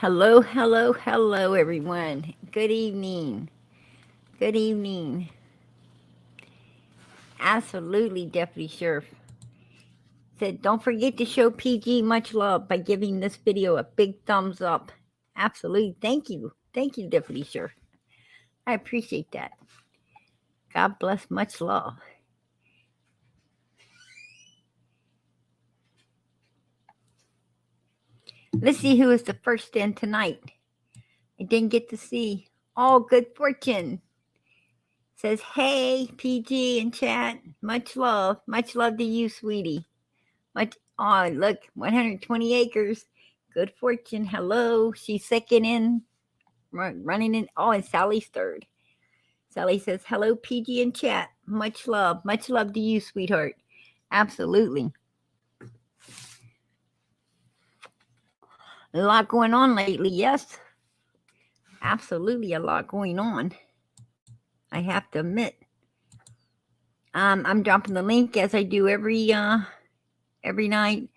Hello, hello, hello, everyone. Good evening. Good evening. Absolutely, Deputy Sheriff said, don't forget to show PG much love by giving this video a big thumbs up. Absolutely. Thank you. Thank you, Deputy Sheriff. I appreciate that. God bless, much love. Let's see who is the first in tonight. I didn't get to see. All good fortune. Says, hey, PG in chat. Much love. Much love to you, sweetie. Oh, look, 120 acres. Good fortune. Hello. She's second in, running in. Oh, and Sally's third. Sally says, hello, PG in chat. Much love. Much love to you, sweetheart. Absolutely. A lot going on lately, yes. Absolutely a lot going on. I have to admit. I'm dropping the link as I do every night.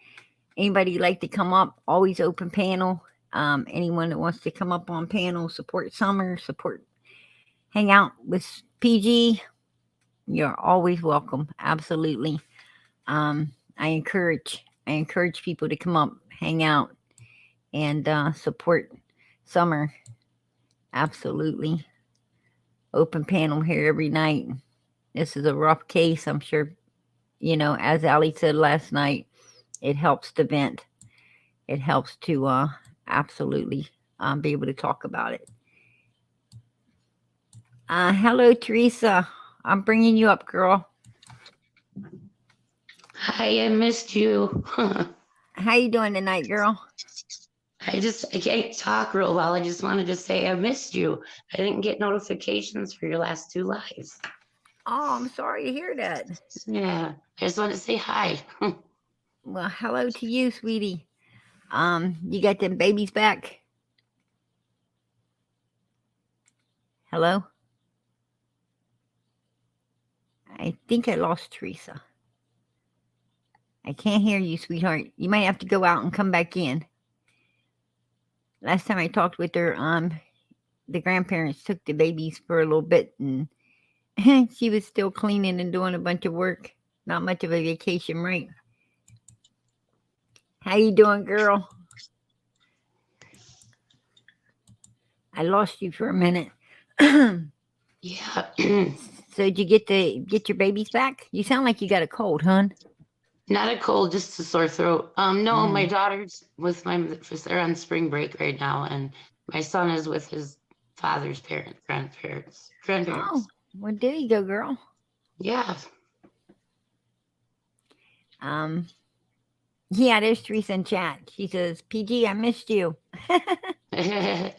Anybody like to come up? Always open panel. Anyone that wants to come up on panel, support Summer, hang out with PG, you're always welcome. Absolutely. I encourage people to come up, hang out, and support Summer. Absolutely. Open panel here every night. This is a rough case, I'm sure. As Ali said last night, it helps to vent. It helps to absolutely be able to talk about it. Hello, Teresa. I'm bringing you up, girl. Hi, I missed you. How you doing tonight, girl? I can't talk real well. I just wanted to say I missed you. I didn't get notifications for your last 2 lives. Oh, I'm sorry to hear that. Yeah, I just wanted to say hi. Well, hello to you, sweetie. You got them babies back? Hello? I think I lost Teresa. I can't hear you, sweetheart. You might have to go out and come back in. Last time I talked with her, the grandparents took the babies for a little bit, and she was still cleaning and doing a bunch of work. Not much of a vacation, right? How you doing, girl? I lost you for a minute. Yeah. So did you get your babies back? You sound like you got a cold, hon. Not a cold, just a sore throat. No, my daughter's with they're on spring break right now, and my son is with his father's grandparents. Oh, well, there you go, girl. Yeah. Yeah, there's Teresa in chat. She says, PG, I missed you. I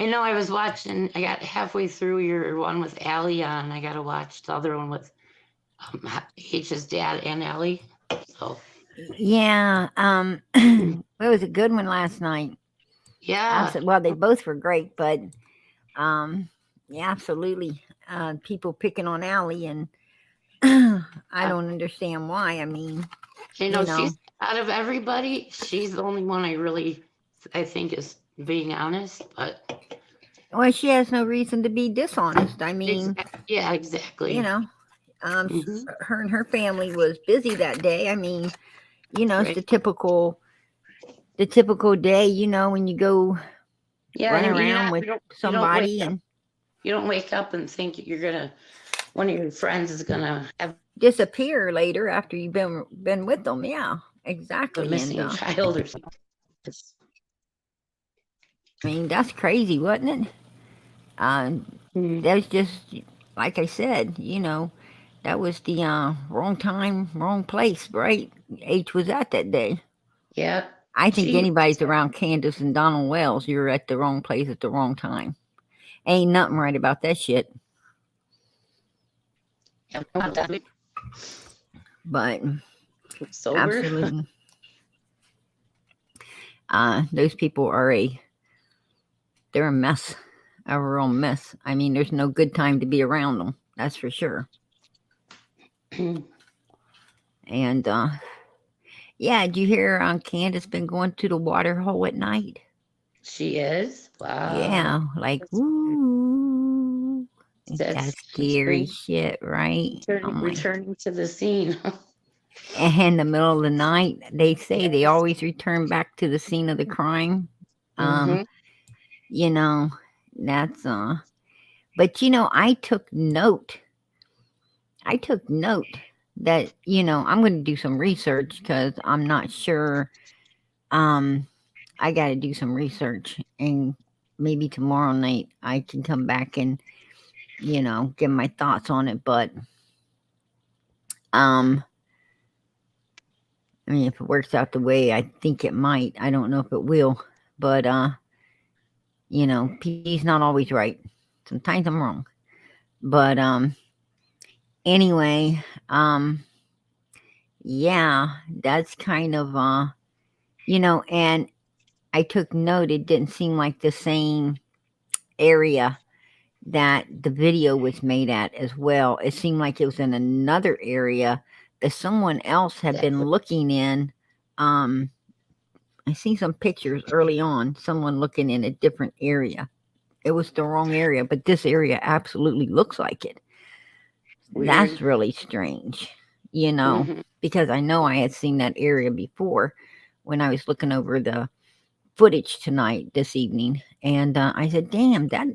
know I was watching, I got halfway through your one with Allie on. I got to watch the other one with H's dad and Allie. So, Yeah, it was a good one last night. yeah. Well, they both were great, but yeah, absolutely. People picking on Allie, and I don't understand why. I mean, She's out of everybody, she's the only one I think is being honest, but. Well, she has no reason to be dishonest. I mean, yeah, exactly. Her and her family was busy that day. I mean, it's the typical day, when you go run around with somebody and you don't wake up and think one of your friends is gonna disappear later after you've been with them. Yeah, exactly. A missing child or something. I mean, that's crazy, wasn't it? That was just like I said. That was the wrong time, wrong place, right? H was at that day. Yeah. I think anybody's around Candus and Donald Wells, you're at the wrong place at the wrong time. Ain't nothing right about that shit. But sober. Absolutely. Those people they're a mess. A real mess. I mean, there's no good time to be around them. That's for sure. And yeah, did you hear Candus been going to the Waterhole at night? She is? Yeah, Wow. like That's woo. That's scary returning, shit, right? I'm like, returning to the scene. and in the middle of the night, they say they Yes. always return back to the scene of the crime. Um, Mm-hmm. you know, that's but you know, I took note that, you know, I'm going to do some research because I'm not sure. Um, I got to do some research, and maybe tomorrow night I can come back and, you know, give my thoughts on it. But, um, I mean, if it works out the way I think it might, I don't know if it will. But, you know, P's not always right. Sometimes I'm wrong. But, anyway, yeah, that's kind of, you know, and I took note, it didn't seem like the same area that the video was made at as well. It seemed like it was in another area that someone else had been Exactly. looking in. Um, I seen some pictures early on, someone looking in a different area. It was the wrong area, but this area absolutely looks like it. That's Weird. really strange, you know, Mm-hmm. because I know I had seen that area before when I was looking over the footage tonight this evening, and I said, "Damn, that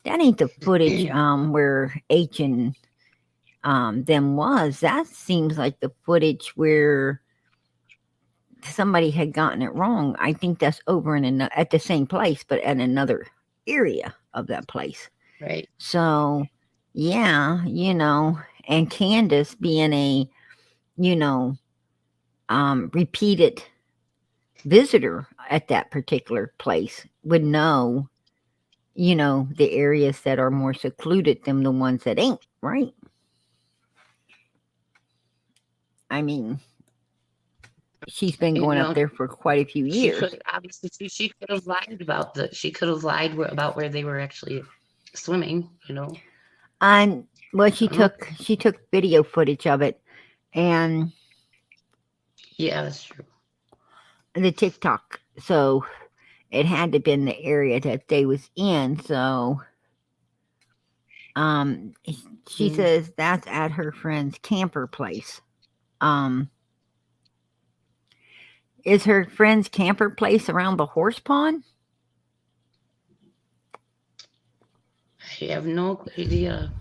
ain't the footage where H and them was. That seems like the footage where somebody had gotten it wrong. I think that's over in at the same place, but at another area of that place. Right. So, yeah, you know, and Candus being a, you know, repeated visitor at that particular place would know, you know, the areas that are more secluded than the ones that ain't, right? I mean, she's been You going up know, there for quite a few she years. could obviously she could have lied about she could have lied about where they were actually swimming, you know. And well, I don't know. she took video footage of it and Yeah, that's true. the TikTok. So it had to been the area that they was in. So um she Mm. says that's at her friend's camper place. Um is her friend's camper place around the horse pond? I have no idea.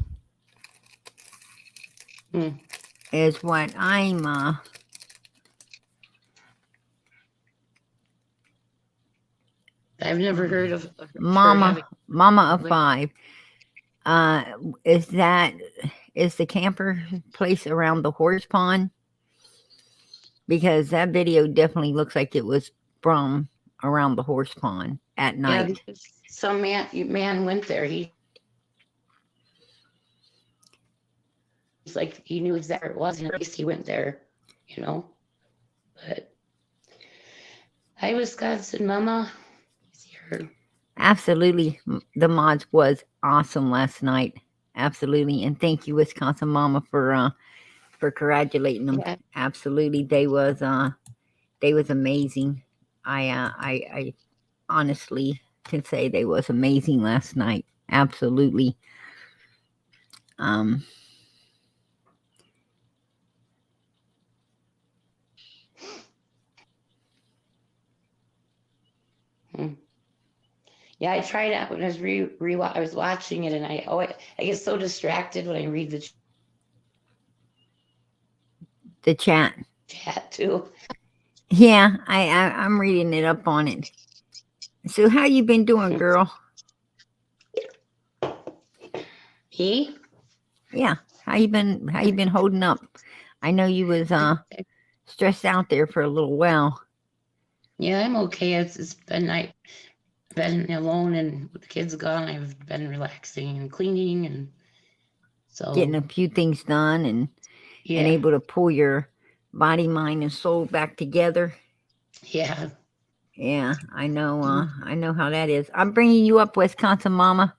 Mm. Is what I'm I've never heard of her having. mama of Like, 5. Uh is that is the camper place around the horse pond? Because that video definitely looks like it was from around the horse pond at yeah, night. because some man went there. He's like he knew exactly where it was, and at least he went there, you know. But hi, Wisconsin Mama. I see her. Absolutely, the mods was awesome last night. Absolutely, and thank you, Wisconsin Mama, for congratulating them. Yeah, Absolutely, they was amazing. I honestly can say they was amazing last night. Absolutely. Um, mm. Yeah. I tried out when I was I was watching it, and I get so distracted when I read the the chat. chat too. Yeah, I'm reading it up on it. So how you been doing, girl? He? Yeah, how you been holding up? I know you was stressed out there for a little while. Yeah, I'm okay. It's been I've been alone and with the kids gone. I've been relaxing and cleaning, and Getting so a few things done and yeah, able to pull your body, mind, and soul back together. yeah. Yeah, I know how that is. I'm bringing you up, Wisconsin Mama.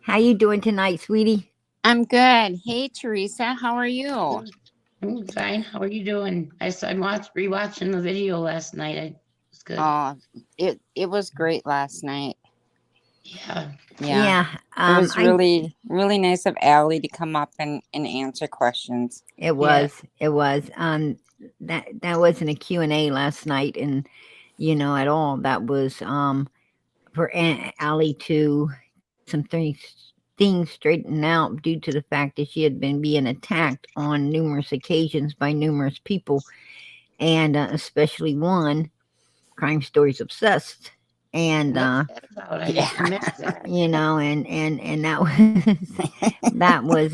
How you doing tonight, sweetie? I'm good. Hey, Teresa, how are you? I'm fine. How are you doing? I'm rewatching the video last night. I It's good. Oh, it was great last night. Yeah. Yeah. Yeah. It was really, really nice of Allie to come up and answer questions. It was. It was. That wasn't a Q&A last night, and at all. That was for Allie to some things straightened out due to the fact that she had been being attacked on numerous occasions by numerous people, and especially one, Crime Stories Obsessed, and What's that about? I missed that. and that was that was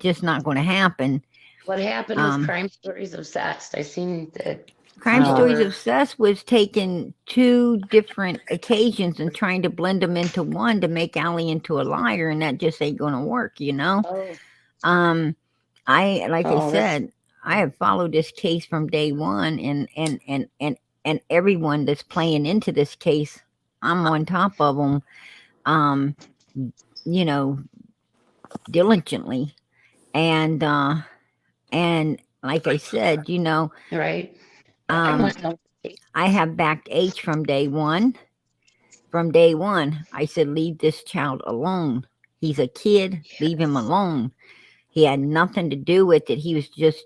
just not going to happen. What happened with Crime Stories Obsessed? I seen that. Crime Stories Obsessed was taken 2 different occasions and trying to blend them into one to make Allie into a liar, and that just ain't going to work, Oh. I said, I have followed this case from day one, and everyone that's playing into this case, I'm on top of them, diligently, and like I said, Right. I have backed H from day one. From day one, I said, leave this child alone. He's a kid. Yes. Leave him alone. He had nothing to do with it. He was just,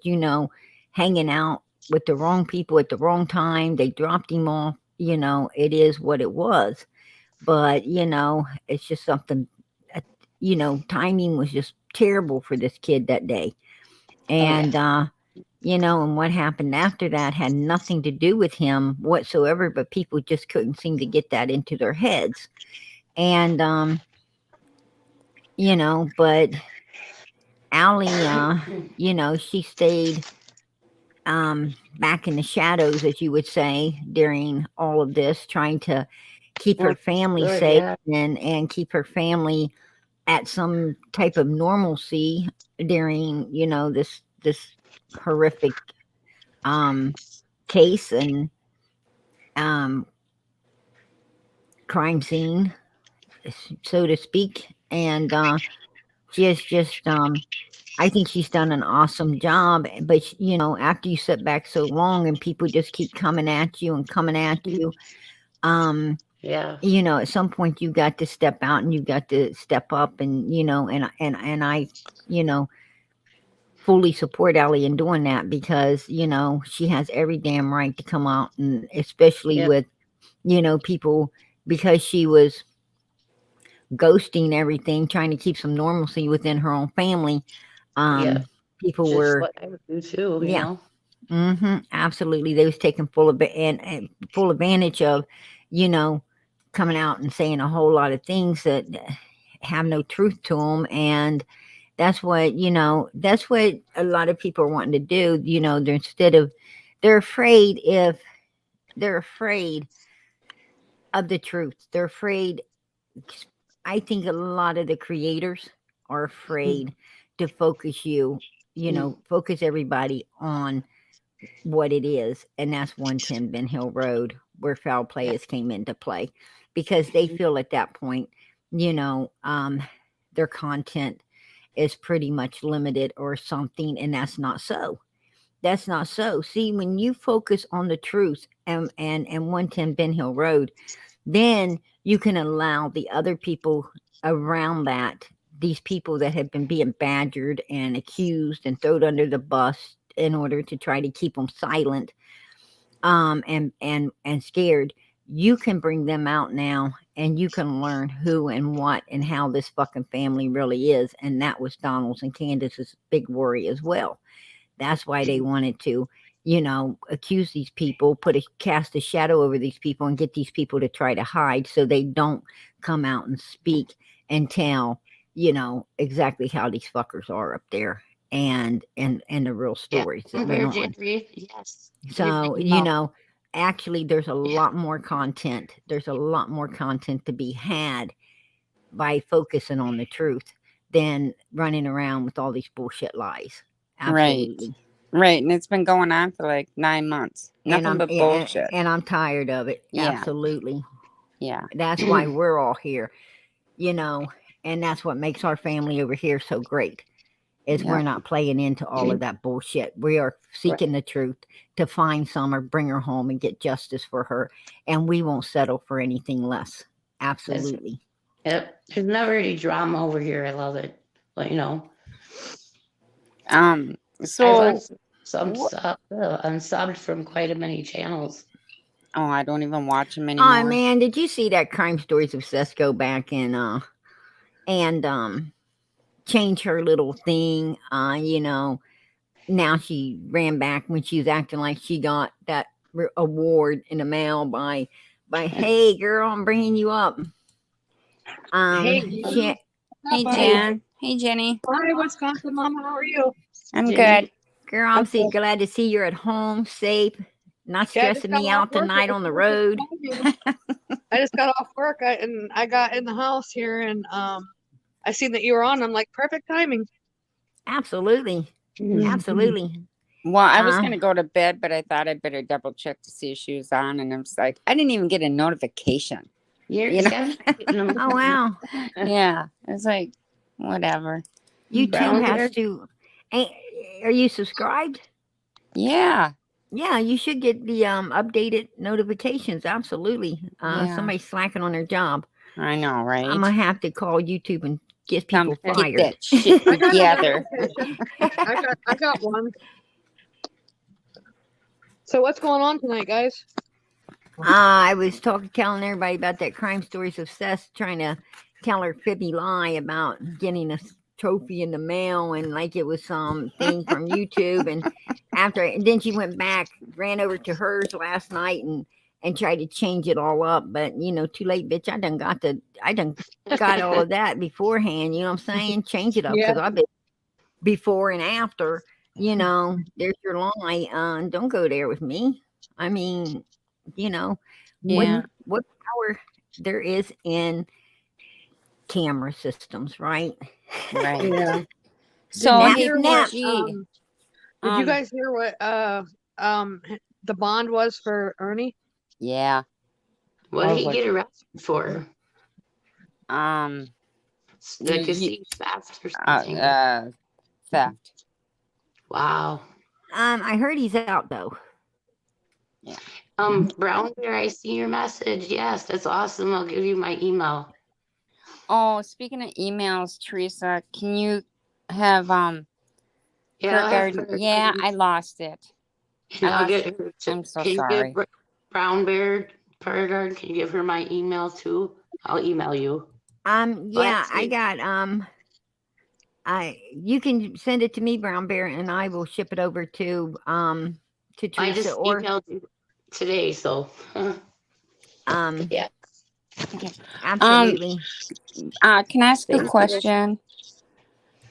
hanging out with the wrong people at the wrong time. They dropped him off. It is what it was. But, it's just something, timing was just terrible for this kid that day. And, and what happened after that had nothing to do with him whatsoever, but people just couldn't seem to get that into their heads. And, but Allie, she stayed back in the shadows, as you would say, during all of this, trying to keep her family safe and keep her family at some type of normalcy during, this horrific case and crime scene, so to speak. And she has just I think she's done an awesome job, but after you sit back so long and people just keep coming at you, at some point you got to step out and you got to step up, and and I fully support Allie in doing that, because she has every damn right to come out, and especially with people, because she was ghosting everything, trying to keep some normalcy within her own family. People just were what I would do too, absolutely. They was taking full advantage of, coming out and saying a whole lot of things that have no truth to them. And that's what a lot of people are wanting to do. They're afraid of the truth. They're afraid. I think a lot of the creators are afraid to focus focus everybody on what it is. And that's 110 Ben Hill Road, where foul players came into play, because they feel at that point, their content is pretty much limited or something. And that's not so. That's not so. See, when you focus on the truth and 110 Ben Hill Road, then you can allow the other people around that, these people that have been being badgered and accused and thrown under the bus in order to try to keep them silent, and scared. You can bring them out now, and you can learn who and what and how this fucking family really is. And that was Donald's and Candus's big worry as well. That's why they wanted to, accuse these people, cast a shadow over these people, and get these people to try to hide, so they don't come out and speak and tell, exactly how these fuckers are up there, and the real stories that went on. Yes. So, actually there's a lot more content. There's a lot more content to be had by focusing on the truth than running around with all these bullshit lies. Absolutely. Right. And it's been going on for like 9 months. Nothing but bullshit. And I'm tired of it. Yeah. Absolutely. Yeah. That's why we're all here, and that's what makes our family over here so great. is we're not playing into all of that bullshit. We are seeking the truth to find Summer, bring her home, and get justice for her. And we won't settle for anything less. Absolutely. Yep. There's never any drama over here. I love it. But you know. So unsubbed from quite a many channels. Oh, I don't even watch them anymore. Oh man, did you see that Crime Stories of Seth go back and change her little thing? You know, now she ran back when she was acting like she got that award in the mail by hey girl, I'm bringing you up. Hey Jen. Hey Jenny. Hi Wisconsin Mama, how are you? I'm good. Girl, I'm so glad to see you're at home, safe, not stressing me out tonight on the road. I just got off work and I got in the house here and I seen that you were on. I'm like, perfect timing. Absolutely. Absolutely. Well, I was going to go to bed, but I thought I'd better double check to see if she was on. And I'm like, I didn't even get a notification. You know? Oh, wow. Yeah. It's like, whatever. YouTube has to. Are you subscribed? Yeah. Yeah, you should get the updated notifications. Absolutely. Somebody's slacking on their job. I know, right? I'm going to have to call YouTube and get people fired. Get that shit together. I got one. So what's going on tonight, guys? I was telling everybody about that Crime Stories of Seth, trying to tell her fibby lie about getting a trophy in the mail, and like it was some thing from YouTube. And then she went back, ran over to hers last night and tried to change it all up. But you know, too late, bitch. I done got all of that beforehand. You know what I'm saying? Change it up because I've been before and after. You know, there's your lie. Don't go there with me. I mean, you know, what power there is in camera systems, right? Right. Yeah. So did hey, you guys hear what the bond was for Ernie? Yeah. What did he get arrested for? Like a thief, theft or something. Theft. Wow. I heard he's out though. Yeah. Brown Bear, I see your message. Yes, that's awesome. I'll give you my email. Oh, speaking of emails, Teresa, can you have Yeah, I lost it. I'll get her I'm so sorry. Brown Bear Pergard, can you give her my email too? I'll email you. Yeah, I got you can send it to me, Brown Bear, and I will ship it over to Teresa. I just emailed you today, so yeah. Okay. Absolutely. Can I ask a question?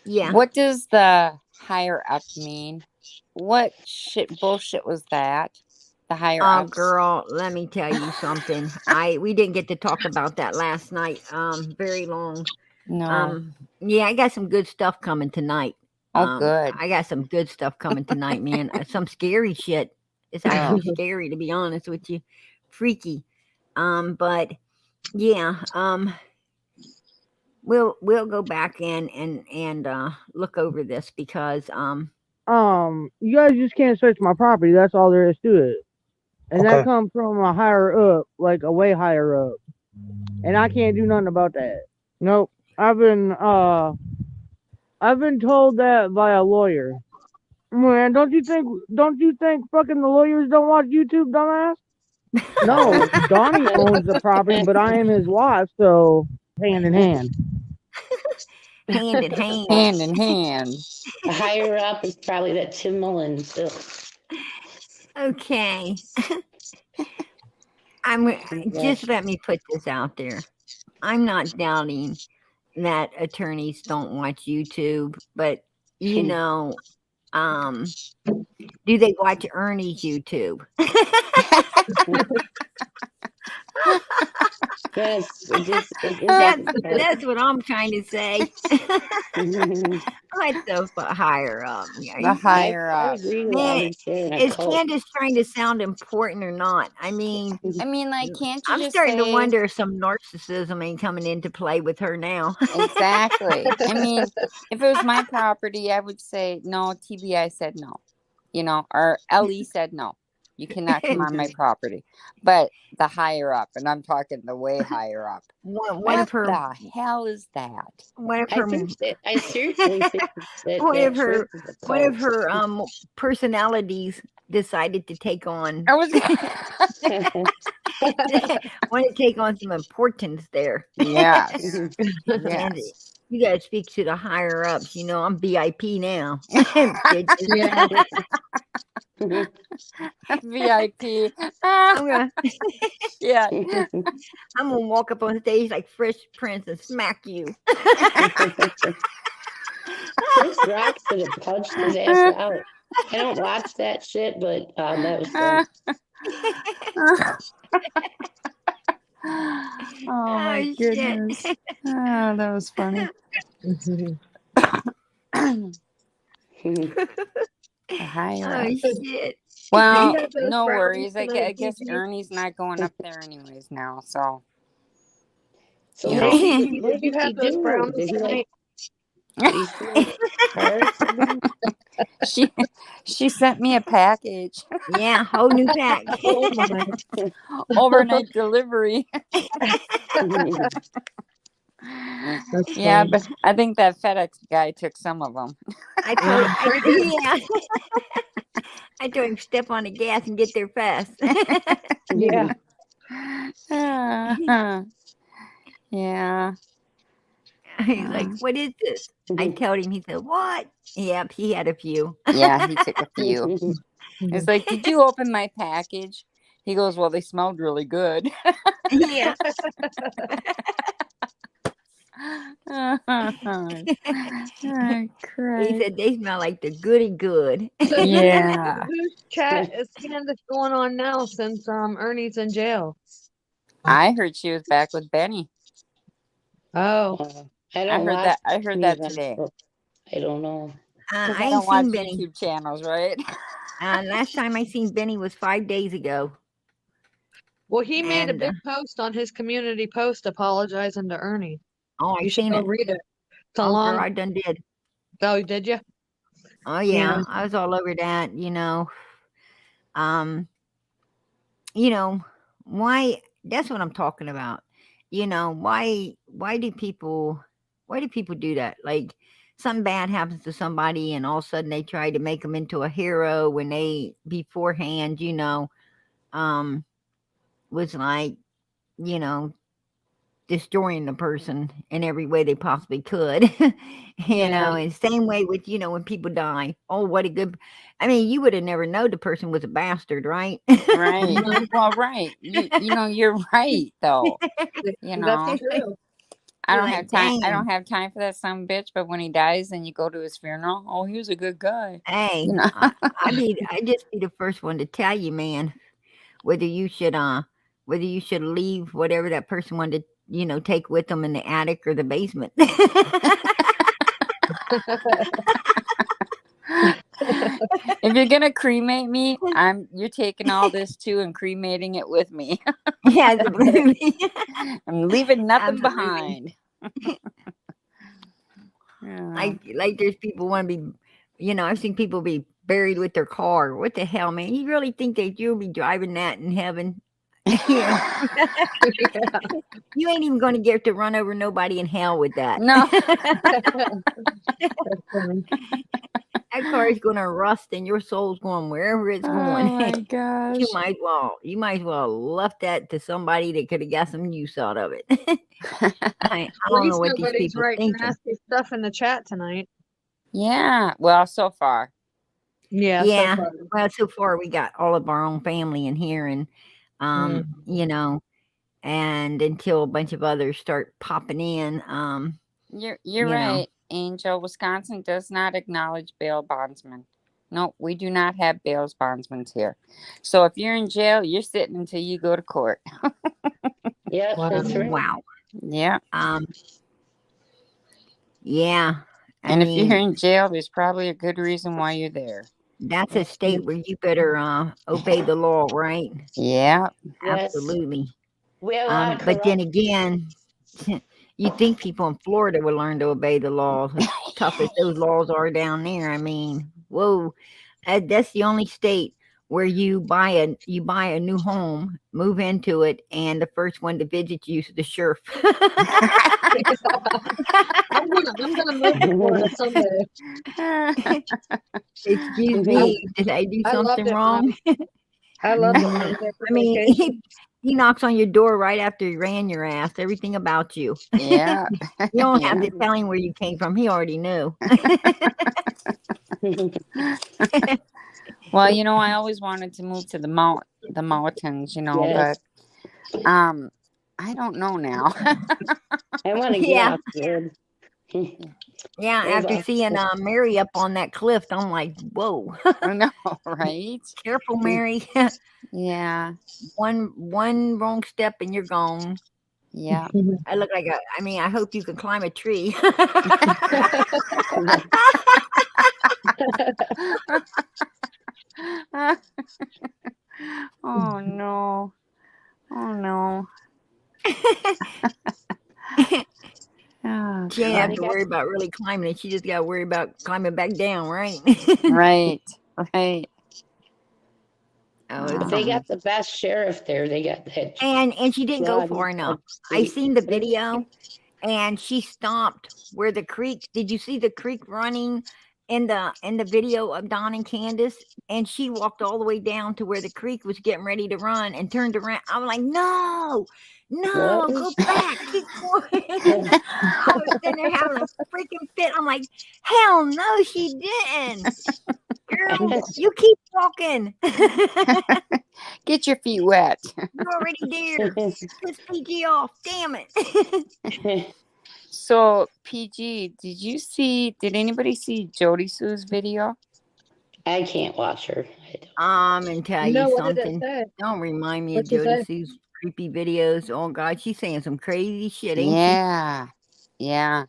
Yeah. What does the higher up mean? What bullshit was that? The higher up. Oh, girl, let me tell you something. We didn't get to talk about that last night. Very long. No. Yeah, I got some good stuff coming tonight. Oh, good. I got some good stuff coming tonight, man. Some scary shit. It's actually scary, to be honest with you. Freaky. But yeah, we'll go back in and look over this because you guys just can't search my property. That's all there is to it. And that comes from a higher up, like a way higher up. And I can't do nothing about that. Nope. I've been told that by a lawyer. Man, don't you think fucking the lawyers don't watch YouTube, dumbass? No, Donnie owns the property, but I am his wife, so hand in hand. Hand in hand. Hand in hand. The higher up is probably that Tim Mullins bill. Okay. Just let me put this out there. I'm not doubting that attorneys don't watch YouTube, but you know, do they watch Ernie's YouTube? Yes, it just That's what I'm trying to say. What the higher up? The higher I up. agree with Man, understanding a is cult. Candace trying to sound important or not? I mean, I mean, like, can't you I'm just starting to say wonder if some narcissism ain't coming into play with her now. exactly? I mean, if it was my property, I would say no. TBI said no, or LE said no. You cannot come on my property. But the higher up, and I'm talking the way higher up. One What of her, the hell is that? one of I her, think that I seriously think that one of that her, church is a one of cult. her personalities decided to take on I was. want to take on some importance there. Yes. And Yes. you guys speak to the higher ups. I'm VIP now. Yeah. VIP. I'm gonna Yeah. I'm gonna walk up on stage like Fresh Prince and smack you. Chris Rock should have punched his ass out. I don't watch that shit, but that was fun. Oh my Oh, goodness. shit. Oh, that was funny. Higher Oh up. shit. Well, had those no brownies worries. I tonight, guess Gigi? Ernie's not going up there anyways now. So, So You what know. did he, what Did you did he have those do? brownies Did he tonight? did he steal cards again? she sent me a package, Yeah, whole new pack. Oh my. overnight delivery. That's Yeah, funny. but I think that FedEx guy took some of them. I told I told him step on the gas and get there fast. Yeah. Yeah. He's like, what is this? I told him, he said, what? Yep, he had a few. Yeah, he took a few. It's like, did you open my package? He goes, well, they smelled really good. Yeah. Oh, He Christ. said they smell like the goody good. Yeah. Whose chat is Candus going on now since Ernie's in jail? I heard she was back with Benny. Oh. I don't watch I heard any that of them, today. so I don't know. 'Cause I I ain't don't watch seen Benny. YouTube channels, right? Last time I seen Benny was 5 days ago. Well, he made a And, big post on his community post apologizing to Ernie. oh, I You should seen go it. read it. It's a Oh, long. girl, I done did. Oh, did you? Oh yeah, Yeah. I was all over that. Why? That's what I'm talking about. Why do people do that? Like something bad happens to somebody, and all of a sudden they try to make them into a hero when they beforehand, was like, destroying the person in every way they possibly could. And same way with, when people die. Oh, what a good, I mean, you would have never known the person was a bastard, right? Right. Well, right. You're right though. That's true. I You're don't like, have time. I "Damn." don't have time for that son of a bitch. But when he dies and you go to his funeral, oh, he was a good guy. Hey, You know? I just be the first one to tell you, man, whether you should leave whatever that person wanted to, take with them in the attic or the basement. If you're gonna cremate me, you're taking all this too and cremating it with me. Yeah, absolutely. I'm leaving nothing Absolutely. behind. Yeah. Like there's people want to be, I've seen people be buried with their car. What the hell, man? You really think that you'll be driving that in heaven? Yeah. You ain't even going to get to run over nobody in hell with that. No. That's funny. That car is going to rust and your soul's going wherever it's Oh going. my gosh. You might as well left that to somebody that could have got some use out of it. I At don't least know what these nobody's people writing thinking. nasty stuff in the chat tonight. Yeah. Well, so far. Yeah. Yeah. So far. Well, so far we got all of our own family in here, and and until a bunch of others start popping in, You're right, Angel. Wisconsin does not acknowledge bail bondsmen. No, we do not have bail bondsmen here. So if you're in jail, you're sitting until you go to court. Yep, that's right. Wow. Yeah. Yeah. I And if you're mean, in jail, there's probably a good reason why you're there. that's a state where you better obey the law, right? Yeah. Yes. Absolutely. We have a lot of But then corrupt- again, you think people in Florida would learn to obey the laws, as tough as those laws are down there. I mean, whoa, that's the only state where you buy a new home, move into it, and the first one to visit you is the sheriff. I'm gonna move to Florida someday. Excuse me, did I do I loved something it, wrong? I loved it. When I was there for I mean, vacation. he knocks on your door right after he ran your ass. Everything about you. Yeah. You don't have Yeah. to tell him where you came from. He already knew. Well, you know, I always wanted to move to the mountains, you know, Yes. but I don't know now. I want to get Yeah. off the road. Yeah, There's after all- seeing Mary up on that cliff, I'm like, whoa, I know, right? careful, Mary. Yeah. one wrong step and you're gone. Yeah. I look like I hope you can climb a tree. Oh no. Oh no. Oh, She ain't God. have to worry about really climbing it. She just got to worry about climbing back down, right? Right. Right. Oh, But it's they something. got the best sheriff there. They got that. And she didn't go God, far enough. I upstate. seen the video, and she stopped where the creek. Did you see the creek running in the video of Don and Candus? And she walked all the way down to where the creek was getting ready to run and turned around. I'm like, no, What? go back, keep going. I was sitting there having a freaking fit. I'm like, hell no, she didn't. Girl, you keep walking. Get your feet wet. You're already there. Piss PG off. Damn it. So, PG, did anybody see Jody Sue's video? I can't watch her. And tell No, you what did it something. say? Don't remind me of What'd she Jody say? Sue's creepy videos. Oh God, she's saying some crazy shit, ain't Yeah. Yeah.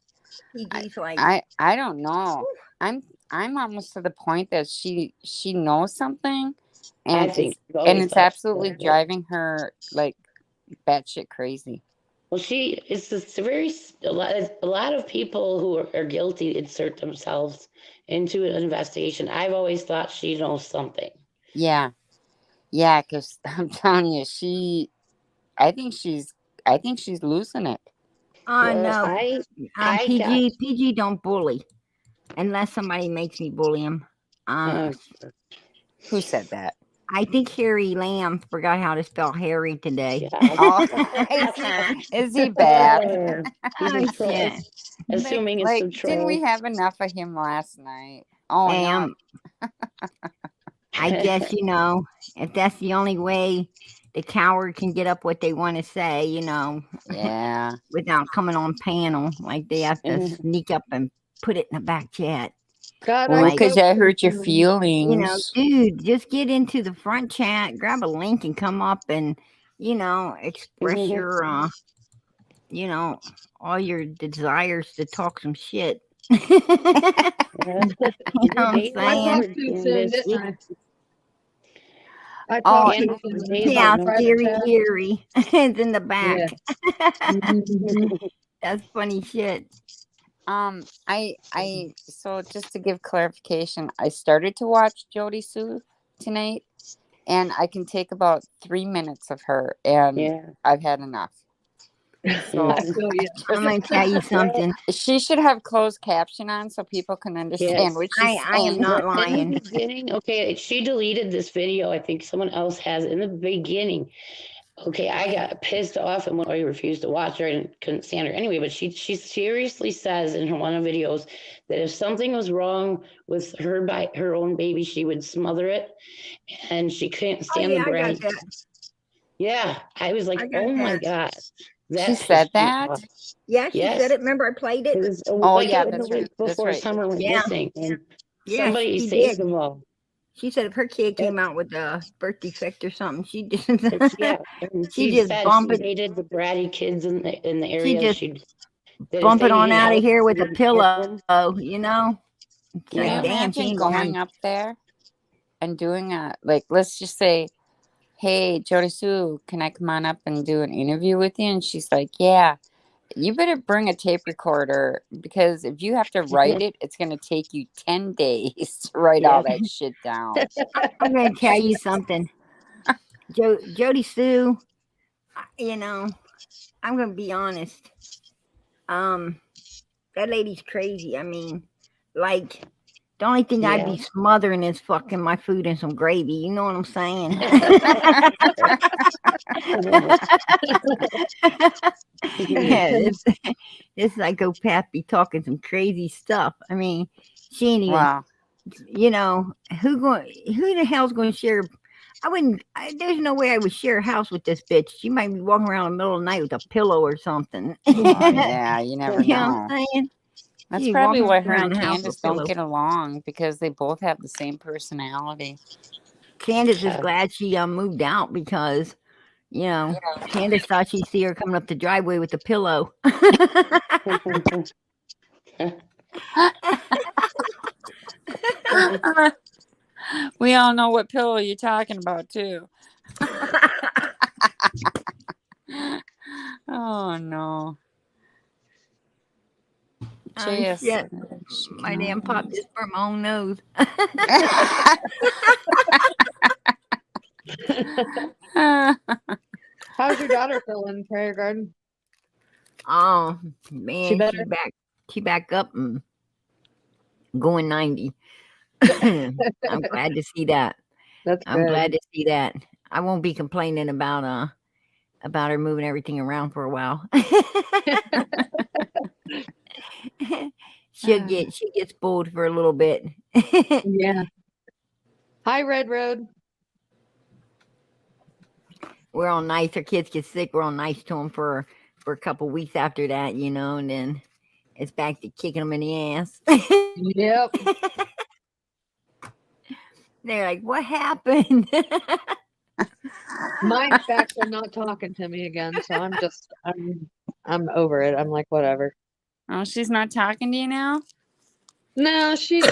she? PG's like, I don't know. I'm almost to the point that she knows something, I and think it's absolutely driving her like batshit crazy. Well, it's just a lot of people who are guilty insert themselves into an investigation. I've always thought she knows something. Yeah, because I'm telling you, I think she's losing it. no. I PG don't bully unless somebody makes me bully him. Who said that? I think Harry Lamb forgot how to spell Harry today. Oh, is he bad? He's a troll. Assuming it's a troll. Didn't we have enough of him last night? Oh, no. I guess, if that's the only way the coward can get up what they want to say, Yeah. without coming on panel, like they have to sneak up and put it in the back chat. God, because I hurt your feelings. Dude, just get into the front chat, grab a link and come up and, express your, all your desires to talk some shit. You know what I'm saying? I talked too soon, didn't I? I Oh, talked too soon. Yeah, Private Gary, chat. Gary. It's in the back. Mhm. That's funny shit. So just to give clarification, I started to watch Jody Sue tonight, and I can take about 3 minutes of her, and I've had enough. So I feel you. I'm gonna tell you something. she should have closed caption on so people can understand what she's I am saying. not In lying. the beginning, okay, she deleted this video. I think someone else has in the beginning. Okay, I got pissed off and I refused to watch her and couldn't stand her anyway. But she seriously says in one of the videos that if something was wrong with her by her own baby, she would smother it, and she couldn't stand the brain. Yeah, I was like, oh my god, She said that. Yeah, she said it. Remember, I played it. It was yeah, that's right. before That's right. Summer went Yeah. missing, and Yeah, somebody she saved did. them all. She said if her kid came out with a birth defect or something, she just Yeah, and she she just said bump she it. hated the bratty kids in the She area. just She that if bump they it on didn't out of help here with a the pillow. orphans, You know, it's Can you like, yeah, damn, she imagine ain't gonna have. going up there and doing a, like, let's just say, hey, Jody Sue, can I come on up and do an interview with you? And she's like, yeah, you better bring a tape recorder because if you have to write it, it's going to take you 10 days to write all yeah. that shit down. I'm gonna tell you something, Jody Sue. You know, I'm gonna be honest. That lady's crazy. I mean, like, the only thing I'd be Yeah. smothering is fucking my food and some gravy. You know what I'm saying? Yeah, this psychopath be talking some crazy stuff. I mean, she ain't even. Wow. You know, who the hell's going to share? I wouldn't. There's no way I would share a house with this bitch. She might be walking around in the middle of the night with a pillow or something. Well, yeah, you never You know know. what I'm saying? That's She probably walking why her around and the house with Candus a don't pillow. get along because they both have the same personality. Candace is Yeah. glad she moved out because, you know, Candace thought she'd see her coming up the driveway with a pillow. We all know what pillow you're talking about, too. Oh, no. Oh shit! My damn pop just burnt my own nose. How's your daughter feeling, Prayer Garden? Oh She man, better? she back up and going 90. I'm glad to see that. That's I'm good. glad to see that. I won't be complaining about her moving everything around for a while. she gets bored for a little bit. Yeah. Hi, Red Road. We're all nice. Our kids get sick. We're all nice to them for a couple weeks after that, you know, and then it's back to kicking them in the ass. Yep. They're like, "What happened?" Mine's back to not talking to me again, so I'm over it. I'm like, whatever. Oh, she's not talking to you now? No, she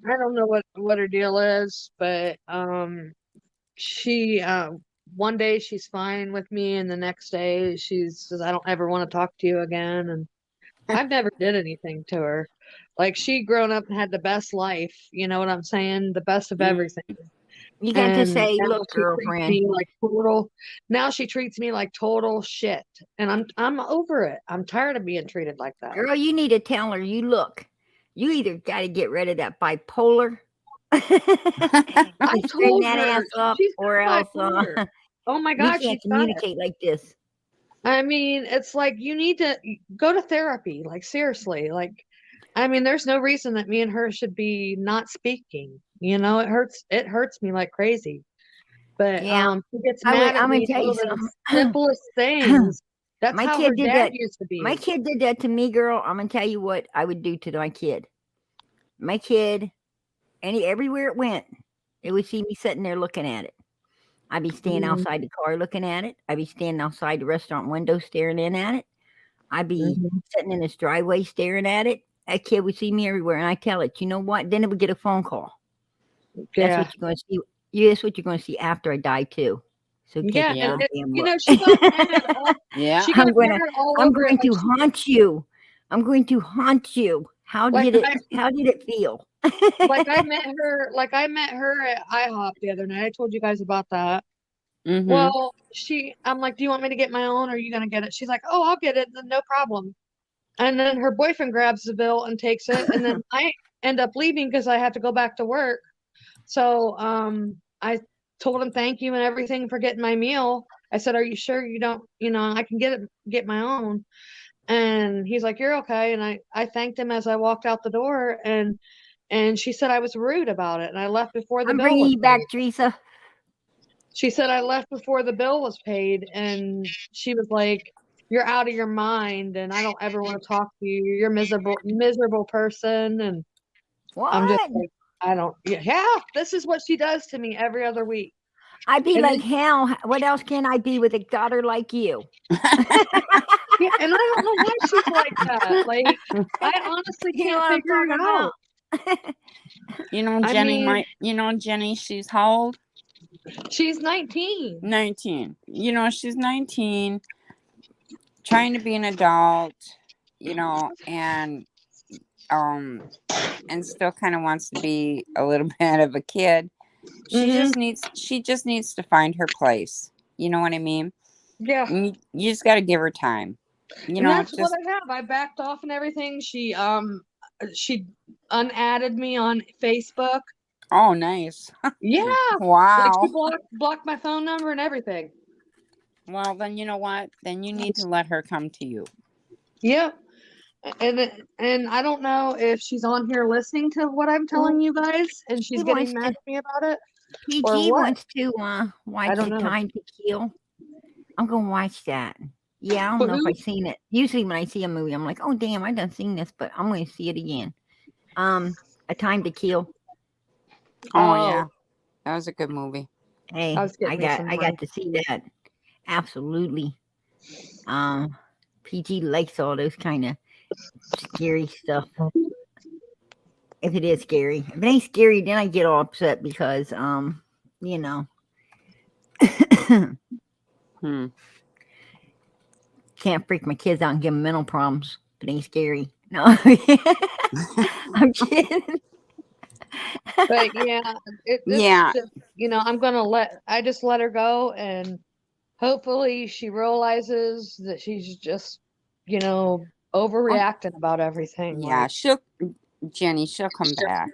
I don't know what her deal is, but she one day she's fine with me and the next day she says I don't ever want to talk to you again, and I've never did anything to her. Like, she grown up and had the best life, you know what I'm saying? The best of everything. You got to And say, now "Look, she treats girlfriend." me like total now she treats me like total shit. And I'm over it. I'm tired of being treated like that. Girl, you need to tell her, you look, you either got to get rid of that bipolar I and straighten told that her ass up, she's or got else bipolar. Oh my we God, can't she's got it. communicate like this. I mean, it's like you need to go to therapy. Like, seriously. Like, I mean, there's no reason that me and her should be not speaking. You know, it hurts me like crazy. But Yeah, she gets mad at I'm gonna me tell you over the something. simplest things. That's My how her kid did dad that. used to My be. kid did that to me, girl. I'm gonna tell you what I would do to my kid. My kid, everywhere it went, it would see me sitting there looking at it. I'd be standing Mhm, outside the car looking at it. I'd be standing outside the restaurant window staring in at it. I'd be mhm. sitting in this driveway staring at it. That kid would see me everywhere, and I tell it, you know what? Then it would get a phone call. That's Yeah. what you're going to see. That's what you're going to see after I die too. So take Yeah, a Yeah. and goddamn you look. know, she got mad. Yeah. She got mad all I'm over it. going to haunt you. I'm going to haunt you. How Like did I it feel? like I met her at IHOP the other night. I told you guys about that. Mm-hmm. Well, I'm like, do you want me to get my own or are you gonna get it? She's like, oh, I'll get it, no problem. And then her boyfriend grabs the bill and takes it, and then I end up leaving because I have to go back to work. So I told him thank you and everything for getting my meal. I said, are you sure you don't, I can get my own? And he's like, you're okay. And I thanked him as I walked out the door, and she said I was rude about it, and I left before the I'm bill bringing was you back, paid. Teresa. She said I left before the bill was paid, and she was like, you're out of your mind, and I don't ever want to talk to you. You're a miserable person. And I'm just What? like, I don't. Yeah, this is what she does to me every other week. I'd be And like, then- hell, what else can I be with a daughter like you? Yeah, and I don't know why she's like that. Like, I honestly You know can't what I'm figure it talking out. about? You know, I Jenny mean- might. You know, Jenny. She's how old? She's 19. 19. You know, she's 19, trying to be an adult. You know, and still kind of wants to be a little bit of a kid. She just needs to find her place. You know what I mean? Yeah. You just got to give her time. You And know, that's just what I have. I backed off and everything. She unadded me on Facebook. oh, nice. Yeah. Like Wow. she blocked my phone number and everything. Well, then you know what? Then you need to let her come to you. Yeah. And I don't know if she's on here listening to what I'm telling you guys and she's getting mad at me about it. PG what? wants to watch don't The know. Time to Kill. I'm gonna watch that. Yeah, I don't But know if who? I've seen it. Usually when I see a movie, I'm like, oh damn, I done seen this, but I'm gonna see it again. A Time to Kill. Oh, yeah, that was a good movie. Hey, I got to see that. Absolutely. PG likes all those kind of scary stuff. If it is scary. If it ain't scary, then I get all upset because you know. Can't freak my kids out and give them mental problems. If it ain't scary. No. I'm kidding. But yeah, Yeah. just, I'm gonna just let her go, and hopefully she realizes that she's just, overreacting about everything. Yeah, Jenny, she'll come back.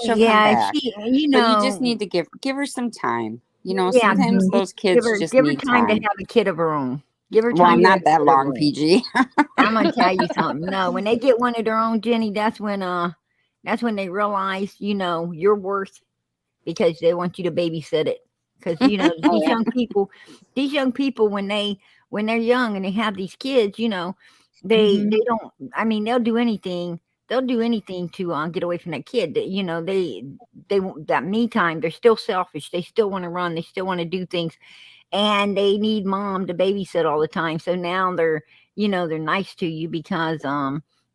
She'll Yeah, come back. But you just need to give her some time. You know, Yeah, sometimes those kids just need time to have a kid of her own. Give her time. Well, to not have a that kid of long, her own. PG. I'm gonna tell you something. No, when they get one of their own, Jenny, that's when they realize, your worth, because they want you to babysit it. Because these young people when they're young and they have these kids, they don't. I mean, they'll do anything. They'll do anything to get away from that kid. They want that me time. They're still selfish. They still want to run. They still want to do things, and they need mom to babysit all the time. So now they're nice to you because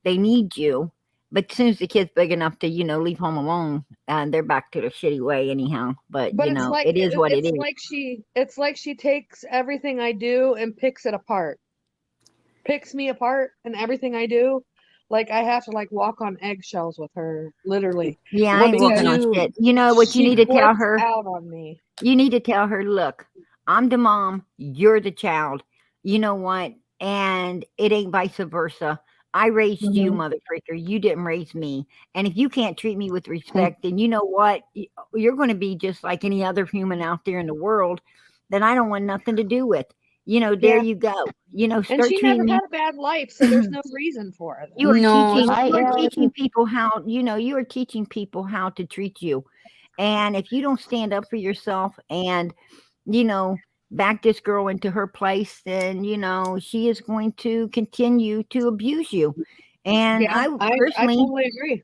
they need you. But as soon as the kid's big enough to leave home alone, they're back to their shitty way anyhow. But it's like, it is what it is. It's like she takes everything I do and picks it apart. Picks me apart and everything I do. Like I have to walk on eggshells with her, literally. Yeah, I ain't walking on shit. You know what you need to tell her? Out on me. You need to tell her, look, I'm the mom, you're the child. You know what? And it ain't vice versa. I raised you, mother freaker. You didn't raise me. And if you can't treat me with respect, then you know what? You're going to be just like any other human out there in the world that I don't want nothing to do with. There you go. Start and she treating never me. had a bad life, so there's no reason for it. You are teaching people how, you are teaching people how to treat you. And if you don't stand up for yourself and, back this girl into her place, then, she is going to continue to abuse you. And I totally agree.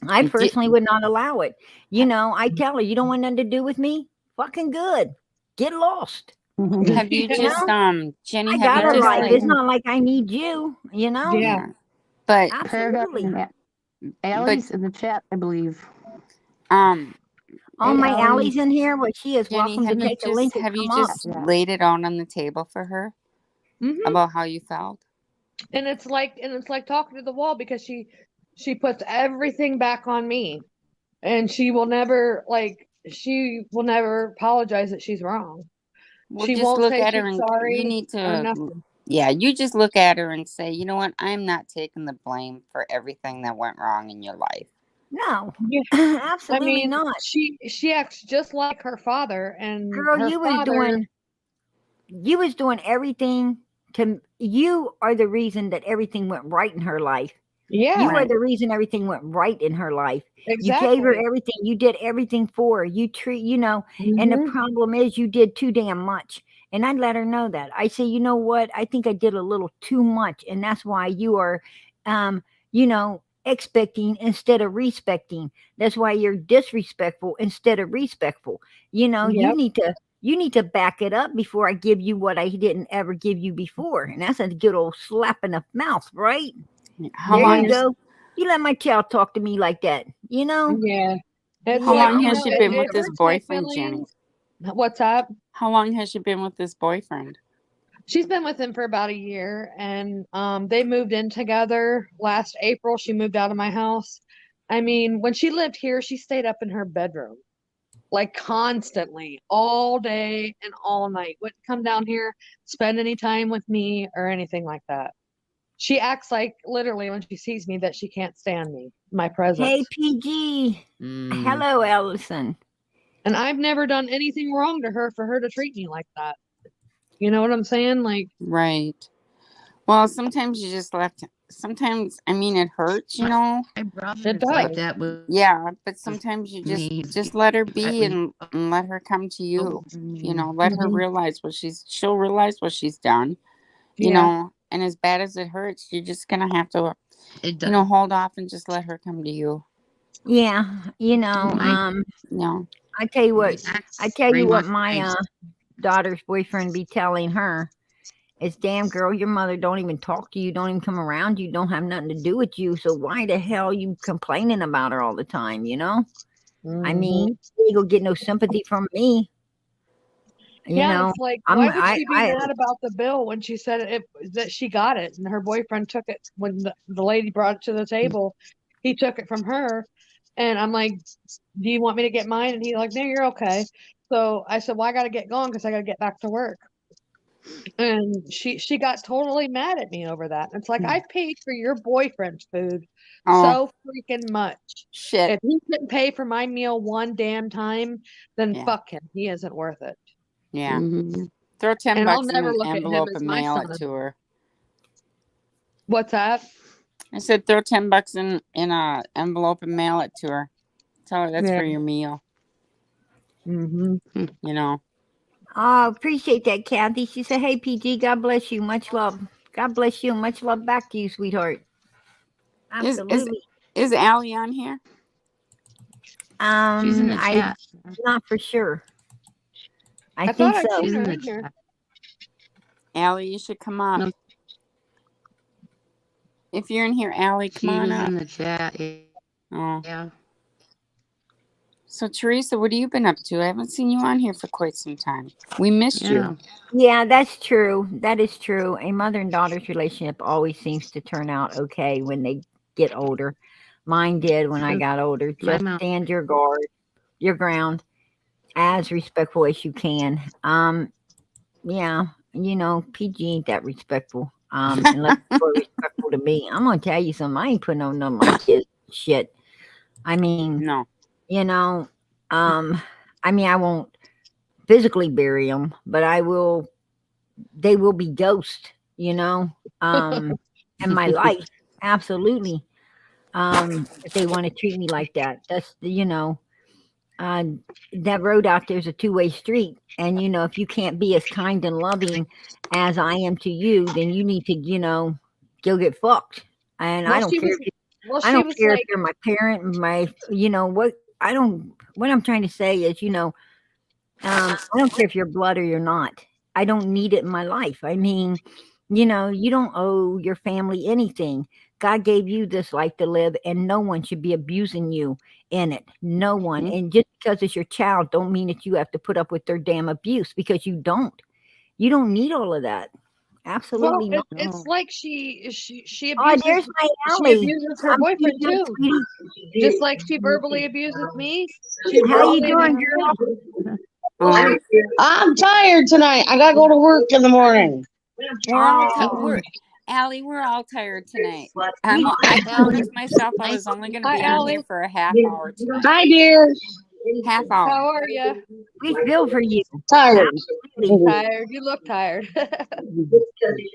I personally would not allow it. I tell her, you don't want nothing to do with me? Fucking good. Get lost. Have you just, Jenny, I got have a you life. just, it's not like I need you, Yeah. But absolutely. Allie's in the chat, I believe. All my Allie's in here. Well, she is Jenny, welcome to take the link. Have you just laid it out on the table for her about how you felt? And it's like talking to the wall, because she puts everything back on me, and she will never apologize that she's wrong. Well, she just won't look say at her she's and sorry. you need or to, nothing. you just look at her and say, you know what? I'm not taking the blame for everything that went wrong in your life. No, Yeah. absolutely not. She acts just like her father, and girl, her you father, was doing everything you are the reason that everything went right in her life. Yeah, you are the reason everything went right in her life. exactly. You gave her everything. You did everything for her. You treat, and the problem is you did too damn much. And I'd let her know that. I say, you know what? I think I did a little too much. And that's why you are, expecting instead of respecting. That's why you're disrespectful instead of respectful. You know, Yep. you need to back it up before I give you what I didn't ever give you before. And that's a good old slap in the mouth, right? How There long you is go. You let my child talk to me like that, you know? Yeah. It's how Yeah, like, long you has know, she I'm been it with this hurts my boyfriend, Jenny? feelings. What's up? How long has she been with this boyfriend? She's been with him for about a year, and they moved in together last April. She moved out of my house. I mean, when she lived here, she stayed up in her bedroom like constantly, all day and all night. Wouldn't come down here, spend any time with me or anything like that. She acts like literally when she sees me that she can't stand me, my Hey, presence. PG. Mm, Hello, Ellison. And I've never done anything wrong to her for her to treat me like that. You know what I'm saying? Like, right. Well, sometimes you just sometimes, I mean, it hurts, you know? My brother it is like does. that with Yeah, but sometimes you me. just let her be Threatened and let her come to you. over You me. know, let her Mhm. realize she'll realize what she's done, you Yeah. know, and as bad as it hurts, you're just gonna have to, It you know, does. hold off and just let her come to you. Yeah, you know, My You know, I tell you what, ex very much my daughter's boyfriend be telling her is, damn girl, your mother don't even talk to you, don't even come around you, don't have nothing to do with you. So why the hell you complaining about her all the time, you know? I mean, Mhm. you ain't gonna get no sympathy from me. You Yeah, know, it's like, I'm why would she be mad about the bill when she said that she got it and her boyfriend took it when the lady brought it to the table? He took it from her, and I'm like, "Do you want me to get mine?" And he's like, "No, you're okay." So I said, "Well, I got to get going because I got to get back to work." And she got totally mad at me over that. It's like, I paid for your boyfriend's food oh so freaking much. shit, If he couldn't pay for my meal one damn time, then yeah, fuck him. He isn't worth it. yeah. Mhm. Throw 10 And I'll bucks in never an look at him envelope as and my mail son. it to her. What's that? I said throw 10 bucks in a envelope and mail it to her. Tell her that's Yeah. for your meal. Mm-hmm. You know. Oh, appreciate that, Kathy. She said, "Hey, PG, God bless you. Much love. God bless you. Much love back to you, sweetheart." Is Absolutely. is Allie on here? She's in the I chat. not for sure. I I think thought I'd so. seen She's her in the in here. chat. Allie, you should come up. No, If you're in here, Allie, come she on was up. in the chat. Oh. Yeah. So Teresa, what have you been up to? I haven't seen you on here for quite some time. We missed Yeah. you. Yeah, that's true. That is true. A mother and daughter's relationship always seems to turn out okay when they get older. Mine did when I got older. My Just mom. stand your ground, as respectful as you can. Yeah, you know, PG ain't that respectful. Unless people are respectful to me. I'm gonna tell you something. I ain't putting on none of my kids shit. I mean, No. you know, I mean, I won't physically bury them, but I will. They will be ghosts, you know. In my life, absolutely. If they want to treat me like that, that's uh, that road out there is a two-way street, and if you can't be as kind and loving as I am to you, then you need to, go get fucked. And I Well, don't she care. was. Well, I she don't was care if like, you're my parent, what I don't. What I'm trying to say is, I don't care if you're blood or you're not. I don't need it in my life. I mean, you don't owe your family anything. God gave you this life to live, and no one should be abusing you in it. No one. And just because it's your child, don't mean that you have to put up with their damn abuse, because you don't. You don't need all of that. well, Absolutely not. it's like she Oh, abuses there's my she Ellie. abuses her I'm boyfriend feeding her, too. sweetie. Just like she verbally abuses me, she How you verbally doing, abuses girl? him. Oh, I'm tired tonight. I gotta go to work in the morning. we're Allie, we're all tired tonight. I Allie, promised myself I nice was only going to Hi, be on here Allie. for a half hour tonight. Hi, dear. Half hour. How are you? We feel for you. Tired. Absolutely. Tired. You look tired.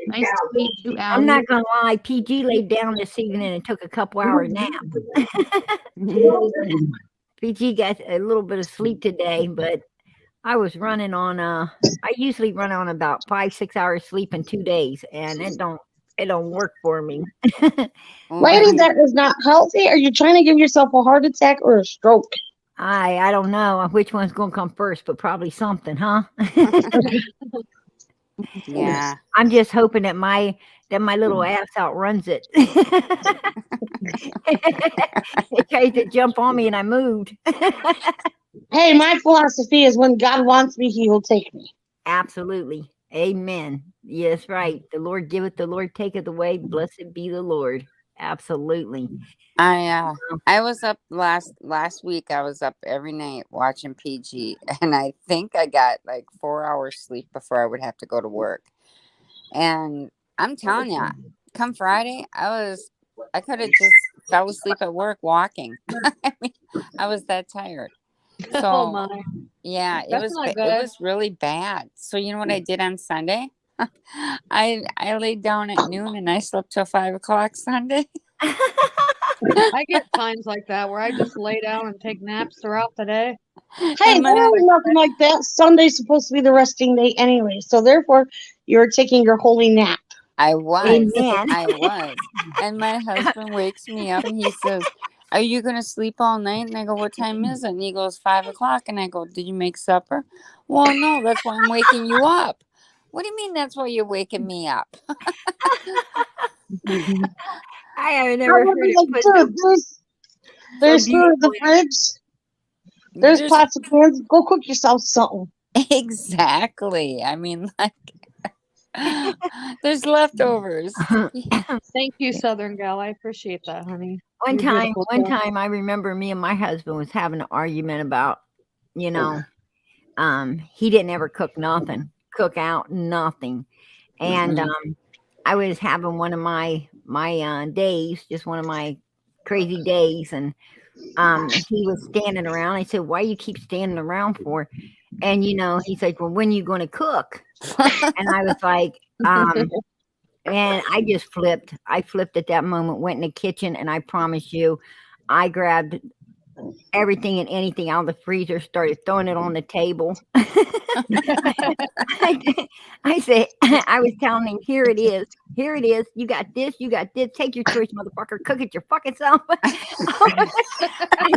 nice to meet you, I'm Allie. not gonna lie, PG laid down this evening and took a couple hour nap. PG got a little bit of sleep today, but I was running on I usually run on about 5-6 hours sleep in 2 days, and It don't work for me. Well, Lady, that is not healthy. Are you trying to give yourself a heart attack or a stroke? I don't know which one's gonna come first, but probably something, huh? yeah. I'm just hoping that my little ass outruns it. It tried to jump on me and I moved. Hey, my philosophy is when God wants me, he will take me. Absolutely. Amen. Yes, right. The Lord giveth, the Lord taketh away. Blessed be the Lord. Absolutely. I was up last week. I was up every night watching PG, and I think I got like 4 hours sleep before I would have to go to work. And I'm telling you, come Friday, I could have just fell asleep at work walking. I mean, I was that tired. Oh So my. yeah, That's not it good. was really bad. So you know what I did on Sunday? I laid down at noon and I slept till 5 o'clock Sunday. I get times like that where I just lay down and take naps throughout the day. Hey, And there my was nothing like that. Sunday's supposed to be the resting day anyway. So therefore, you're taking your holy nap. I was. Amen. I was. And my husband wakes me up and he says, "Are you going to sleep all night?" And I go, "What time is it?" And he goes, 5 o'clock. And I go, "Did you make supper?" "Well, no, that's why I'm waking you up." "What do you mean that's why you're waking me up?" I have I never would heard be it like, put dude, there's food in the beautifully. fridge. There's pots of cans. Go cook yourself something. Exactly. I mean, like, there's leftovers. Thank you, Southern Gal. I appreciate that, honey. One You're beautiful too. time I remember me and my husband was having an argument about, you know, he didn't ever cook out nothing. And I was having one of my days, just one of my crazy days, and he was standing around. I said, "Why you keep standing around for?" And he's like, "Well, when you going to cook?" And I was like, and I just flipped. I flipped at that moment, went in the kitchen, and I promise you, I grabbed everything and anything out of the freezer, started throwing it on the table. I said, I was telling him, here it is. You got this. Take your choice, motherfucker. Cook it your fucking self. I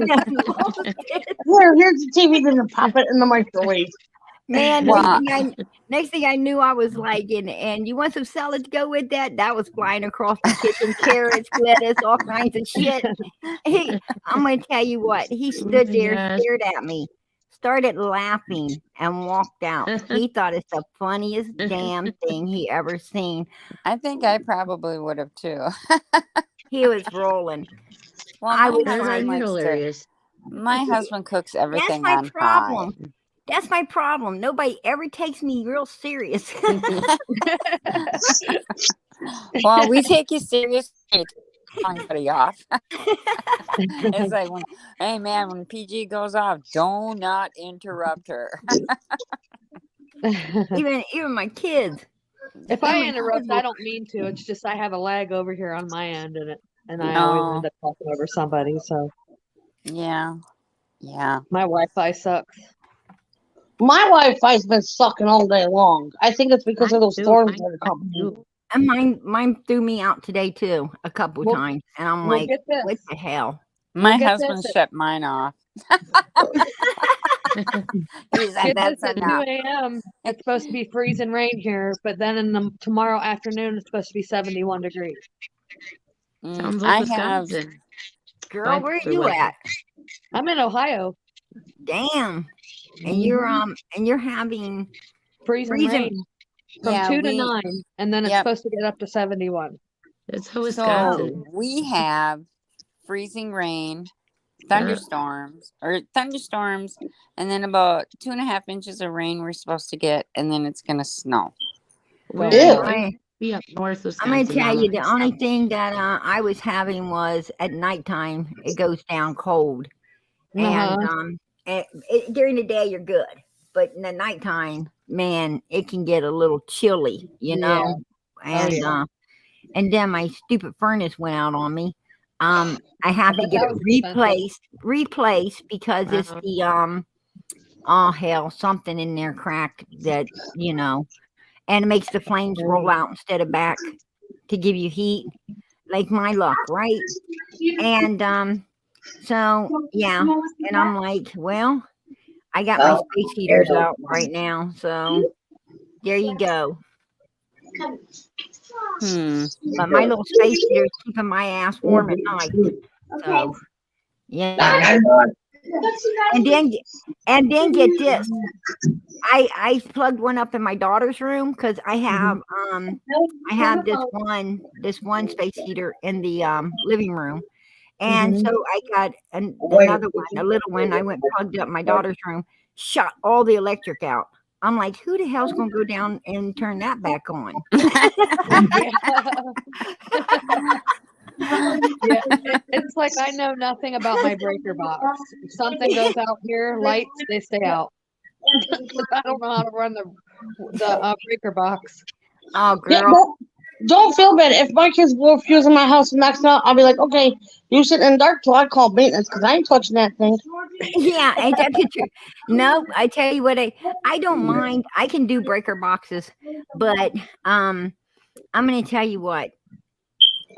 just lost it. Here's the TV, then pop it in the microwave. Man, Wow. next thing I knew, I was like, and you want some salad to go with that? That was flying across the kitchen, carrots, lettuce, all kinds of shit. I'm going to tell you what, he stood there, stared at me, started laughing, and walked out. He thought it's the funniest damn thing he ever seen. I think I probably would have too. He was rolling. Well, I my was husband like, likes to- hilarious. my husband cooks that's everything my on problem. high. That's my problem. Nobody ever takes me real serious. Well, we take you serious. Anybody off. It's like hey man, when PG goes off, do not interrupt her. even my kids. If I interrupt, I don't mean to. It's just I have a lag over here on my end, and I always end up talking over somebody. So Yeah. my Wi-Fi sucks. My Wi-Fi's been sucking all day long. I think it's because of those storms that are coming. And mine threw me out today too, a couple times, and I'm like, get this. what the hell? My get husband this. shut mine off. He's like, Get that's this, at 2 enough. a.m. It's supposed to be freezing rain here, but then tomorrow afternoon it's supposed to be 71 degrees. Sounds I like have Wisconsin. Girl, where are you at? I'm in Ohio. Damn. And you're having Freezing rain from 2 to 9, and then it's supposed to get up to 71. That's how Wisconsin. So we have freezing rain, thunderstorms, and then about 2.5 inches of rain we're supposed to get, and then it's gonna snow. Be up north Wisconsin. I'm gonna tell you, the only thing that I was having was at nighttime it goes down cold, and during the day you're good, but in the nighttime, man, it can get a little chilly, you know. And then my stupid furnace went out on me. I have to get it replaced because it's the oh hell, something in there cracked that and it makes the flames roll out instead of back to give you heat, like my luck, right? And so yeah, and I'm like, well, I got my space heaters out right now, so there you go. But my little space heater is keeping my ass warm at night. So yeah. And then get this. I plugged one up in my daughter's room because I have this one space heater in the living room. And so I got another one, a little one. I went plugged up my daughter's room, shut all the electric out. I'm like, who the hell's going to go down and turn that back on? Yeah, it's like I know nothing about my breaker box. If something goes out here, lights, they stay out. I don't know how to run the breaker box. Oh, girl. Yeah, don't feel bad. If my kids blow a fuse in my house and max out, I'll be like, okay, you sit in the dark till I call maintenance because I ain't touching that thing. Yeah, ain't that the truth? No, I tell you what, I don't mind. I can do breaker boxes, but I'm going to tell you what.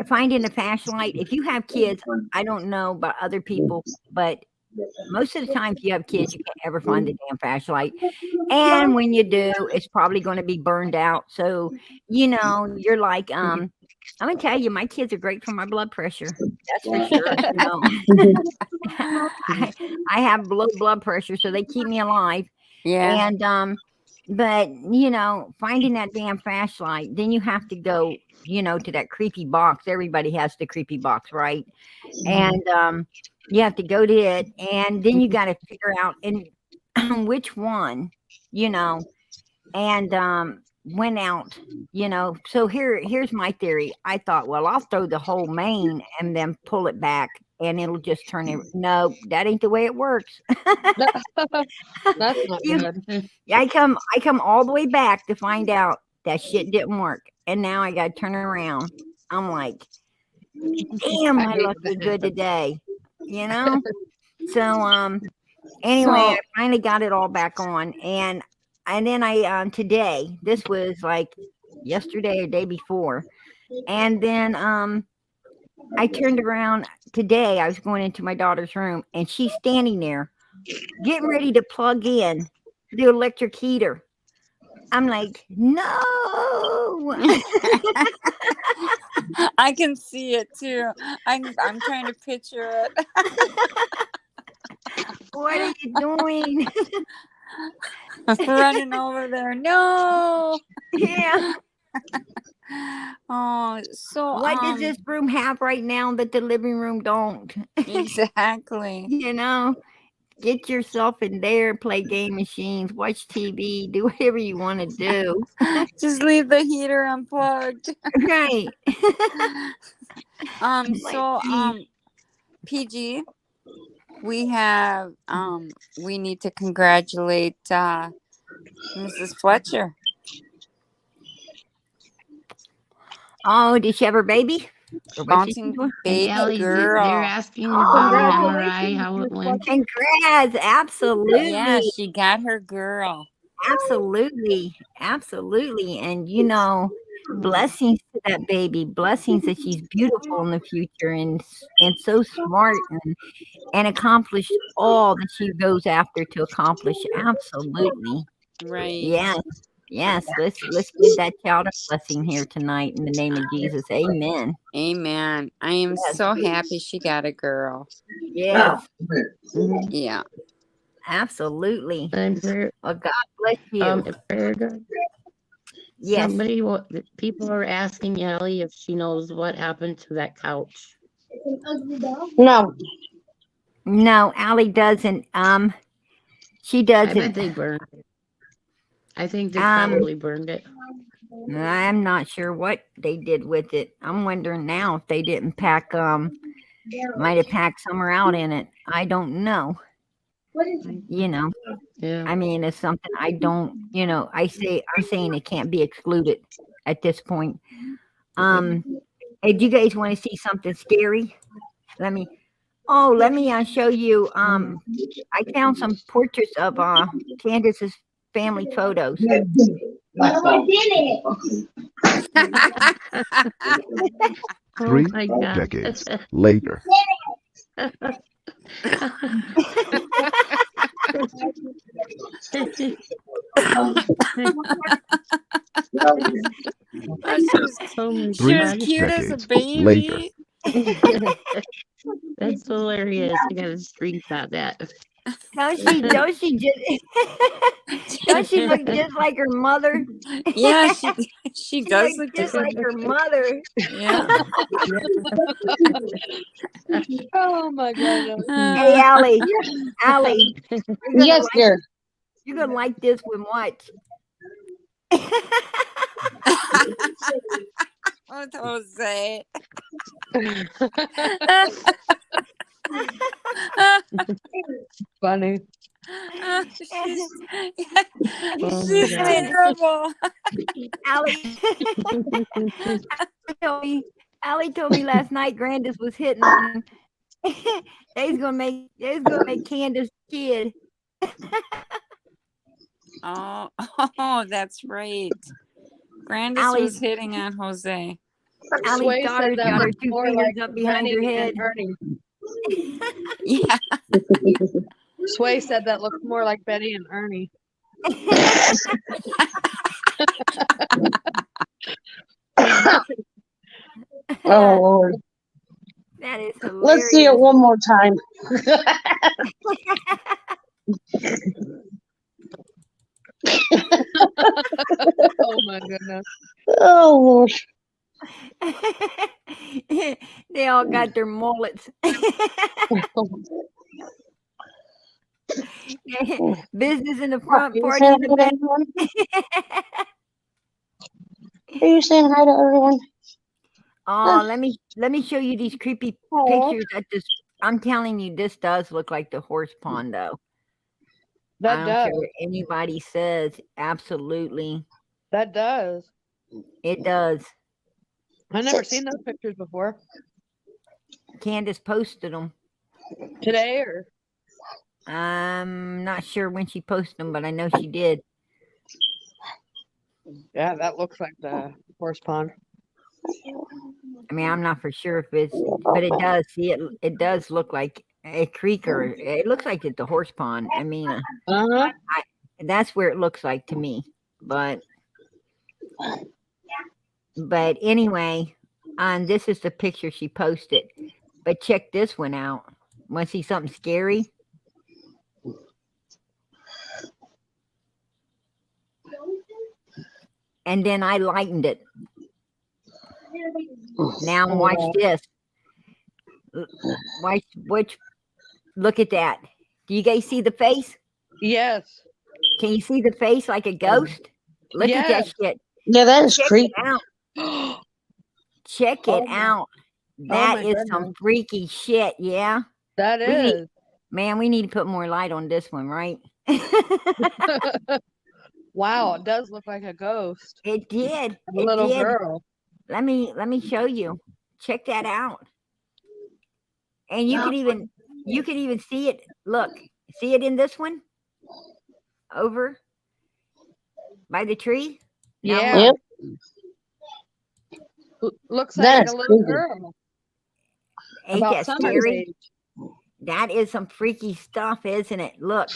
Finding a flashlight, if you have kids, I don't know about other people, but most of the time, if you have kids, you can't ever find the damn flashlight. And when you do, it's probably going to be burned out. So, you're like, I'm going to tell you, my kids are great for my blood pressure. That's for sure. I have low blood pressure, so they keep me alive. Yeah. And, but, finding that damn flashlight, then you have to go, to that creepy box. Everybody has the creepy box, right? And you have to go to it, and then you got to figure out which one, and went out, So here's my theory. I thought, well, I'll throw the whole main and then pull it back, and it'll just turn it. No, that ain't the way it works. That's not good. I come all the way back to find out that shit didn't work, and now I got to turn around. I'm like, damn, my luck was good today, So anyway, I finally got it all back on, and then I today, this was like yesterday or day before, and then I turned around today. I was going into my daughter's room, and she's standing there getting ready to plug in the electric heater. I'm like, no. I can see it too. I'm trying to picture it. What are you doing? Running over there. No. Yeah. Oh, so what does this room have right now that the living room don't? Exactly. Get yourself in there, play game machines, watch TV, do whatever you want to do. Just leave the heater unplugged. Right. PG, we have we need to congratulate Mrs. Fletcher. Oh, did she have her baby? Bouncing baby girl. They're asking about an MRI, how it went. Congrats, absolutely. Yeah, she got her girl. Absolutely. And blessings to that baby. Blessings that she's beautiful in the future and so smart and accomplish all that she goes after to accomplish. Absolutely. Right. Yes, let's give that child a blessing here tonight in the name of Jesus. Amen. Amen. I am so happy she got a girl. Yes. Yeah. Absolutely. And well, God bless you. Yes. People are asking Ellie if she knows what happened to that couch. No, Allie doesn't. She doesn't. I bet they burned it. I think they probably burned it. I'm not sure what they did with it. I'm wondering now if they didn't pack, might have packed somewhere out in it. I don't know. Yeah. I mean, it's something I don't, I'm saying it can't be excluded at this point. Hey, do you guys want to see something scary? Let me show you. I found some portraits of Candus's family photos. I did it. Oh 3 my God. decades later. Oh, she was, Oh my she was God. cute as a Decades later. baby. That's hilarious. I gotta screenshot that. Don't she look just like her mother? Yeah, she She does looks look just just like her mother. yeah. Oh my goodness. Hey, Allie, Allie, Yes, dear. you're gonna like this one. Watch. With Jose. Funny. She's Oh she's my in trouble. Allie, Allie told me last night Grandis was hitting on him. They's gonna make Candus kid. Oh, that's right. Grandis Allie, was hitting on Jose. Allie's Sway daughter's said that got her looks 2 more fingers like up behind her Benny head. and Ernie. Yeah. Sway said that looks more like Betty and Ernie. Oh, Lord. That is hilarious. Let's see it one more time. Oh my goodness. Oh, Lord. They all got their mullets. Business in the front, Are you party saying in the hi to back. everyone? Are you saying hi to everyone? Oh, let me show you these creepy Aw. pictures. I'm telling you, this does look like the horse pond, though. I That don't does. care what anybody says. Absolutely, That does. it does. I never seen those pictures before. Candace posted them. Today or I'm not sure when she posted them, but I know she did. yeah, that looks like the horse pond. I mean, I'm not for sure if it's, but it does. See, it does look like a creek, or it looks like it's a horse pond. I mean, Uh-huh. that's where it looks like to me. But anyway, this is the picture she posted. But check this one out. Want to see something scary? And then I lightened it. Now watch this. Look at that. Do you guys see the face? Yes. Can you see the face like a ghost? Look at that Yes. shit. Yeah, that is Check creepy. it out. Check it out. That my is some goodness. freaky shit. Yeah. That We need- is. Man, we need to put more light on this one, right? Wow, it does look like a ghost. It did. A It little did. girl. Let me show you. Check that out. And you can even see it. Look, see it in this one? Over by the tree? Now Yeah. Yep. Looks That like is a little creepy. girl. Ain't About that Summer's scary? age. That is some freaky stuff, isn't it? Look.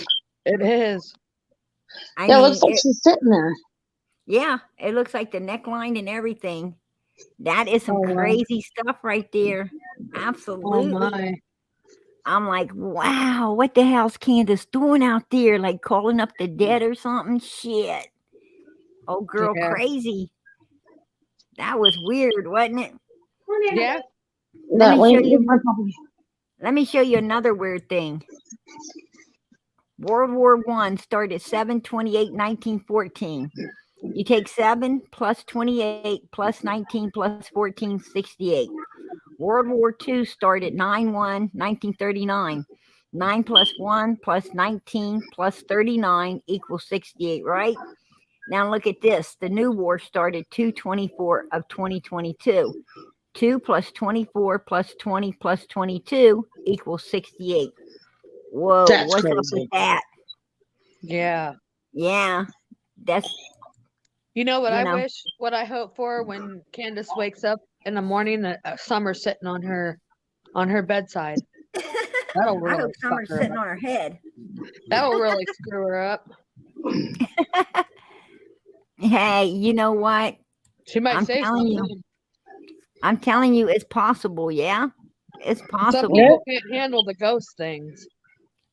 It is. I Yeah, it mean, looks like she's sitting there. yeah, it looks like the neckline and everything. That is some Oh, wow. crazy stuff right there. Oh Absolutely. my. I'm like, wow, what the hell's Candace doing out there? Like calling up the dead or something? Shit. Oh, girl, Yeah. crazy. That was weird, wasn't it? Yeah. Let That me way. show you. Let me show you another weird thing. World War I started 7/28/1914. You take 7 plus 28 plus 19 plus 14, 68. World War II started 9/1/1939. 9 plus 1 plus 19 plus 39 equals 68, right? Now look at this. The new war started 2/24/2022. 2 plus 24 plus 20 plus 22 equals 68. Whoa, That's what's up crazy. with that? Yeah. Yeah, that's You know what You I know. wish, what I hope for when Candace wakes up in the morning that Summer's sitting on her bedside. That'll I really hope fuck Summer's her sitting up. on her head. That'll really screw her up. Hey, you know what? She might I'm say telling you. something. I'm telling you, it's possible. Yeah, it's Some possible. people can't handle the ghost things.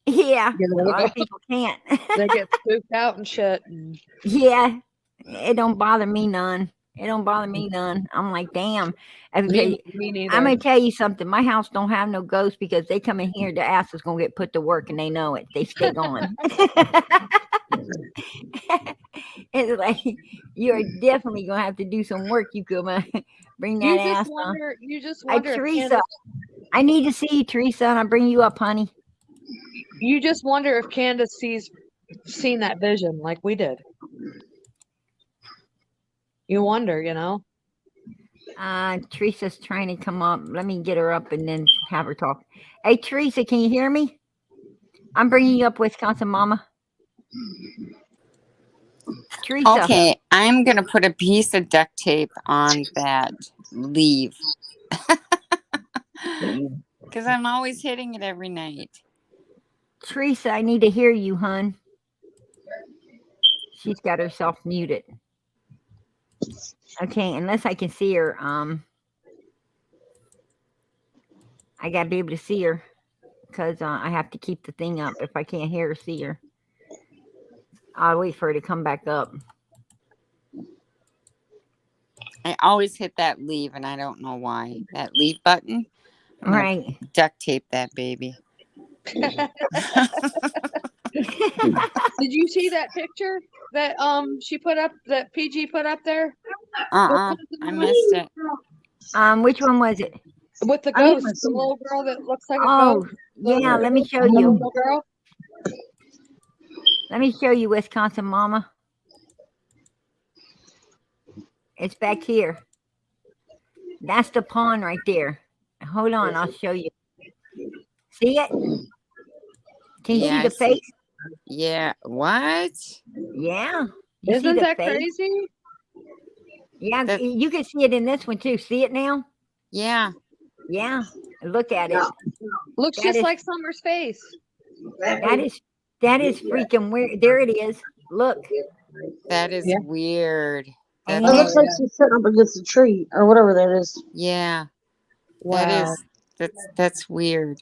Yeah, You a know, lot of people can't. they get spooked out and shit. And Yeah, it don't bother me none. It don't bother me none. I'm like, damn. Okay, me neither. I'm gonna tell you something. My house don't have no ghosts because they come in here. The ass is gonna get put to work, and they know it. They stay gone. It's like you are definitely gonna have to do some work. You come bring that ass on. You just wonder if Teresa, Candace, I need to see you, Teresa, and I'll bring you up, honey. you just wonder if Candace seen that vision like we did. You wonder, you know. Teresa's trying to come up. Let me get her up and then have her talk. Hey, Teresa, can you hear me? I'm bringing you up, Wisconsin Mama. Teresa. Okay, I'm going to put a piece of duct tape on that leave. Because I'm always hitting it every night. Teresa, I need to hear you, hon. She's got herself muted. Okay, unless I can see her, I gotta be able to see her because I have to keep the thing up. If I can't hear or see her, I'll wait for her to come back up. I always hit that leave, and I don't know why. That leave button. Right. Duct tape that baby. Did you see that picture that she put up, that PG put up there? I missed it. Which one was it? With the ghost, the little girl that looks like a ghost. Yeah, let me show you. Little girl. Let me show you, Wisconsin Mama. It's back here. That's the pond right there. Hold on, I'll show you. See it? Can you see the face? Yeah. What? Yeah. You Isn't see that the face? crazy? Yeah, you can see it in this one too. See it now? Yeah. Yeah. Look at it. Looks just like Summer's face. That is freaking weird. There it is. Look. That is weird. It looks like she's sitting up against a tree or whatever that is. Yeah. Wow. That's weird.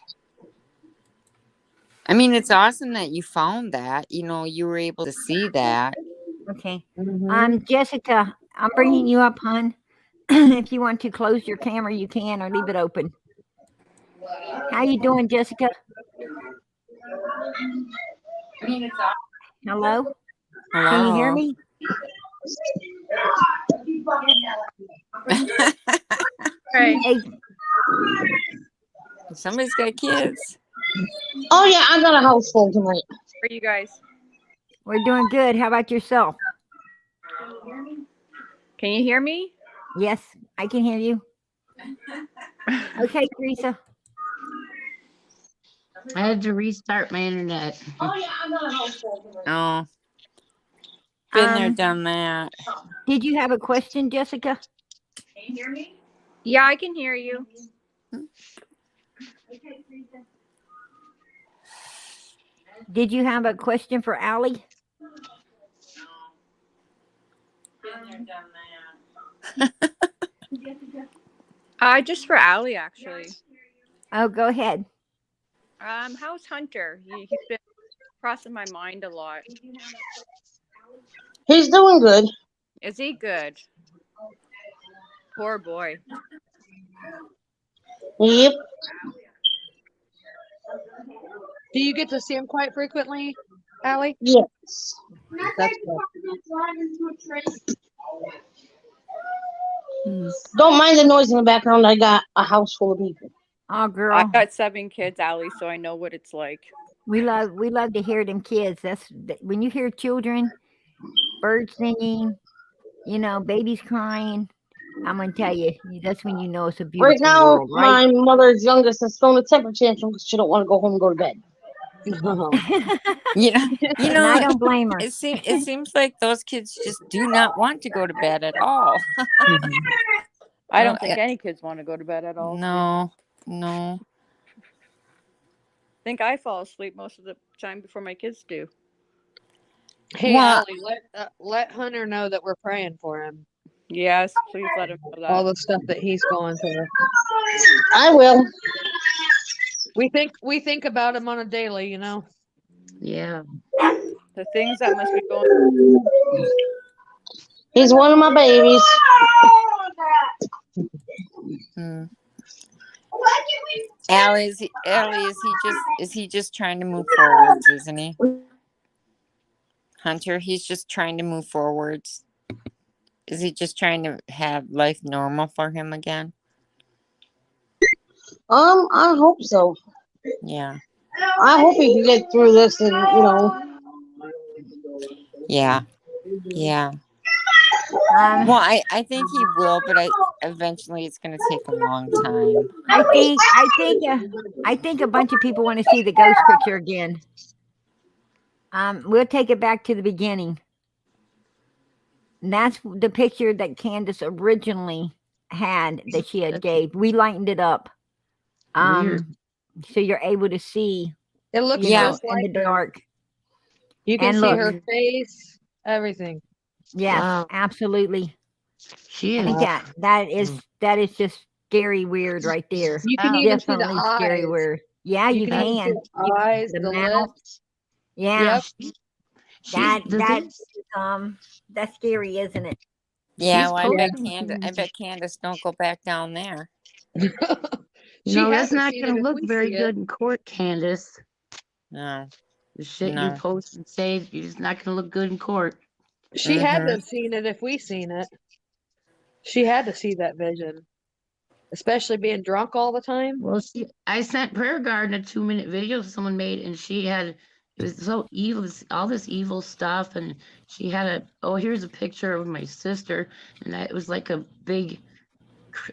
I mean, it's awesome that you found that. You know, you were able to see that. Okay. Jessica, I'm bringing you up, hon. If you want to close your camera, you can, or leave it open. How you doing, Jessica? I mean, it's awesome. Hello? Hello? Can you hear me? Right. Hey. Somebody's got kids. Oh yeah, I got a house full tonight. How are you guys? We're doing good. How about yourself? Can you hear me? Yes, I can hear you. Okay, Teresa. I had to restart my internet. Oh yeah, I got a house full tonight. Oh. Been there, done that. Did you have a question, Jessica? Can you hear me? Yeah, I can hear you. Did you have a question for Allie? Been there, done that. Just for Allie, actually. Oh, go ahead. How's Hunter? He's been crossing my mind a lot. He's doing good. Is he good? Poor boy. Yep. Do you get to see him quite frequently, Allie? Yes. That's good. Don't mind the noise in the background. I got a house full of people. Oh, girl. I've got 7 kids, Allie, so I know what it's like. We love to hear them kids. When you hear children, birds singing, babies crying. I'm gonna tell you, that's when you know it's a beautiful Right now, world, right? my mother's youngest is throwing a temper tantrum because she don't want to go home and go to bed. You know, you And I know, don't blame her. it seems like those kids just do not want to go to bed at all. I don't think any kids want to go to bed at all. No. I think I fall asleep most of the time before my kids do. Hey, Well, Allie, let Hunter know that we're praying for him. Yes, please let him know All that. the stuff that he's going through. I will. We think about him on a daily, you know. Yeah. The things that must be going. He's one of my babies. Allie, is he just trying to move forwards, isn't he? Hunter, he's just trying to move forwards. Is he just trying to have life normal for him again? I hope so. Yeah. I hope he can get through this and, Yeah. Well, I think he will, but eventually it's going to take a long time. I think a bunch of people want to see the ghost picture again. We'll take it back to the beginning. And that's the picture that Candus originally had that she had gave. We lightened it up. Weird. So you're able to see It looks in just the like her. dark. You can And see look. her face, everything. Yes, Wow. absolutely. She I is. think that is just scary weird right there. You can even see the Definitely scary eyes. weird. Yeah, you can even can. see the eyes, The the mouth. lips. Yeah. Yep. That's scary, isn't it? Yeah, She's well, posting I bet Candace don't go back down there. No, that's hasn't not seen going it to if look we very see it. good in court, Candace. No. The shit No. you post and say is not going to look good in court. She had to have seen it if we seen it. She had to see that vision. Especially being drunk all the time. Well, I sent Prayer Garden a 2-minute video someone made, and it was so evil, all this evil stuff, and she had here's a picture of my sister, and it was like a big,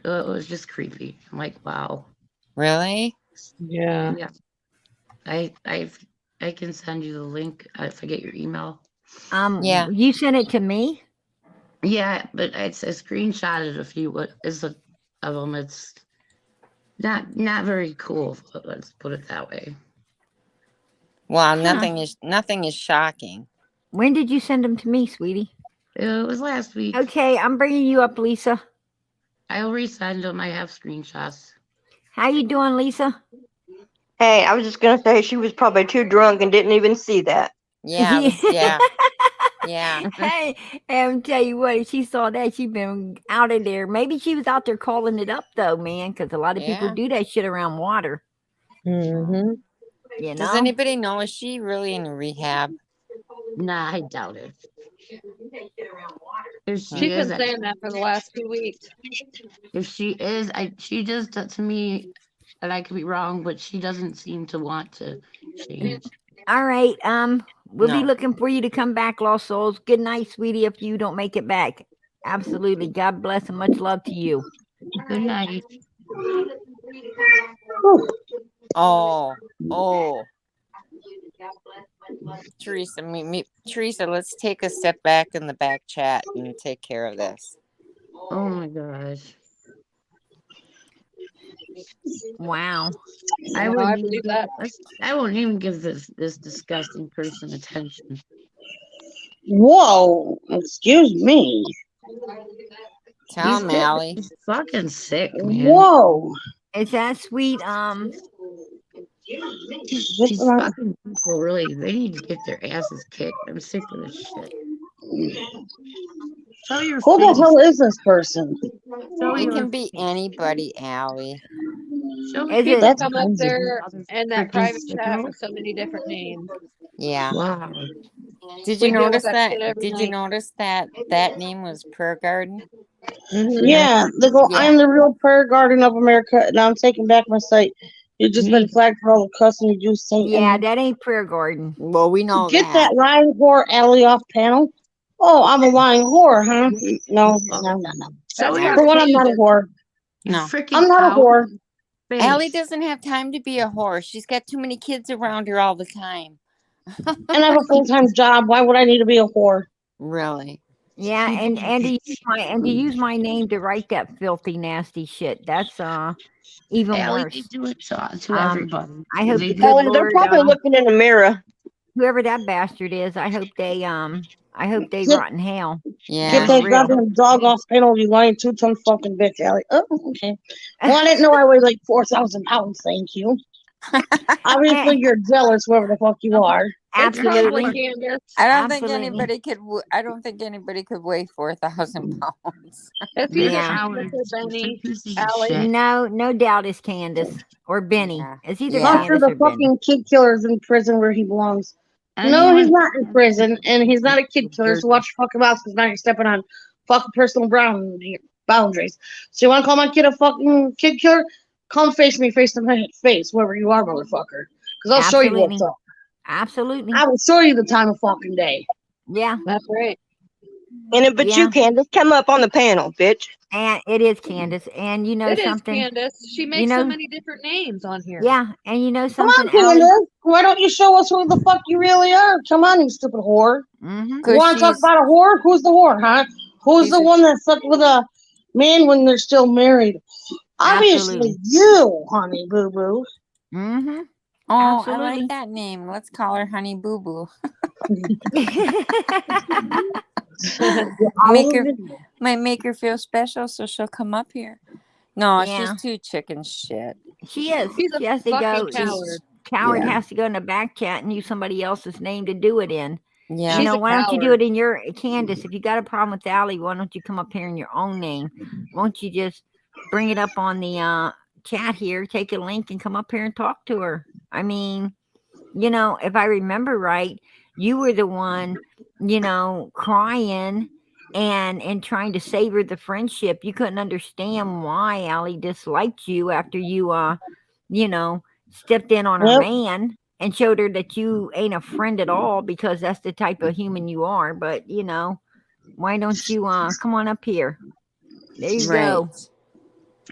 it was just creepy. I'm like, wow. Really? Yeah. Yeah. I can send you the link if I get your email. Yeah. You sent it to me? Yeah, but I screenshotted a few of them. It's not very cool, but let's put it that way. Well, nothing is shocking. When did you send them to me, sweetie? It was last week. Okay, I'm bringing you up, Lisa. I'll resend them. I have screenshots. How you doing, Lisa? Hey, I was just gonna say she was probably too drunk and didn't even see that. Yeah, yeah. Hey, and tell you what, if she saw that, she'd been out of there. Maybe she was out there calling it up, though, man, because a lot of people do that shit around water. Mm-hmm. You know? Does anybody know? Is she really in rehab? Nah, I doubt it. If She's been saying that for the last 2 weeks. If she is, she does that to me, and I could be wrong, but she doesn't seem to want to change. All right. We'll be looking for you to come back, Lost Souls. Good night, sweetie, if you don't make it back. Absolutely. God bless and much love to you. Good night. Oh. Teresa, Teresa, let's take a step back in the back chat and take care of this. Oh my gosh. Wow. I won't even give this disgusting person attention. Whoa, excuse me. Tell him, Allie. He's fucking sick, man. Whoa. Is that sweet? These fucking people really, they need to get their asses kicked. I'm sick of this shit. Who the hell is this person? It can be anybody, Allie. People come up there in that private chat with so many different names. Yeah. Wow. Did We you deal with notice that that? shit every Did you night. notice that name was Prayer Garden? Yeah, they go, I am the real prayer garden of America, and I'm taking back my site. You've just been flagged for all the cussing you do, Saint. Yeah, that ain't Prayer Garden. Well, we know Get that lying whore Allie off panel. Oh, I'm a lying whore, huh? No. So For one, I'm not a whore. You freaking I'm not a whore. face. Allie doesn't have time to be a whore. She's got too many kids around her all the time. And I have a full-time job. Why would I need to be a whore? Really? Yeah, and to use my name to write that filthy, nasty shit. That's even Allie, worse. they do it to Um, everybody. I hope They the do. Oh, good they're Lord, probably looking in the mirror. whoever that bastard is, I hope they Get, rot in hell. Yeah. get For that real. goddamn dog off panel, you lying 2-ton fucking bitch, Allie. Oh, okay. Well, I didn't know I weighed like 4,000 pounds. Thank you. Obviously, you're jealous, whoever the fuck you are. It's probably Absolutely. Candus. I don't think Absolutely. anybody could. I don't think anybody could weigh 4,000 pounds. It's They're either Yeah. cowards. Candus or They're Benny, pieces of Allie. shit. No doubt it's Candace or Benny. Yeah. It's either Yeah. After Candace the or Benny. fucking kid killer's in prison where he belongs. No, Anyone he's not in prison, and he's not a kid killer, so watch your fucking mouth, because now you're stepping on fucking personal boundaries. So you want to call my kid a fucking kid killer? Come face me face to face, whoever you are, motherfucker. Because I'll show you what's Absolutely. up. Absolutely. I will show you the time of fucking day. Yeah. That's right. But Yeah. you, Candace, come up on the panel, bitch. And it is Candace. And you know It is something? Candus. She makes know- so many different names on here. Yeah. And you know Come something, on, Allie? Candace. Why don't you show us who the fuck you really are? Come on, you stupid whore. Mm-hmm. You want to talk about a whore? Who's the whore, huh? Who's she's the a- one that slept with a man when they're still married? Obviously, Absolutely. you, honey boo boo. Mm-hmm. Oh, I Absolutely. like that name. Let's call her Honey Boo Boo. Might make her feel special, so she'll come up here. No, Yeah. she's too chicken shit. She is. She's a She has to fucking go. coward. Coward Yeah. has to go in the back chat and use somebody else's name to do it in. Yeah. You She's know, a why don't you do coward. it in your Candace? If you got a problem with Allie, why don't you come up here in your own name? Won't you just bring it up on the chat here, take a link and come up here and talk to her? I mean, you know, if I remember right, you were the one, you know, crying and trying to savor the friendship. You couldn't understand why Allie disliked you after you you know, stepped in on her Yep. man and showed her that you ain't a friend at all because that's the type of human you are. But you know, why don't you come on up here? There you go.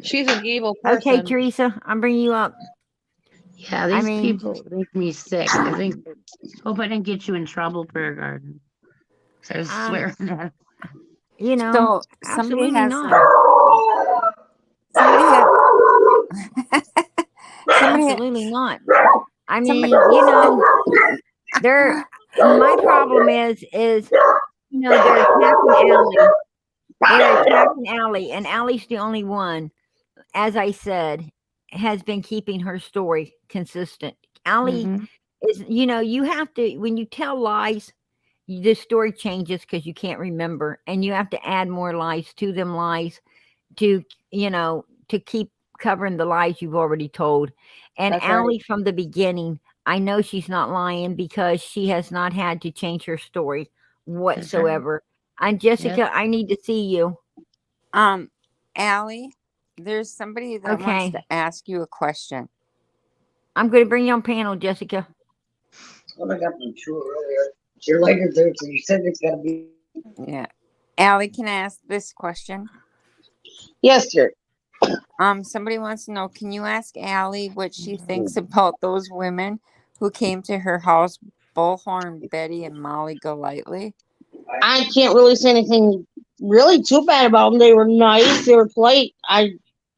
She's an evil person. Okay, Teresa, I'm bringing you up. Yeah, I these mean- people make me sick. I think. Hope I didn't get you in trouble, Prayer Garden. I swear. You know, So somebody absolutely has not. Absolutely not. I mean, you know, my problem is, you know, they're attacking Allie. They're attacking Allie, and Allie's the only one, as I said, has been keeping her story consistent. Allie Mhm. is, you know, you have to, when you tell lies, the story changes because you can't remember, and you have to add more lies to them lies to, you know, to keep covering the lies you've already told. And That's right. Allie, from the beginning, I know she's not lying because she has not had to change her story whatsoever. And Jessica, I need to see you. Allie, there's somebody that wants Okay. to ask you a question. I'm going to bring you on panel, Jessica. Well, I got my tour earlier. Your lighter's there, so you said it's got to be. Yeah. Allie, can I ask this question? Yes, sir. Somebody wants to know, can you ask Allie what she thinks about those women who came to her house, Bullhorn Betty and Molly Golightly? I can't really say anything really too bad about them. They were nice. They were polite.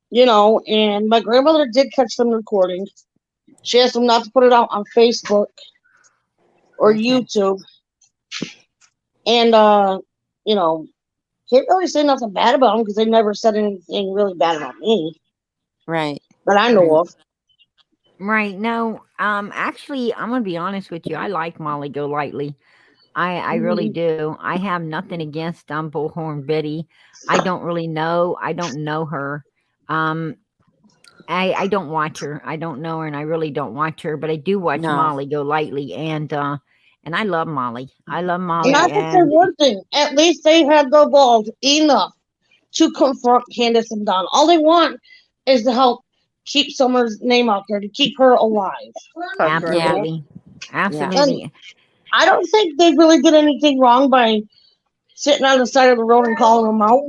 You know, and my grandmother did catch them recording. She asked them not to put it out on Facebook or YouTube. And, you know, can't really say nothing bad about them because they never said anything really bad about me. Right. That I know of. Right. No, actually, I'm going to be honest with you. I like Molly Golightly. I really do. I have nothing against Bullhorn Betty. I don't really know. I don't know her. I don't watch her. I don't know her, and I really don't watch her. But I do watch Molly Golightly, and I love Molly. I love Molly. Not to say one thing. At least they had the balls enough to confront Candace and Don. All they want is to help keep Summer's name out there, to keep her alive. Absolutely. Absolutely. And I don't think they really did anything wrong by sitting on the side of the road and calling them out.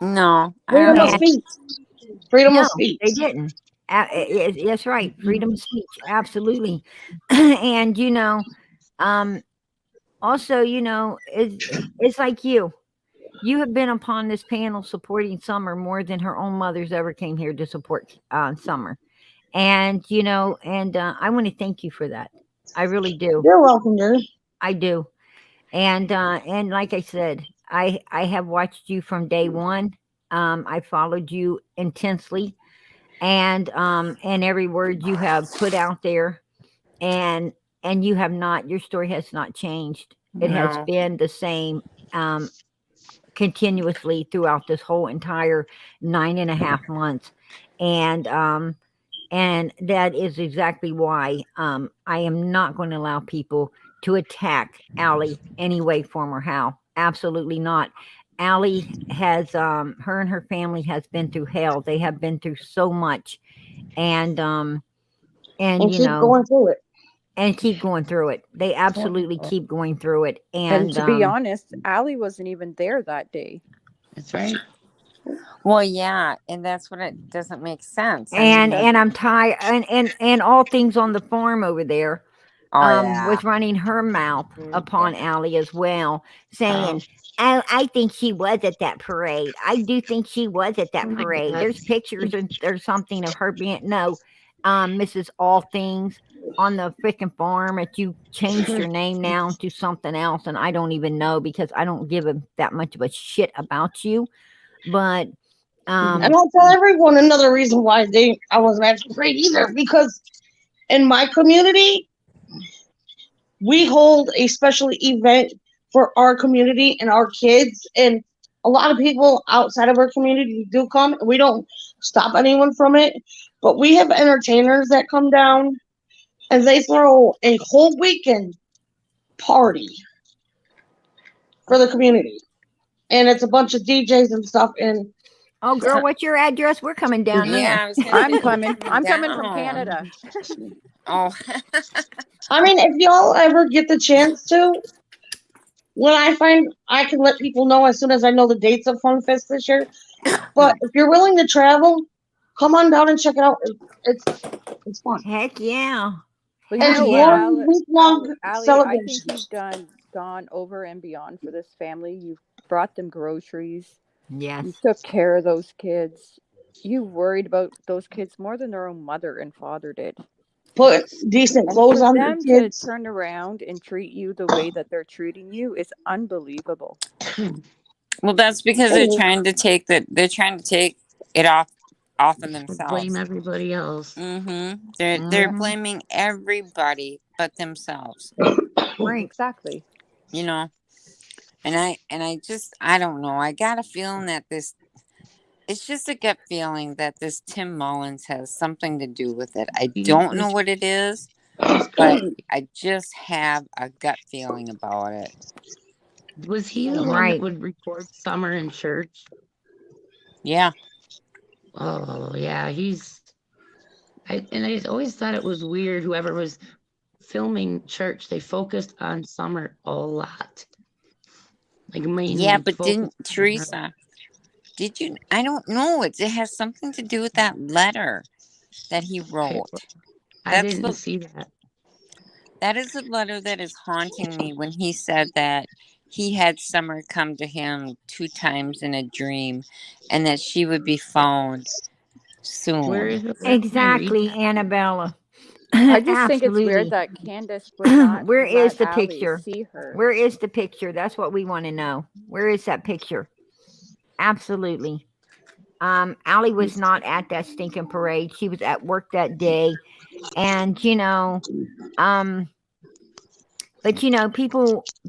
No. Freedom of speech. Freedom of speech. They didn't. That's right. Freedom of speech. Absolutely. And, also, it's like you. You have been upon this panel supporting Summer more than her own mother's ever came here to support Summer. And, I want to thank you for that. I really do. You're welcome, dear. I do. And like I said, I have watched you from day one. I followed you intensely, and every word you have put out there, and you have not, your story has not changed. It has No. been the same continuously throughout this whole entire 9.5 months. And that is exactly why I am not going to allow people to attack Allie any way, form, or how. Absolutely not. Allie has, her and her family has been through hell. They have been through so much, and And keep going through it. and keep going through it. They absolutely keep going through it. And to be honest, Allie wasn't even there that day. That's right. Well, yeah, and that's what it doesn't make sense. And I'm tired, and all things on the farm over there. Yeah. Was running her mouth upon Allie as well, saying, "Oh, I think she was at that parade. I do think she was at that parade. There's pictures or something of her being Mrs. All Things on the freaking farm. That you changed your name now to something else, and I don't even know because I don't give that much of a shit about you. But and I'll tell everyone another reason why I wasn't at the parade either, because in my community, we hold a special event for our community and our kids, and a lot of people outside of our community do come. We don't stop anyone from it, but we have entertainers that come down and they throw a whole weekend party for the community, and it's a bunch of DJs and stuff. And oh, girl, what's your address? We're coming down there. I'm coming. I'm coming from Canada. Oh. I mean, if y'all ever get the chance to, when I find I can let people know as soon as I know the dates of Fun Fest this year. But if you're willing to travel, come on down and check it out. It's fun. Heck yeah. Well, And you know one what, week-long Allie, I celebration. think you've gone over and beyond for this family. You've brought them groceries. Yes. You took care of those kids. You worried about those kids more than their own mother and father did. Put decent clothes on their them kids. to turn around and treat you the way that they're treating you is unbelievable. Well, that's because they're trying to take it off of themselves. Blame everybody else. They're blaming everybody but themselves. Right. Exactly. You know, and I don't know. I got a feeling that it's just a gut feeling that this Tim Mullins has something to do with it. I don't know what it is, but I just have a gut feeling about it. Was he the one that would record Summer in church? Yeah. Oh, yeah. I always thought it was weird. Whoever was filming church, they focused on Summer a lot. Like mainly. Yeah, but didn't Teresa? Did you? I don't know. It has something to do with that letter that he wrote. I didn't see that. That is a letter that is haunting me when he said that he had Summer come to him 2 times in a dream and that she would be found soon. Where is it? Exactly, Annabella. I just think it's weird that Candus would not Where is the Allie picture? see her. Where is the picture? That's what we want to know. Where is that picture? Absolutely. Allie was not at that stinking parade. She was at work that day. And but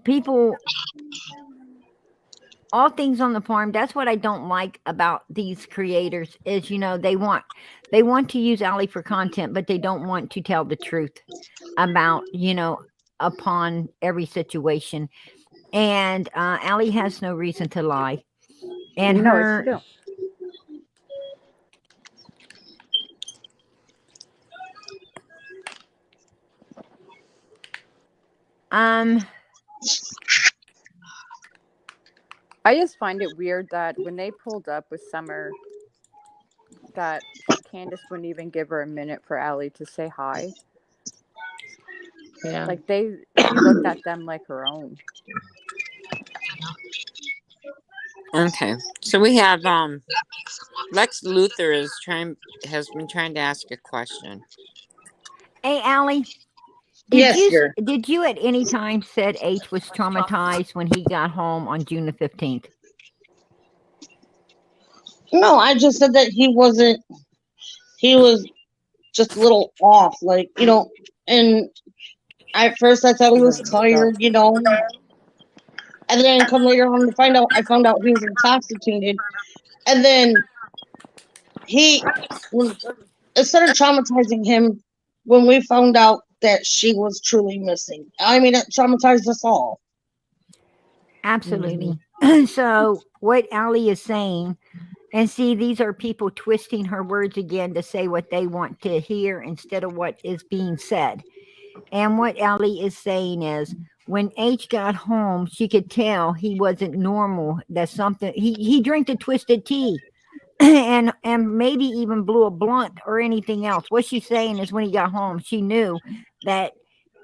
people all things on the farm, that's what I don't like about these creators is they want to use Allie for content, but they don't want to tell the truth about upon every situation. And Allie has no reason to lie. And No, her she don't. I just find it weird that when they pulled up with Summer, that Candus wouldn't even give her a minute for Allie to say hi. Yeah. Like she looked at them like her own. Okay, so we have Lex Luthor has been trying to ask a question. Hey, Allie, Yes, dear. did you at any time said H was traumatized when he got home on June the 15th? No, I just said that he wasn't. He was just a little off, like, And at first, I thought he was tired, And then come later on to find out, I found out he was intoxicated. And then it started traumatizing him when we found out that she was truly missing. I mean, it traumatized us all. Absolutely. So what Allie is saying, and see, these are people twisting her words again to say what they want to hear instead of what is being said. And what Allie is saying is, when H got home, she could tell he wasn't normal. That something he drank the twisted tea, and maybe even blew a blunt or anything else. What she's saying is, when he got home, she knew that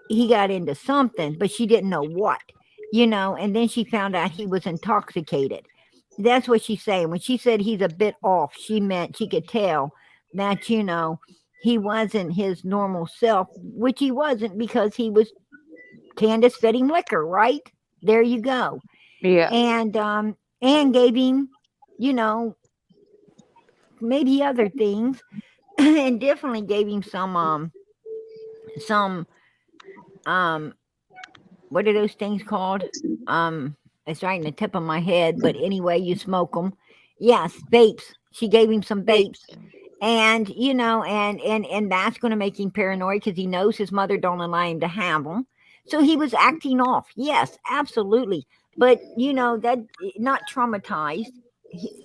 he got into something, but she didn't know what. And then she found out he was intoxicated. That's what she's saying. When she said he's a bit off, she meant she could tell that, he wasn't his normal self, which he wasn't, because he was Candus fed him liquor, right? There you go. Yeah. And gave him, maybe other things, and definitely gave him some what are those things called? It's right in the tip of my head, but anyway, you smoke them. Yes, vapes. She gave him some vapes. And and that's going to make him paranoid because he knows his mother don't allow him to have them. So he was acting off. Yes, absolutely. But that not traumatized.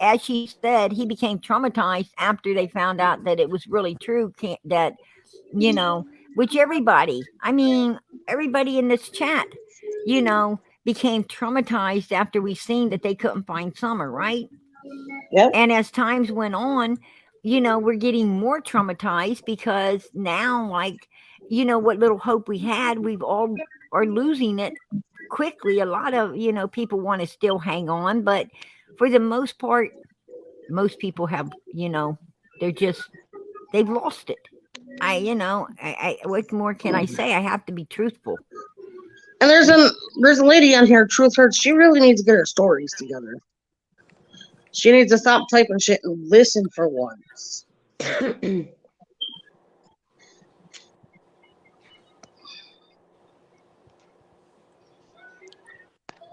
As she said, he became traumatized after they found out that it was really true. That which everybody in this chat, became traumatized after we seen that they couldn't find Summer, right? Yep. And as times went on, we're getting more traumatized because now, like, what little hope we had, we've all are losing it quickly. A lot of, people want to still hang on, but for the most part, most people have, they've lost it. What more can I say? I have to be truthful. And there's a lady on here, Truth Hurts. She really needs to get her stories together. She needs to stop typing shit and listen for once.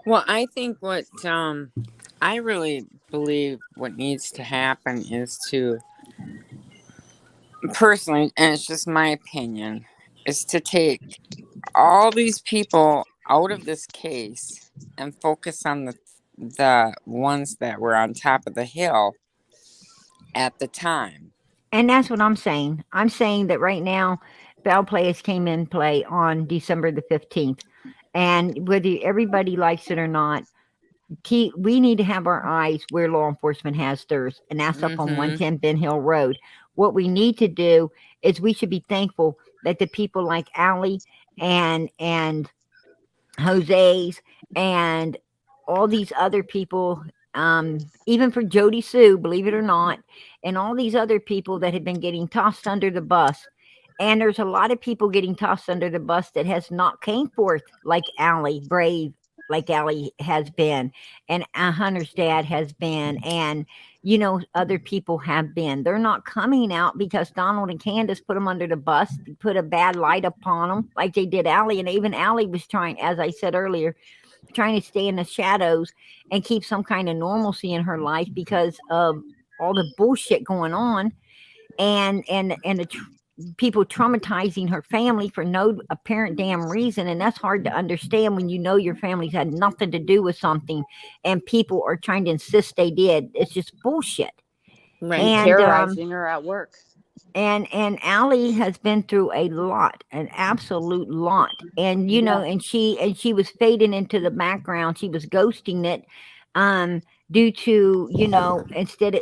Well, I think what I really believe what needs to happen is to, personally, and it's just my opinion, is to take all these people out of this case and focus on the ones that were on top of the hill at the time. And that's what I'm saying. I'm saying that right now, Bell Players came in play on December the 15th. And whether everybody likes it or not, we need to have our eyes where law enforcement has theirs, and that's up on 110 Ben Hill Road. What we need to do is we should be thankful that the people like Allie and Jose's and all these other people, even for Jody Sue, believe it or not, and all these other people that have been getting tossed under the bus. And there's a lot of people getting tossed under the bus that has not came forth like Allie, brave like Allie has been, and Hunter's dad has been, and other people have been. They're not coming out because Donald and Candus put them under the bus, put a bad light upon them, like they did Allie. And even Allie was trying, as I said earlier, trying to stay in the shadows and keep some kind of normalcy in her life because of all the bullshit going on, and the people traumatizing her family for no apparent damn reason. And that's hard to understand when your family's had nothing to do with something and people are trying to insist they did. It's just bullshit. Right. And terrorizing her at work. And Allie has been through a lot, an absolute lot. And and she was fading into the background. She was ghosting it. due to,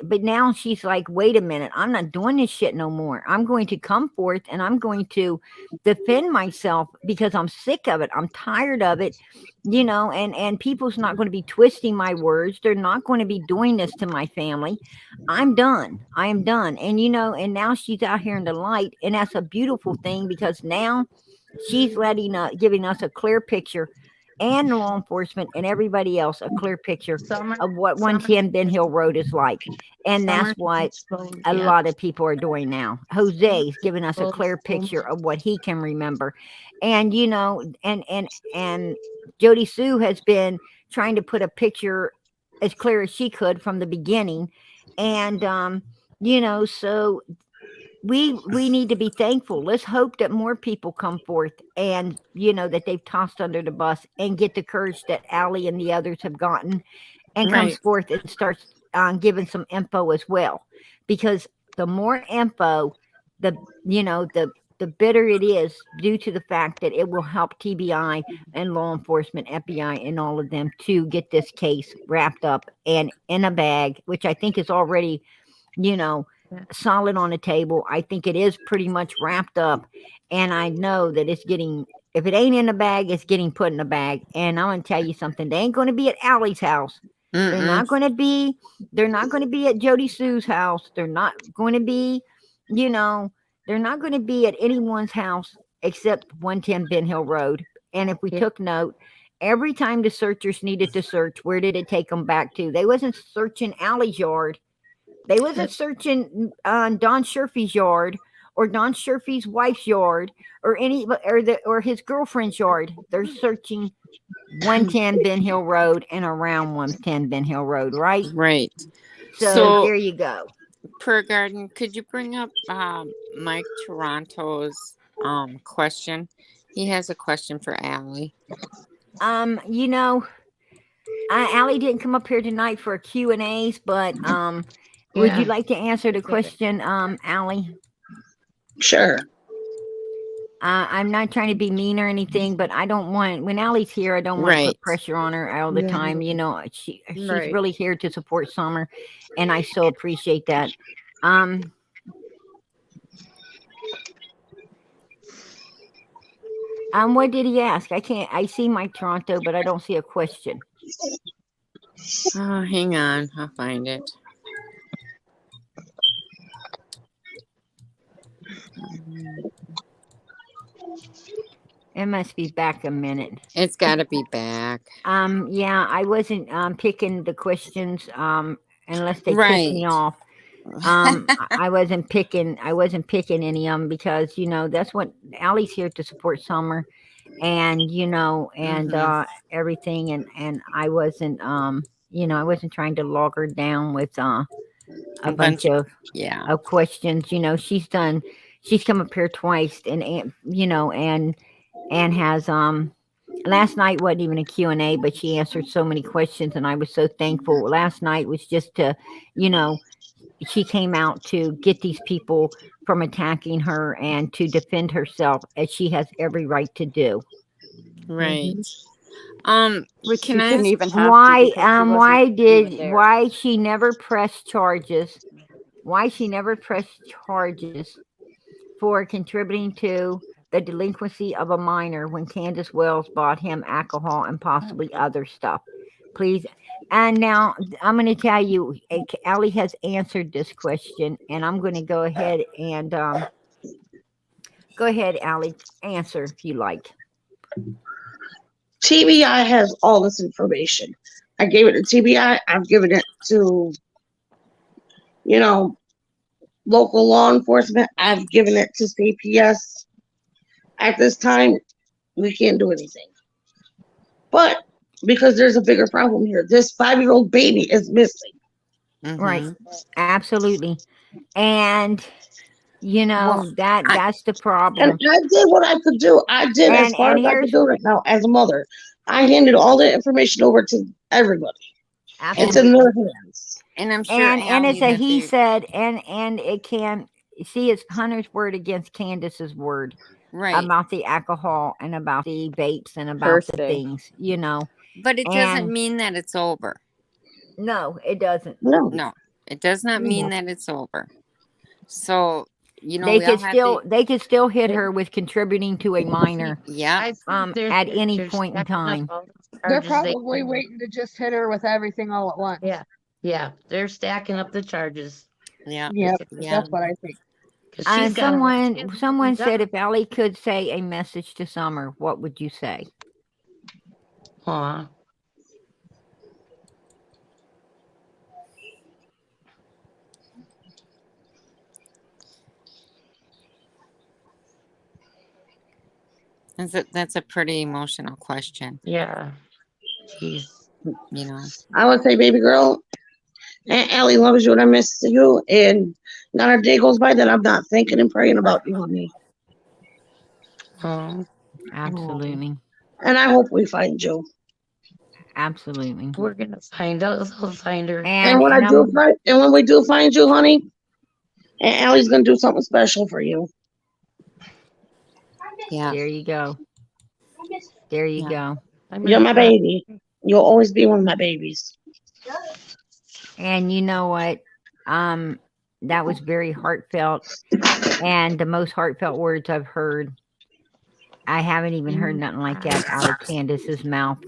but now she's like, wait a minute, I'm not doing this shit no more. I'm going to come forth and I'm going to defend myself because I'm sick of it. I'm tired of it, and people's not going to be twisting my words. They're not going to be doing this to my family. I'm done. I am done. And, and now she's out here in the light, and that's a beautiful thing because now she's giving us a clear picture, and law enforcement and everybody else a clear picture of what 110 Ben Hill Road is like. And that's what a lot of people are doing now. Jose's giving us a clear picture of what he can remember. And, and Jody Sue has been trying to put a picture as clear as she could from the beginning. And, so we need to be thankful. Let's hope that more people come forth and, that they've tossed under the bus and get the courage that Allie and the others have gotten and comes forth and starts giving some info as well. Because the more info, the better it is, due to the fact that it will help TBI and law enforcement, FBI, and all of them to get this case wrapped up and in a bag, which I think is already, solid on the table. I think it is pretty much wrapped up, and I know that it's getting, if it ain't in a bag, it's getting put in a bag. And I'm gonna tell you something, they ain't going to be at Allie's house. They're not going to be at Jody Sue's house. They're not going to be, they're not going to be at anyone's house except 110 Ben Hill Road. And if we took note, every time the searchers needed to search, where did it take them back to? They wasn't searching Allie's yard. They wasn't searching Don Sherfy's yard or Don Sherfy's wife's yard or his girlfriend's yard. They're searching 110 Ben Hill Road and around 110 Ben Hill Road, right? Right. So there you go. Per Garden, could you bring up Mike Toronto's question? He has a question for Allie. Allie didn't come up here tonight for Q&As, but would you like to answer the question, Allie? Sure. I'm not trying to be mean or anything, but I don't want, when Allie's here, I don't want to put pressure on her all the time. She's really here to support Summer, and I so appreciate that. What did he ask? I see Mike Toronto, but I don't see a question. Oh, hang on. I'll find it. It must be back a minute. It's got to be back. Yeah, I wasn't picking the questions unless they piss me off. I wasn't picking any of them because that's what Allie's here to support Summer, and everything, and I wasn't I wasn't trying to log her down with a bunch of questions. She's come up here twice and has last night wasn't even a Q&A, but she answered so many questions, and I was so thankful. Last night was just to she came out to get these people from attacking her and to defend herself, as she has every right to do. Right. Which Can she I shouldn't ask even have why she never pressed charges? Why she never pressed charges for contributing to the delinquency of a minor when Candus Wells bought him alcohol and possibly other stuff? Please. And now I'm going to tell you, Allie has answered this question, and I'm going to go ahead and go ahead, Allie, answer if you like. TBI has all this information. I gave it to TBI. I've given it to, local law enforcement. I've given it to CPS. At this time, we can't do anything. But because there's a bigger problem here, this 5-year-old baby is missing. Right. Absolutely. And that's the problem. And I did what I could do. I did as far as I could do right now as a mother. I handed all the information over to everybody. Absolutely. It's in their hands. And I'm sure and it's a he said, and it can see, it's Hunter's word against Candus's word. Right. About the alcohol and about the vapes and about the things, But it doesn't mean that it's over. No, it doesn't. No. No, it does not mean that it's over. So, you know, They we all could have still to. they could still hit her with contributing to a minor Yeah. I think at any they're point in stacking up time. all the They're charges they probably can. waiting to just hit her with everything all at once. Yeah, they're stacking up the charges. Yeah. Yep, Yeah. that's what I think. Because she's got Someone said if Allie could say a message to Summer, what would you say? Aw. That's a pretty emotional question, Yeah. Jeez. you know. I would say, baby girl, Aunt Allie loves you and I miss you. And not a day goes by that I'm not thinking and praying about you, honey. Oh, Absolutely. And I hope we find you. Absolutely. we're gonna find out. I'll find her. And when when we do find you, honey, Aunt Allie's gonna do something special for you. Yeah. There you go. There you go. You're my baby. You'll always be one of my babies. And you know what? That was very heartfelt, and the most heartfelt words I've heard. I haven't even heard nothing like that out of Candus's mouth.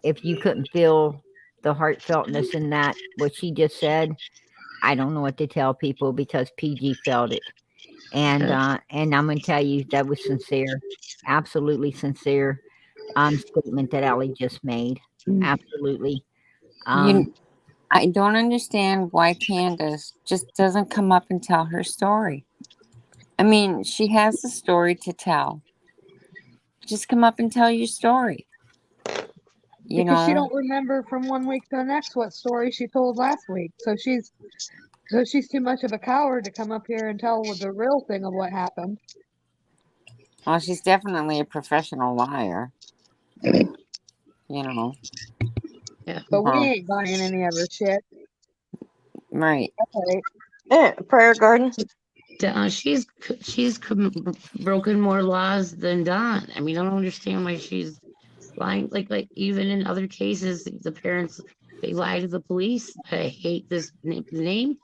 If you couldn't feel the heartfeltness in that, what she just said, I don't know what to tell people because PG felt it. And I'm gonna tell you that was sincere, absolutely sincere statement that Allie just made. Absolutely. I don't understand why Candus just doesn't come up and tell her story. I mean, she has a story to tell. Just come up and tell your story. You Because she know, don't remember from one week to the next what story she told last week. So she's too much of a coward to come up here and tell the real thing of what happened. well, she's definitely a professional liar. You know. Yeah. But we ain't buying any of her shit. Right. Okay. Yeah, prayer garden. She's broken more laws than Don. I mean, I don't understand why she's lying. Like even in other cases, the parents they lie to the police. I hate this name,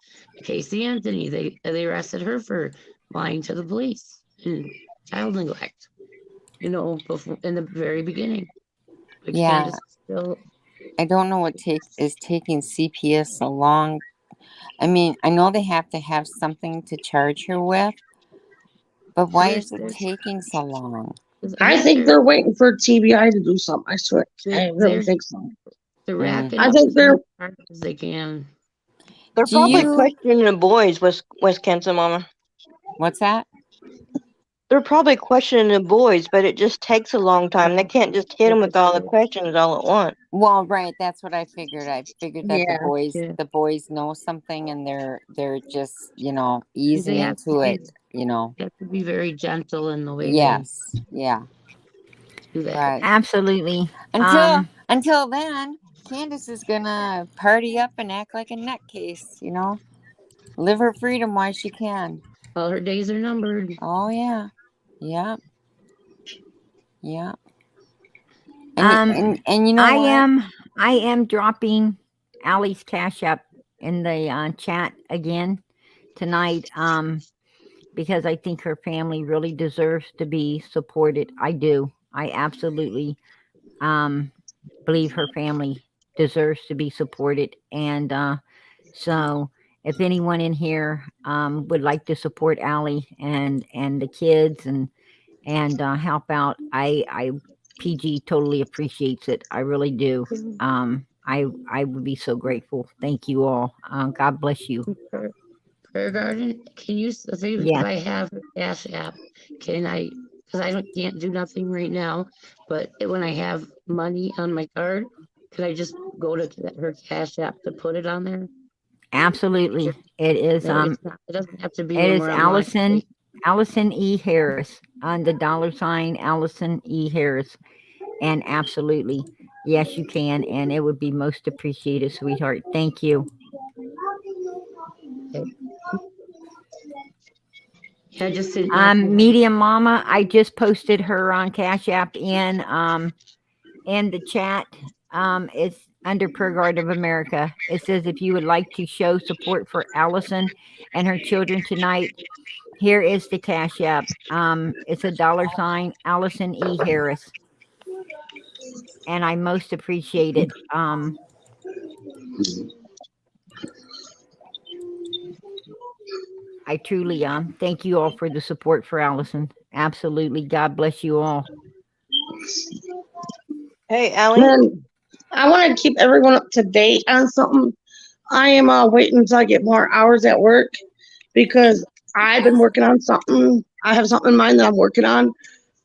Casey Anthony. They arrested her for lying to the police and child neglect. You know, before in the very beginning. But Yeah. Candace still. I don't know what is taking CPS so long. I mean, I know they have to have something to charge her with, but why is it taking so long? I think they're waiting for TBI to do something. I swear. I really think so. They're wrapping I up think as they're much as they can. They're probably questioning the boys, Wisconsin Mama. What's that? They're probably questioning the boys, but it just takes a long time. They can't just hit them with all the questions all at once. Well, right. That's what I figured. I figured that Yeah. the boys know something and they're just, you know, easing into it, you know. They have to be very gentle in the way Yes. Yeah. they do that. Right. Absolutely. Until then, Candace is gonna party up and act like a nutcase, you know. Live her freedom while she can. All her days are numbered. Oh yeah. Yeah. Yeah. And you know I am dropping Allie's Cash App in the chat again tonight because I think her family really deserves to be supported. I do. I absolutely believe her family deserves to be supported. And so if anyone in here would like to support Allie and the kids and help out, I PG totally appreciates it. I really do. I would be so grateful. Thank you all. God bless you. Prayer Garden, can you say if I have a Cash App, can I? Because I can't do nothing right now. But when I have money on my card, can I just go to her Cash App to put it on there? Absolutely, it is. No, it doesn't have to be. It is Allison E. Harris on the $ Allison E. Harris, and absolutely, yes, you can, and it would be most appreciated, sweetheart. Thank you. Okay. Yeah, just Medium Mama, I just posted her on Cash App in the chat. It's under Guard of America. It says, if you would like to show support for Allison and her children tonight, here is the Cash App. It's $, Allison E. Harris. And I most appreciate it. I truly thank you all for the support for Allison. Absolutely. God bless you all. Hey, Allie. Man, I want to keep everyone up to date on something. I am waiting until I get more hours at work because I've been working on something. I have something in mind that I'm working on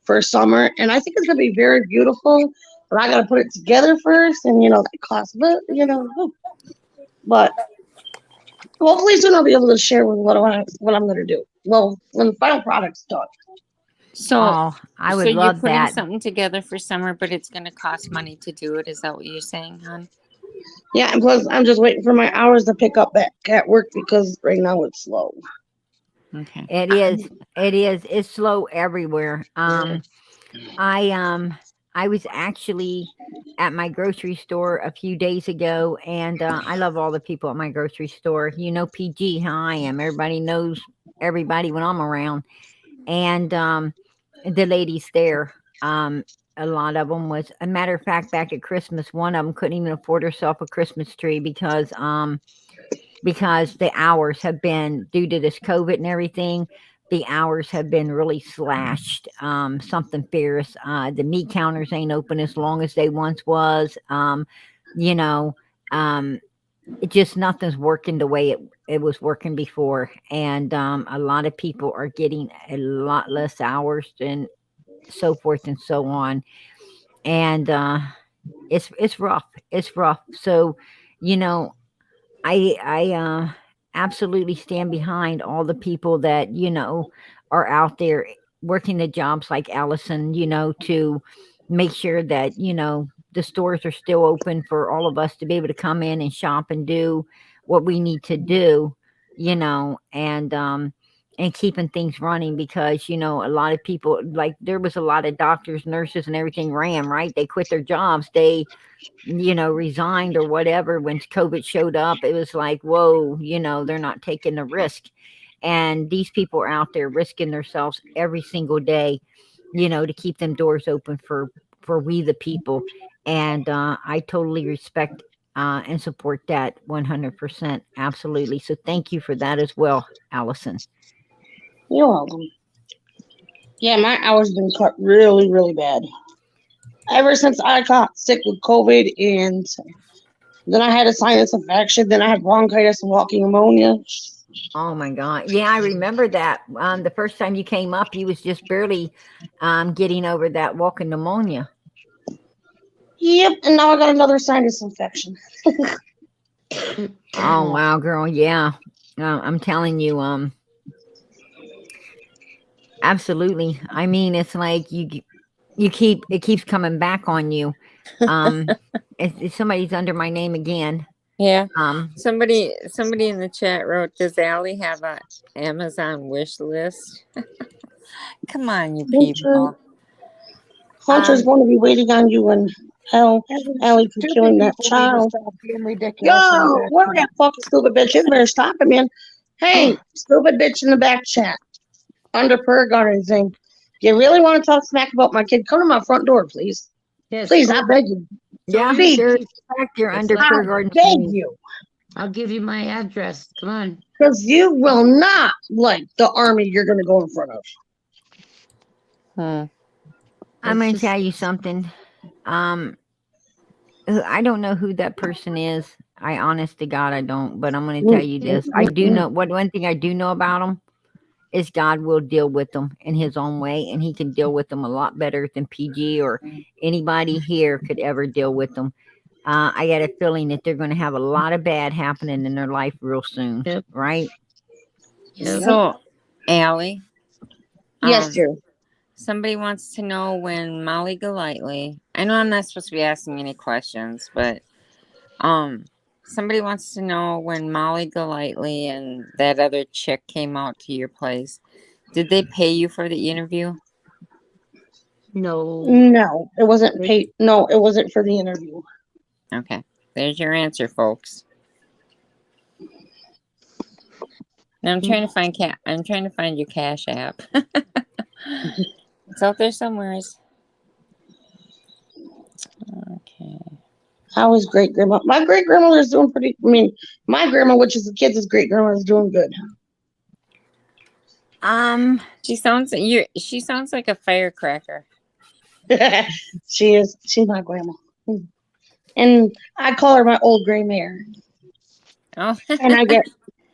for summer, and I think it's gonna be very beautiful. But I gotta put it together first, and that costs a bit, But hopefully soon I'll be able to share with what I'm gonna do. Well, when the final product's done. So, I would so you're love putting that. something together for summer, but it's going to cost money to do it. Is that what you're saying, hon? Yeah, and plus I'm just waiting for my hours to pick up back at work because right now it's slow. Okay. It is. It is. It's slow everywhere. I was actually at my grocery store a few days ago, and I love all the people at my grocery store. You know, PG, how I am. Everybody knows everybody when I'm around. And the ladies there, a lot of them was, a matter of fact, back at Christmas, one of them couldn't even afford herself a Christmas tree because the hours have been, due to this COVID and everything, the hours have been really slashed. Something fierce. The meat counters ain't open as long as they once was. It just, nothing's working the way it was working before. And a lot of people are getting a lot less hours and so forth and so on. And it's rough. It's rough. So, I absolutely stand behind all the people that, are out there working the jobs like Allison, to make sure that, the stores are still open for all of us to be able to come in and shop and do what we need to do, and keeping things running because, a lot of people, like there was a lot of doctors, nurses and everything ran, right? They quit their jobs. They resigned or whatever when COVID showed up. It was like, whoa, they're not taking the risk. And these people are out there risking themselves every single day, to keep them doors open for we the people. And I totally respect and support that 100%. Absolutely. So thank you for that as well, Allison. You're welcome. Yeah, my hours been cut really, really bad. Ever since I got sick with COVID, and then I had a sinus infection, then I had bronchitis and walking pneumonia. Oh my God. Yeah, I remember that. The first time you came up, you was just barely getting over that walking pneumonia. Yep, and now I got another sinus infection. Oh wow, girl. Yeah. I'm telling you, absolutely. I mean, it's like it keeps coming back on you. If somebody's under my name again. Yeah. Somebody in the chat wrote, "Does Allie have a Amazon wish list?" Come on, you people. Hunter's going to be waiting on you and hell, Allie, for killing that child. Yo, where that fucking stupid bitch? You better stop it, man. Hey, stupid bitch in the back chat. Under prayer garden thing. You really want to talk smack about my kid? Come to my front door, please. Yes. Please, I beg you. Yeah, Please. sure. You're under I prayer garden. beg you. I'll give you my address. Come on. Because you will not like the army you're going to go in front of. I'm going to tell you something. I don't know who that person is. I honest to God, I don't. But I'm going to tell you this. I do know one thing I do know about them is God will deal with them in his own way, and he can deal with them a lot better than PG or anybody here could ever deal with them. I got a feeling that they're going to have a lot of bad happening in their life real soon. Yep. Right? Yep. So, Allie. Yes, dear. Somebody wants to know when Molly Golightly. I know I'm not supposed to be asking any questions, but somebody wants to know when Molly Golightly and that other chick came out to your place. Did they pay you for the interview? No. No, it wasn't paid. No, it wasn't for the interview. Okay. There's your answer, folks. Now I'm trying to find I'm trying to find your Cash App. It's out there somewhere. Okay. How is great grandma? My great grandmother's doing pretty. I mean, my grandma, which is the kids' great grandma, is doing good. She sounds like a firecracker. She is. She's my grandma, and I call her my old gray mare. Oh, And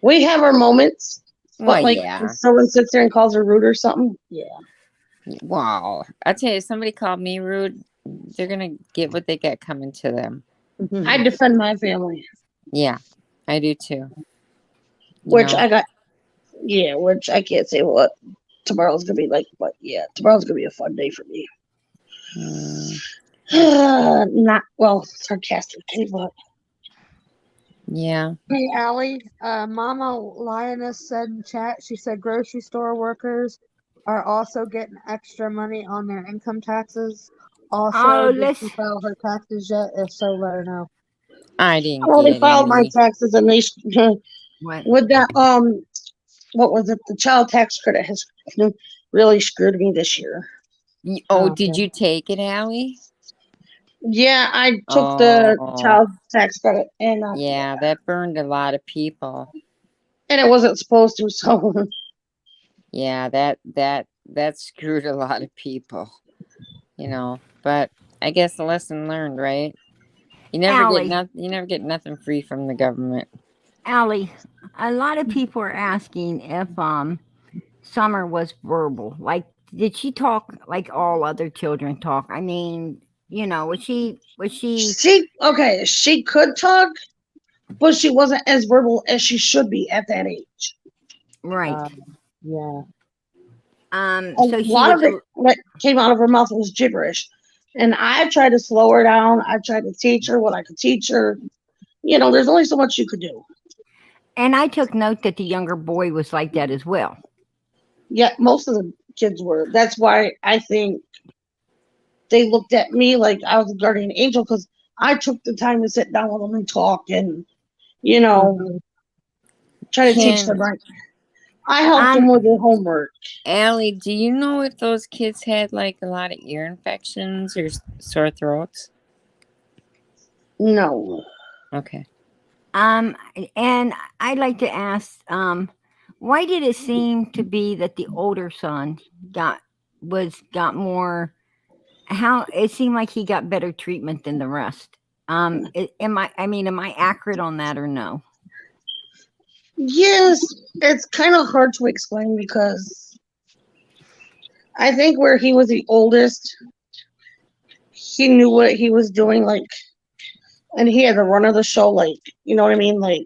we have our moments, but well, like yeah. if someone sits there and calls her rude or something, yeah. Wow. I tell you, if somebody called me rude, they're gonna get what they got coming to them. I defend my family. Yeah, I do too. Which I can't say what tomorrow's gonna be like, but yeah, tomorrow's gonna be a fun day for me. Not well, sarcastically, but yeah. Hey, Allie, Mama Lioness said in chat, she said grocery store workers are also getting extra money on their income taxes. Also, did she file her taxes yet? If so, let her know. I didn't well, they get filed my any. taxes and they What? with that what was it? The child tax credit has really screwed me this year. Oh, did you take it, Allie? Yeah, I took the child tax credit and yeah, that burned a lot of people. And it wasn't supposed to, so yeah, that screwed a lot of people. You know, but I guess the lesson learned, right? You never get nothing free from the government. Allie, a lot of people are asking if Summer was verbal. Like, did she talk like all other children talk? I mean, you know, was she she could talk, but she wasn't as verbal as she should be at that age. right? Yeah. So a she lot was of it that came out of her mouth was gibberish. And I tried to slow her down. I tried to teach her what I could teach her. You know, there's only so much you could do. and I took note that the younger boy was like that as well. Yeah, most of the kids were. That's why I think they looked at me like I was a guardian angel, because I took the time to sit down with them and talk and, you know, try to teach them right. I helped them with their homework. Allie, do you know if those kids had like a lot of ear infections or sore throats? No. Okay. And I'd like to ask, why did it seem to be that the older son got more? How it seemed like he got better treatment than the rest. Am I accurate on that or no? Yes, it's kind of hard to explain because I think where he was the oldest, he knew what he was doing, like, and he had the run of the show, like, you know what I mean? Like,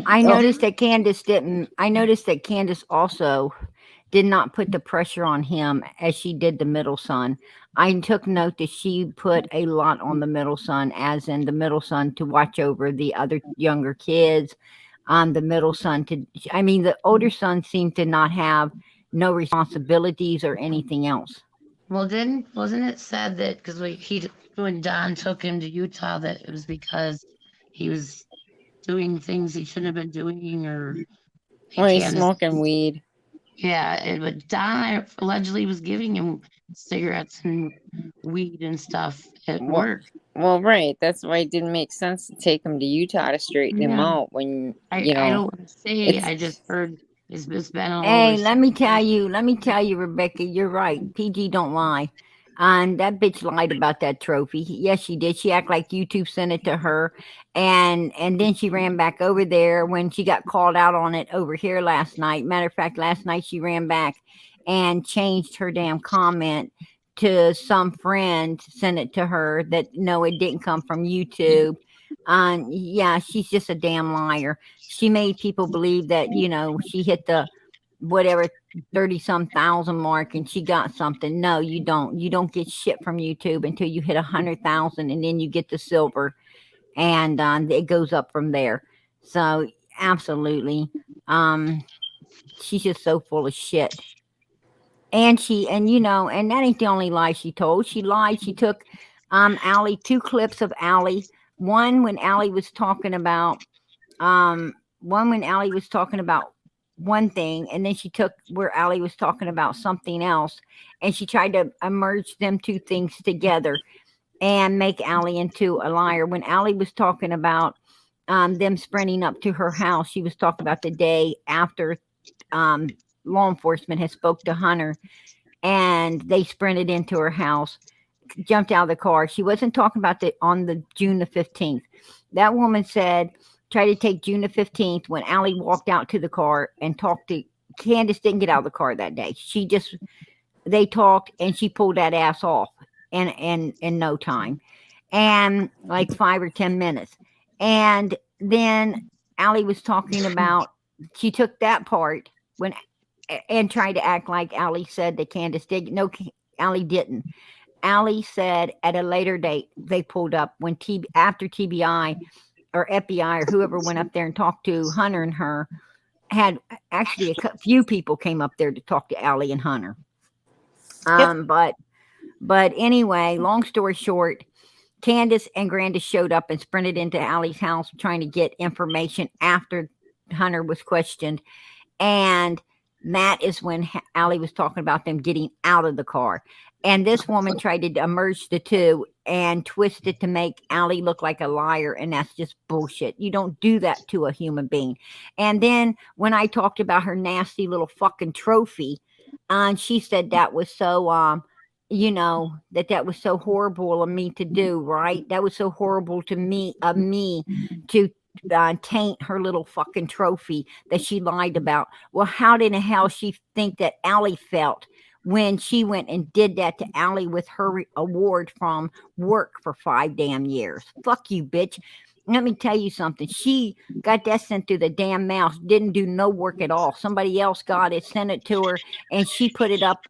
I noticed that Candus also did not put the pressure on him as she did the middle son. I took note that she put a lot on the middle son, as in the middle son to watch over the other younger kids. The middle son the older son seemed to not have no responsibilities or anything else. Well, wasn't it said that because when Don took him to Utah, that it was because he was doing things he shouldn't have been doing, or he's smoking weed. Yeah, but Don allegedly was giving him cigarettes and weed and stuff at work. Well, right. That's why it didn't make sense to take him to Utah to straighten him out when I don't want to say. I just heard it's been all over. Hey, let me tell you, Rebecca, you're right. PG don't lie. And that bitch lied about that trophy. Yes, she did. She acted like YouTube sent it to her. And then she ran back over there when she got called out on it over here last night. Matter of fact, last night she ran back and changed her damn comment to some friend sent it to her that no, it didn't come from YouTube. Yeah, she's just a damn liar. She made people believe that, you know, she hit the whatever 30-some thousand mark and she got something. No, you don't get shit from YouTube until you hit 100,000, and then you get the silver, and it goes up from there. So absolutely, she's just so full of shit. And that ain't the only lie she told. She lied. She took Allie, two clips of Allie. One when Allie was talking about one when Allie was talking about one thing, and then she took where Allie was talking about something else, and she tried to merge them two things together and make Allie into a liar. When Allie was talking about them sprinting up to her house, she was talking about the day after law enforcement had spoke to Hunter, and they sprinted into her house, jumped out of the car. She wasn't talking about on the June the 15th. That woman said, try to take June the 15th when Allie walked out to the car and talked to Candus. Didn't get out of the car that day. They talked and she pulled that ass off in no time, and like 5 or 10 minutes. And then Allie was talking about, she took that part and tried to act like Allie said that Candus did. No, Allie didn't. Allie said at a later date they pulled up when after TBI or FBI or whoever went up there and talked to Hunter and her, had actually a few people came up there to talk to Allie and Hunter. But anyway, long story short, Candus and Grandis showed up and sprinted into Allie's house trying to get information after Hunter was questioned. And that is when Allie was talking about them getting out of the car. And this woman tried to merge the two and twist it to make Allie look like a liar. And that's just bullshit. You don't do that to a human being. And then when I talked about her nasty little fucking trophy, and she said that was so, that was so horrible of me to do, right? That was so horrible to me, to taint her little fucking trophy that she lied about. Well, how did the hell she think that Allie felt when she went and did that to Allie with her award from work for 5 damn years? Fuck you, bitch. Let me tell you something. She got that sent through the damn mouse, didn't do no work at all. Somebody else got it, sent it to her, and she put it up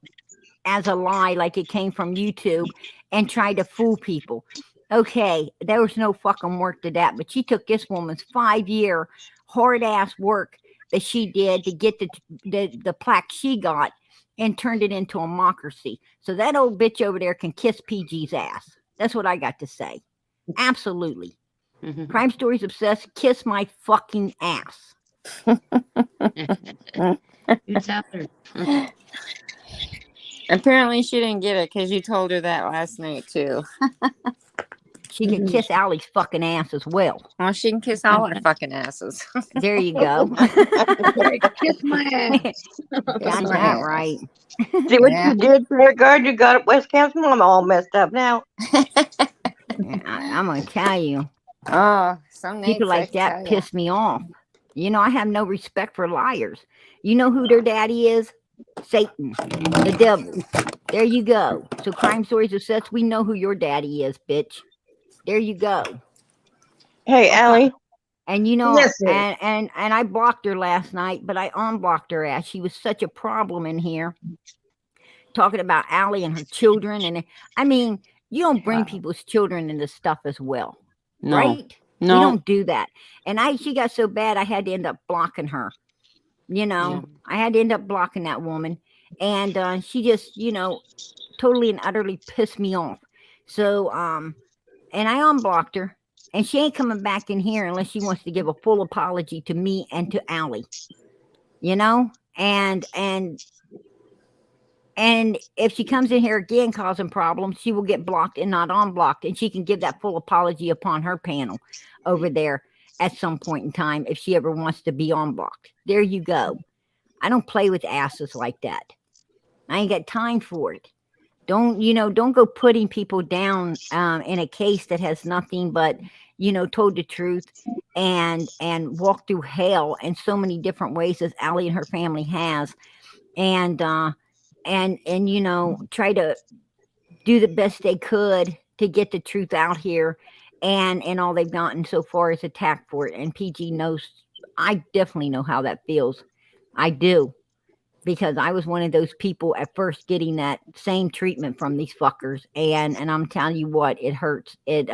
as a lie like it came from YouTube and tried to fool people. Okay, there was no fucking work to that, but she took this woman's 5-year hard ass work that she did to get the plaque she got and turned it into a democracy. So that old bitch over there can kiss PG's ass. That's what I got to say. Absolutely. Crime Stories Obsessed, kiss my fucking ass. You tell her. Apparently she didn't get it because you told her that last night too. She can kiss Allie's fucking ass as well. Well, she can kiss all our fucking asses. There you go. Kiss my ass. Got that right. See what you did, Prayer Guard? You got it, West Camp's mom all messed up now. I'm going to tell you. Oh, some people like that piss me off. I have no respect for liars. You know who their daddy is? Satan, the devil. There you go. So Crime Stories Obsessed, we know who your daddy is, bitch. There you go. Hey, Allie. And and I blocked her last night, but I unblocked her ass. She was such a problem in here, talking about Allie and her children. And I mean, you don't bring people's children into stuff as well, right? No. You don't do that. And she got so bad, I had to end up blocking her. I had to end up blocking that woman, and she just, totally and utterly pissed me off. So, and I unblocked her, and she ain't coming back in here unless she wants to give a full apology to me and to Allie, and if she comes in here again causing problems, she will get blocked and not unblocked, and she can give that full apology upon her panel over there at some point in time if she ever wants to be unblocked. There you go. I don't play with asses like that. I ain't got time for it. Don't go putting people down in a case that has nothing but, told the truth and walked through hell in so many different ways as Allie and her family has. And try to do the best they could to get the truth out here. And all they've gotten so far is attack for it. And PG knows, I definitely know how that feels. I do. Because I was one of those people at first getting that same treatment from these fuckers. And I'm telling you what, it hurts. It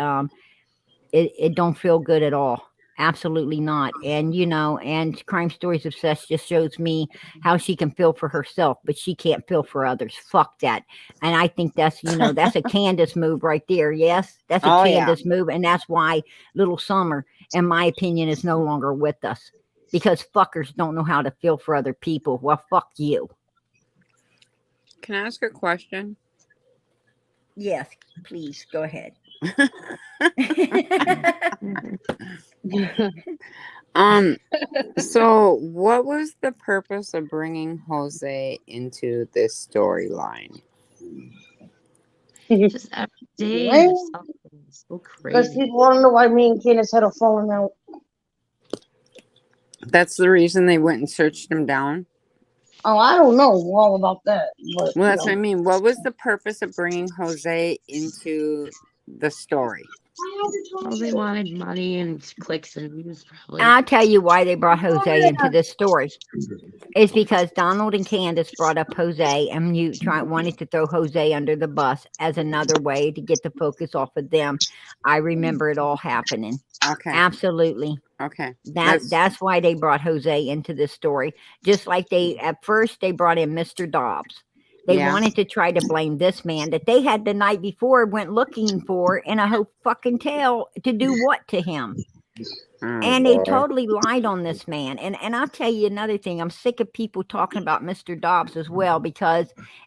don't feel good at all. Absolutely not. And and Crime Stories of Sex just shows me how she can feel for herself, but she can't feel for others. Fuck that. And I think that's a Candus move right there. Yes, that's a Oh yeah. Candus move, and that's why Little Summer, in my opinion, is no longer with us because fuckers don't know how to feel for other people. Well, fuck you. Can I ask a question? Yes, please go ahead. So what was the purpose of bringing Jose into this storyline? Just every day there's Well, something so because crazy. people want to know why me and Candace had a falling out. That's the reason they went and searched him down? Oh, I don't know all about that, but Well, that's what I mean. What was the purpose of bringing Jose into the story? Well, they wanted money and clicks and views, probably. I'll tell you why they brought Jose into this story. It's because Donald and Candace brought up Jose, and you wanted to throw Jose under the bus as another way to get the focus off of them. I remember it all happening. Okay. Absolutely. Okay. That's why they brought Jose into this story. Just like at first they brought in Mr. Dobbs. They Yeah. wanted to try to blame this man that they had the night before went looking for in a whole fucking tale to do what to him. And they totally lied on this man. And I'll tell you another thing. I'm sick of people talking about Mr. Dobbs as well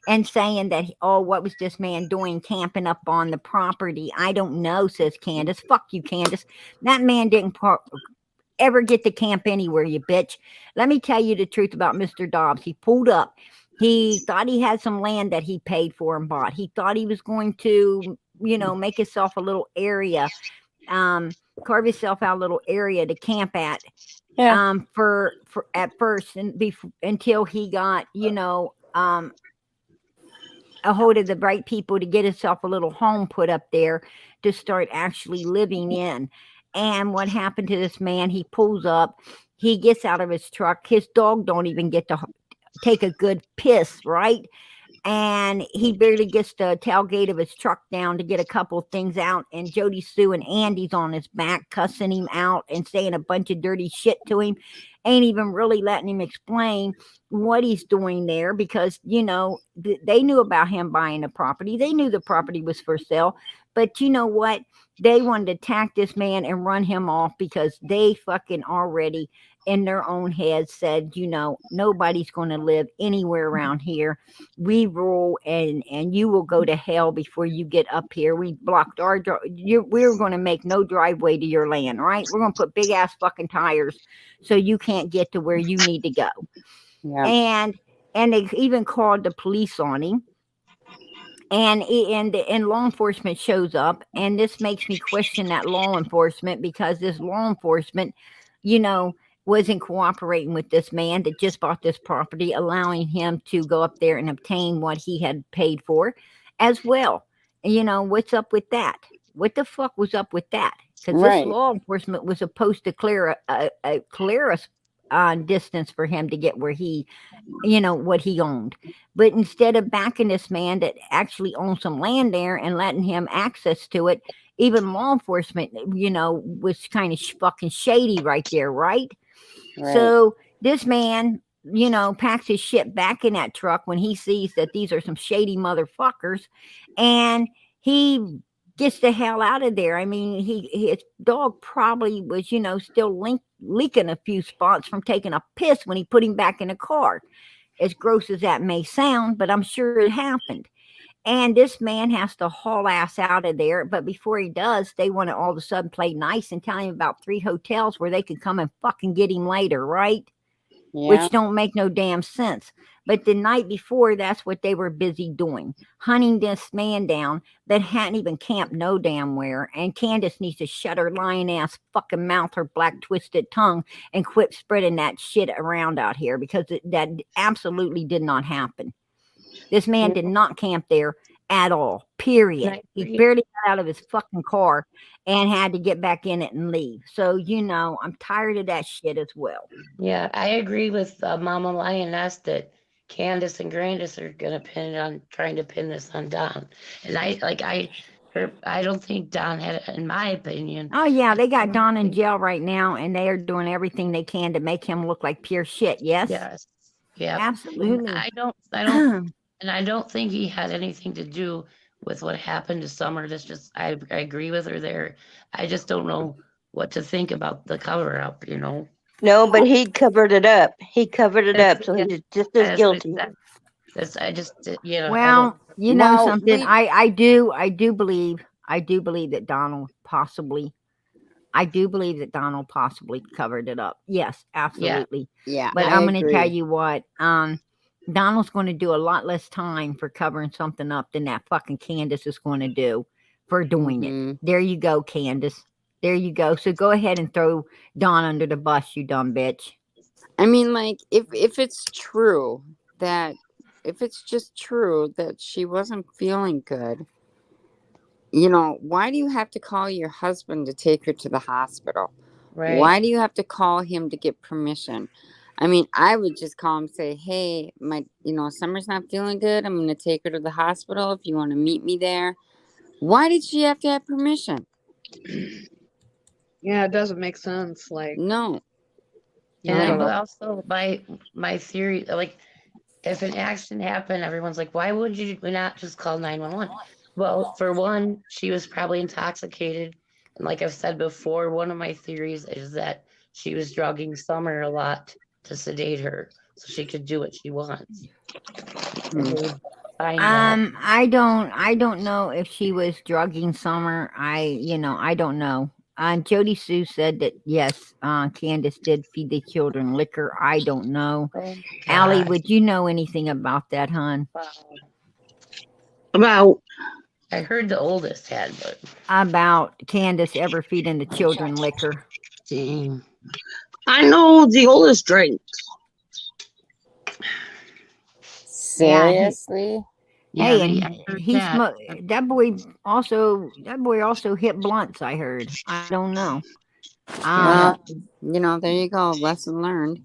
and saying that, oh, what was this man doing camping up on the property? I don't know, says Candace. Fuck you, Candace. That man didn't ever get to camp anywhere, you bitch. Let me tell you the truth about Mr. Dobbs. He pulled up. He thought he had some land that he paid for and bought. He thought he was going to, make himself a little area, carve himself out a little area to camp at. Yeah. For at first and until he got, a hold of the right people to get himself a little home put up there to start actually living in. And what happened to this man? He pulls up, he gets out of his truck. His dog don't even get to take a good piss, right? And he barely gets the tailgate of his truck down to get a couple of things out. And Jody Sue and Andy's on his back, cussing him out and saying a bunch of dirty shit to him. Ain't even really letting him explain what he's doing there because, they knew about him buying the property. They knew the property was for sale. But you know what? They wanted to attack this man and run him off because they fucking already in their own heads said, nobody's going to live anywhere around here. We rule and you will go to hell before you get up here. We blocked we're going to make no driveway to your land, right? We're going to put big ass fucking tires so you can't get to where you need to go. Yeah. And they even called the police on him. And law enforcement shows up, and this makes me question that law enforcement because this law enforcement, wasn't cooperating with this man that just bought this property, allowing him to go up there and obtain what he had paid for as well. What's up with that? What the fuck was up with that? Because this law enforcement was supposed to clear a distance for him to get where he, what he owned. But instead of backing this man that actually owns some land there and letting him access to it, even law enforcement, was kind of fucking shady right there, right? So this man, packs his shit back in that truck when he sees that these are some shady motherfuckers, and he gets the hell out of there. I mean, his dog probably was, still leaking a few spots from taking a piss when he put him back in the car. As gross as that may sound, but I'm sure it happened. And this man has to haul ass out of there. But before he does, they want to all of a sudden play nice and tell him about 3 hotels where they could come and fucking get him later, right? Yeah. Which don't make no damn sense. But the night before, that's what they were busy doing. Hunting this man down that hadn't even camped no damn where. And Candace needs to shut her lying ass fucking mouth, her black twisted tongue, and quit spreading that shit around out here because that absolutely did not happen. This man did not camp there at all, period. He barely got out of his fucking car and had to get back in it and leave. So, I'm tired of that shit as well. Yeah, I agree with Mama Lioness that Candace and Grandis are going to trying to pin this on Don. And I I don't think Don had it, in my opinion. Oh yeah, they got Don in jail right now, and they are doing everything they can to make him look like pure shit. Yes, Yes. Yeah. absolutely. I don't, and I don't think he had anything to do with what happened to Summer. That's just, I agree with her there. I just don't know what to think about the cover up, you know? No, but he covered it up. He covered it That's- up, so yeah, he's just as That's what I guilty. said. I just, you know, I don't. Well, you know Well, something. we- I do believe that Donald possibly. I do believe that Donald possibly covered it up. Yes, absolutely. Yeah, But I I'm going to tell agree. you what. Donald's going to do a lot less time for covering something up than that fucking Candus is going to do for doing it. There you go, Candus. There you go. So go ahead and throw Don under the bus, you dumb bitch. I mean, like, if it's true that, if it's just true that she wasn't feeling good, you know, why do you have to call your husband to take her to the hospital? Right. Why do you have to call him to get permission? I mean, I would just call him and say, hey, Summer's not feeling good. I'm going to take her to the hospital if you want to meet me there. Why did she have to have permission? Yeah, it doesn't make sense. Like, No. And Not I at will all. also, my theory, like, if an accident happened, everyone's like, why would you not just call 911? Well, for one, she was probably intoxicated. And like I've said before, one of my theories is that she was drugging Summer a lot to sedate her so she could do what she wants. And they would find out. I don't know if she was drugging Summer. I don't know. Jody Sue said that yes, Candace did feed the children liquor. I don't know. Oh, Allie, God. would you know anything about that, hon? Wow. About I heard the oldest had, but About Candace ever feeding the children liquor? dang. I know the oldest drank. Seriously? Yeah, Hey, I and heard he that. smoked. That boy also hit blunts. I heard. I don't know. Well, there you go. Lesson learned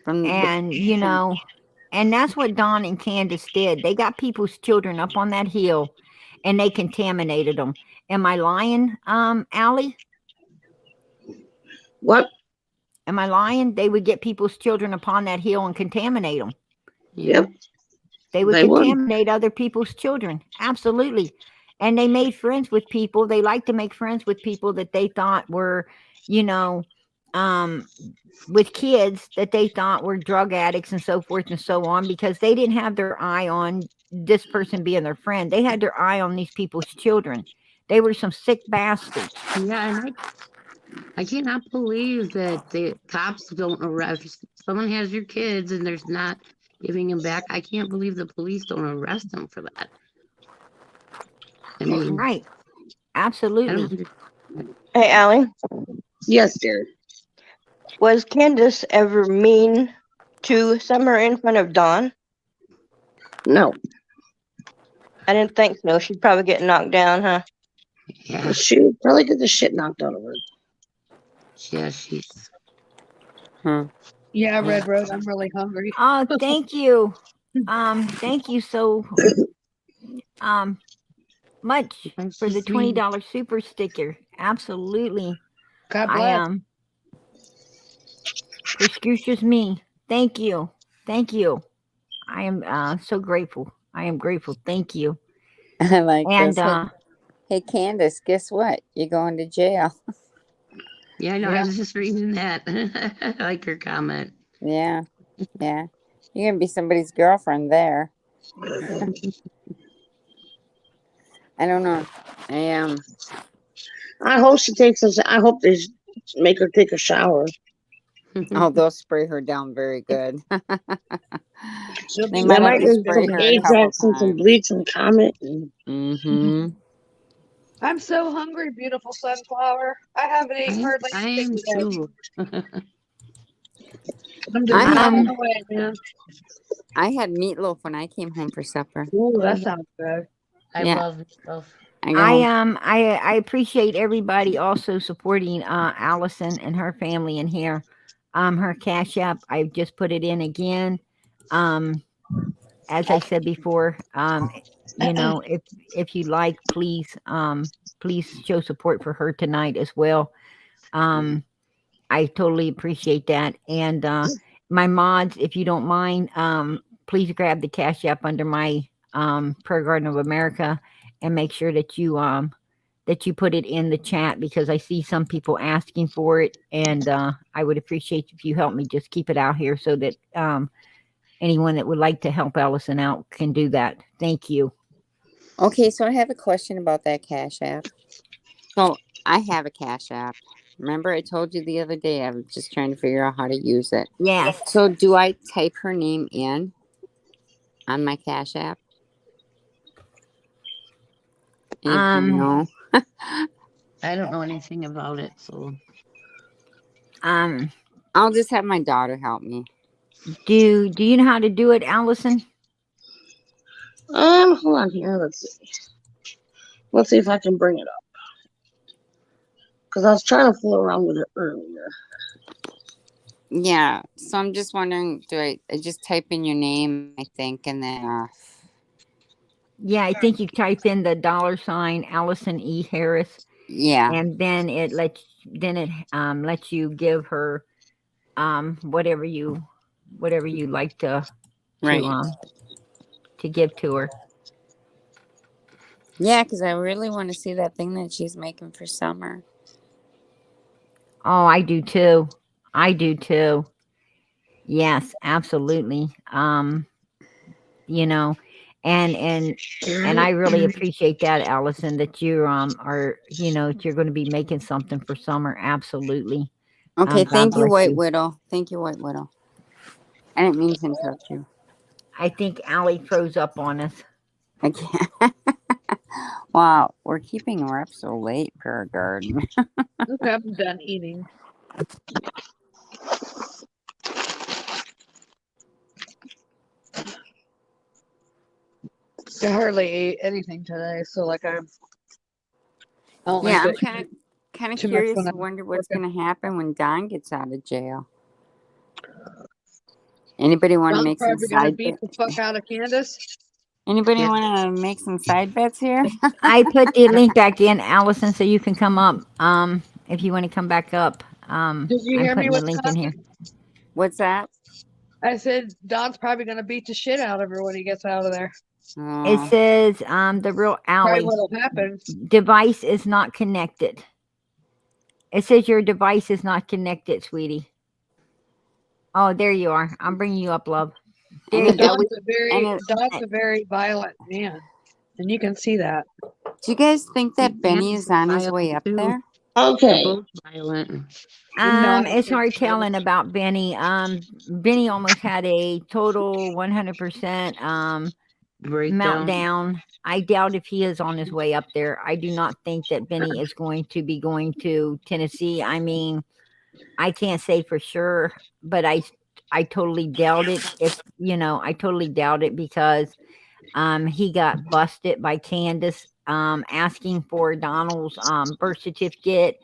from And and that's what Don and Candace did. They got people's children up on that hill, and they contaminated them. Am I lying, Allie? What? Am I lying? They would get people's children upon that hill and contaminate them. Yep. They would They would. contaminate other people's children. Absolutely. And they made friends with people. They like to make friends with people that they thought were, with kids that they thought were drug addicts and so forth and so on, because they didn't have their eye on this person being their friend. They had their eye on these people's children. They were some sick bastards. Yeah, and I cannot believe that the cops don't arrest. If someone has your kids and there's not giving them back, I can't believe the police don't arrest them for that. I mean, Right. I Absolutely. don't. Hey, Allie, Yes, dear. was Candace ever mean to Summer in front of Dawn? No. I didn't think so. She'd probably get knocked down, huh? Yeah, She would probably get the shit knocked out of her. yeah, she's. yeah, Red Rose, I'm really hungry. Oh, thank you. Thank you so much Thanks for to the Sweet. $20 super sticker. Absolutely. God I bless. Excuse me. Thank you. Thank you. I am so grateful. I am grateful. Thank you. I like And this. Hey, Candace, guess what? You're going to jail. Yeah, I know. I Yeah. was just reading that. I like her comment. Yeah. Yeah. You're going to be somebody's girlfriend there. I don't know. I hope she takes us. I hope they make her take a shower. Oh, they'll spray her down very good. She'll They be might They have might to just spray some her a couple Ajax and some times. bleach and Comet. And Mm-hmm. I'm so hungry, beautiful sunflower. I haven't eaten hardly I anything am today. too. I'm just I had- blown away, man. I had meatloaf when I came home for supper. Ooh, that sounds good. I Yeah. love myself. I appreciate everybody also supporting Allison and her family in here. Her Cash App, I just put it in again. As I said before, you know, if you like, please show support for her tonight as well. I totally appreciate that. And my mods, if you don't mind, please grab the Cash App under my Prayer Garden of America and make sure that you put it in the chat, because I see some people asking for it, and I would appreciate if you help me just keep it out here so that anyone that would like to help Allison out can do that. Thank you. Okay, so I have a question about that Cash App. So I have a Cash App. Remember I told you the other day I was just trying to figure out how to use it. Yes. So do I type her name in on my Cash App? No. I don't know anything about it, so I'll just have my daughter help me. Do you know how to do it, Allison? Hold on here. Let's see if I can bring it up. Because I was trying to fool around with it earlier. Yeah, so I'm just wondering, do I just type in your name, I think, and then Yeah, I think you type in the $sign Allison E. Harris. Yeah. And then it lets you give her whatever you like to give to her. Yeah, because I really want to see that thing that she's making for summer. Oh, I do too. Yes, absolutely. You know, and I really appreciate that, Allison, that you are, that you're going to be making something for summer. Absolutely. Okay, God thank you, bless White Widow. Thank you, White Widow. I didn't mean to interrupt you. I think Allie froze up on us. I can't. Wow, we're keeping her up so late, Prayer Garden. Okay, I'm done eating. I hardly ate anything today, so like I only Yeah, I'm bit kind of too much curious when to I'm wonder what's working. going to happen when Don gets out of jail. Anybody want to Don's make some probably gonna side beat bets? the fuck out of Candace. Anybody want to make some side bets here? I put the link back in, Allison, so you can come up. If you want to come back up. Did you I'm hear me, putting the link in here. What's that? I said Don's probably gonna beat the shit out of her when he gets out of there. It says the real Probably Allie what'll happen. device is not connected. It says your device is not connected, sweetie. Oh, there you are. I'm bringing you up, love. There you go. Don's a very violent man, and you can see that. Do you guys think that Benny is on his way up there? Okay. both violent. It's hard telling about Benny. Benny almost had a total 100% meltdown. I doubt if he is on his way up there. I do not think that Benny is going to be going to Tennessee. I mean, I can't say for sure, but I totally doubt it. I totally doubt it, because he got busted by Candus asking for Donald's birth certificate.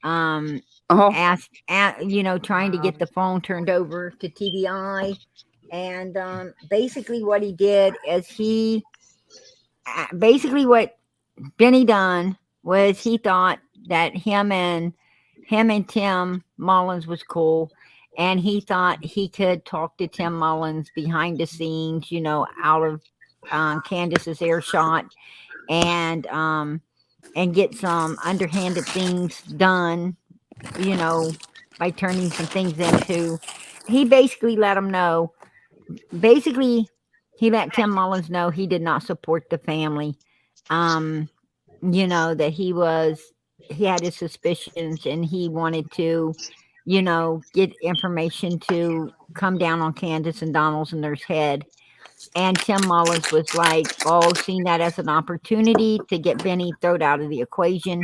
Trying to get the phone turned over to TBI. And basically what he did is what Benny done was he thought that him and Tim Mullins was cool, and he thought he could talk to Tim Mullins behind the scenes, out of Candace's earshot, and get some underhanded things done, by turning some things into. He basically let him know. Basically, he let Tim Mullins know he did not support the family. That he had his suspicions, and he wanted to, get information to come down on Candace and Donald's and their head. And Tim Mullins was like, seeing that as an opportunity to get Benny thrown out of the equation.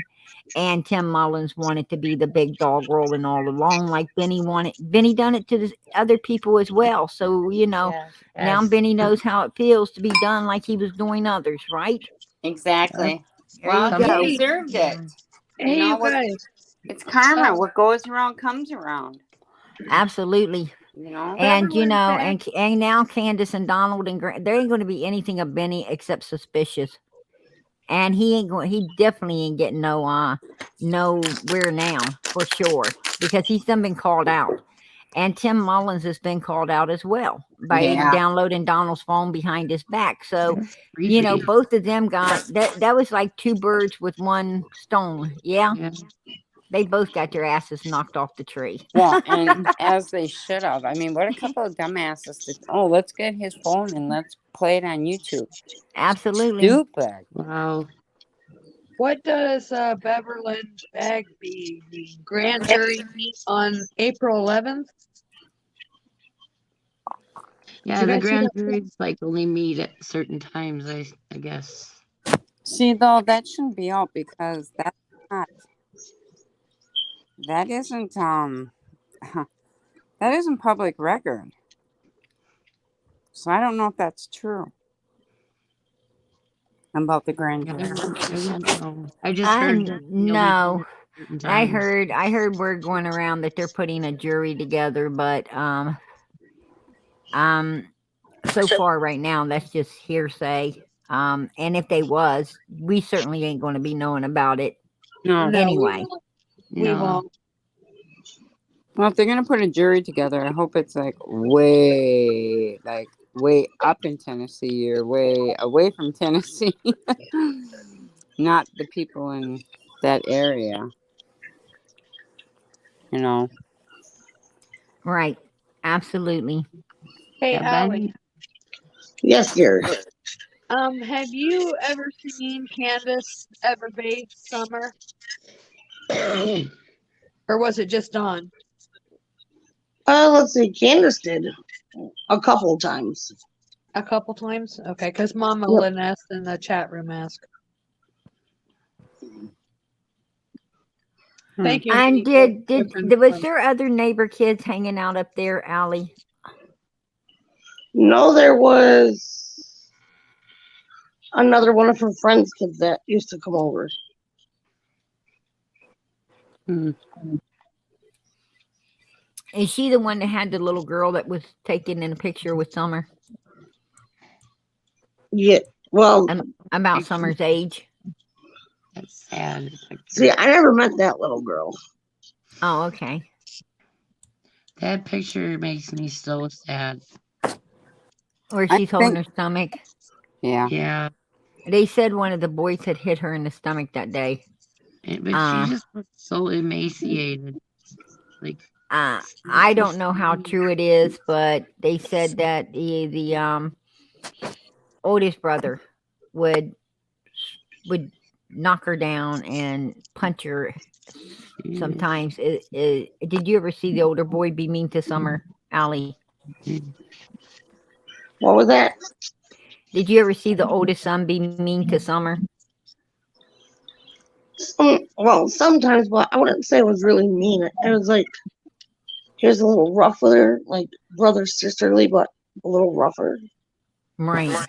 And Tim Mullins wanted to be the big dog rolling all along, like Benny wanted. Benny done it to the other people as well. So, now Benny knows how it feels to be done like he was doing others, right? Exactly. There Well, you he go. deserved it. Hey, you guys. It's karma. What goes around comes around. Absolutely. You know? And you Beverly know, said- and now Candace and Donald and there ain't going to be anything of Benny except suspicious. And he definitely ain't getting nowhere now for sure, because he's done been called out. And Tim Mullins has been called out as well by Yeah. downloading Donald's phone behind his back. So, That's you know, creepy. both of them got that was like two birds with one stone. Yeah. Yeah. They both got their asses knocked off the tree. Well, and as they should have. I mean, what a couple of dumbasses to, let's get his phone and let's play it on YouTube. Absolutely. Stupid. Wow. What does Beverly Bagby mean? Grand jury meet on April 11th? Yeah, You the guys see grand that? juries like only meet at certain times, I guess. See, though, that shouldn't be out because that isn't that isn't public record. So I don't know if that's true about the grand Yeah, jury. I don't know. I just heard that they only No. meet at certain I times. heard word going around that they're putting a jury together, but so far right now that's just hearsay. And if they was, we certainly ain't going to be knowing about it No. anyway. We No. won't. Well, if they're gonna put a jury together, I hope it's like way up in Tennessee or way away from Tennessee, not the people in that area. You know. Right. Absolutely. Hey, Yeah, Allie, Yes, dear. have you ever seen Candus ever bathe Summer? Or was it just Dawn? Let's see. Candace did a couple of times. A couple times? Okay, because Mama Yep. Lynn asked in the chat room asked. Thank you. And Nikki, for was confirming. there other neighbor kids hanging out up there, Allie? No, there was another one of her friends' kids that used to come over. Hmm. Is she the one that had the little girl that was taken in a picture with Summer? Yeah. Well, About Summer's age? That's sad. see, I never met that little girl. Oh, okay. That picture makes me so sad. Or I she's holding think- her stomach. Yeah. Yeah. They said one of the boys had hit her in the stomach that day. But she just looks so emaciated. Like, I don't know how true it is, but they said that the oldest brother would knock her down and punch her sometimes. Did you ever see the older boy be mean to Summer, Allie? What was that? Did you ever see the oldest son be mean to Summer? Well, sometimes, but I wouldn't say it was really mean. It was like, he was a little rough with her, like brother sisterly, but a little rougher. Right.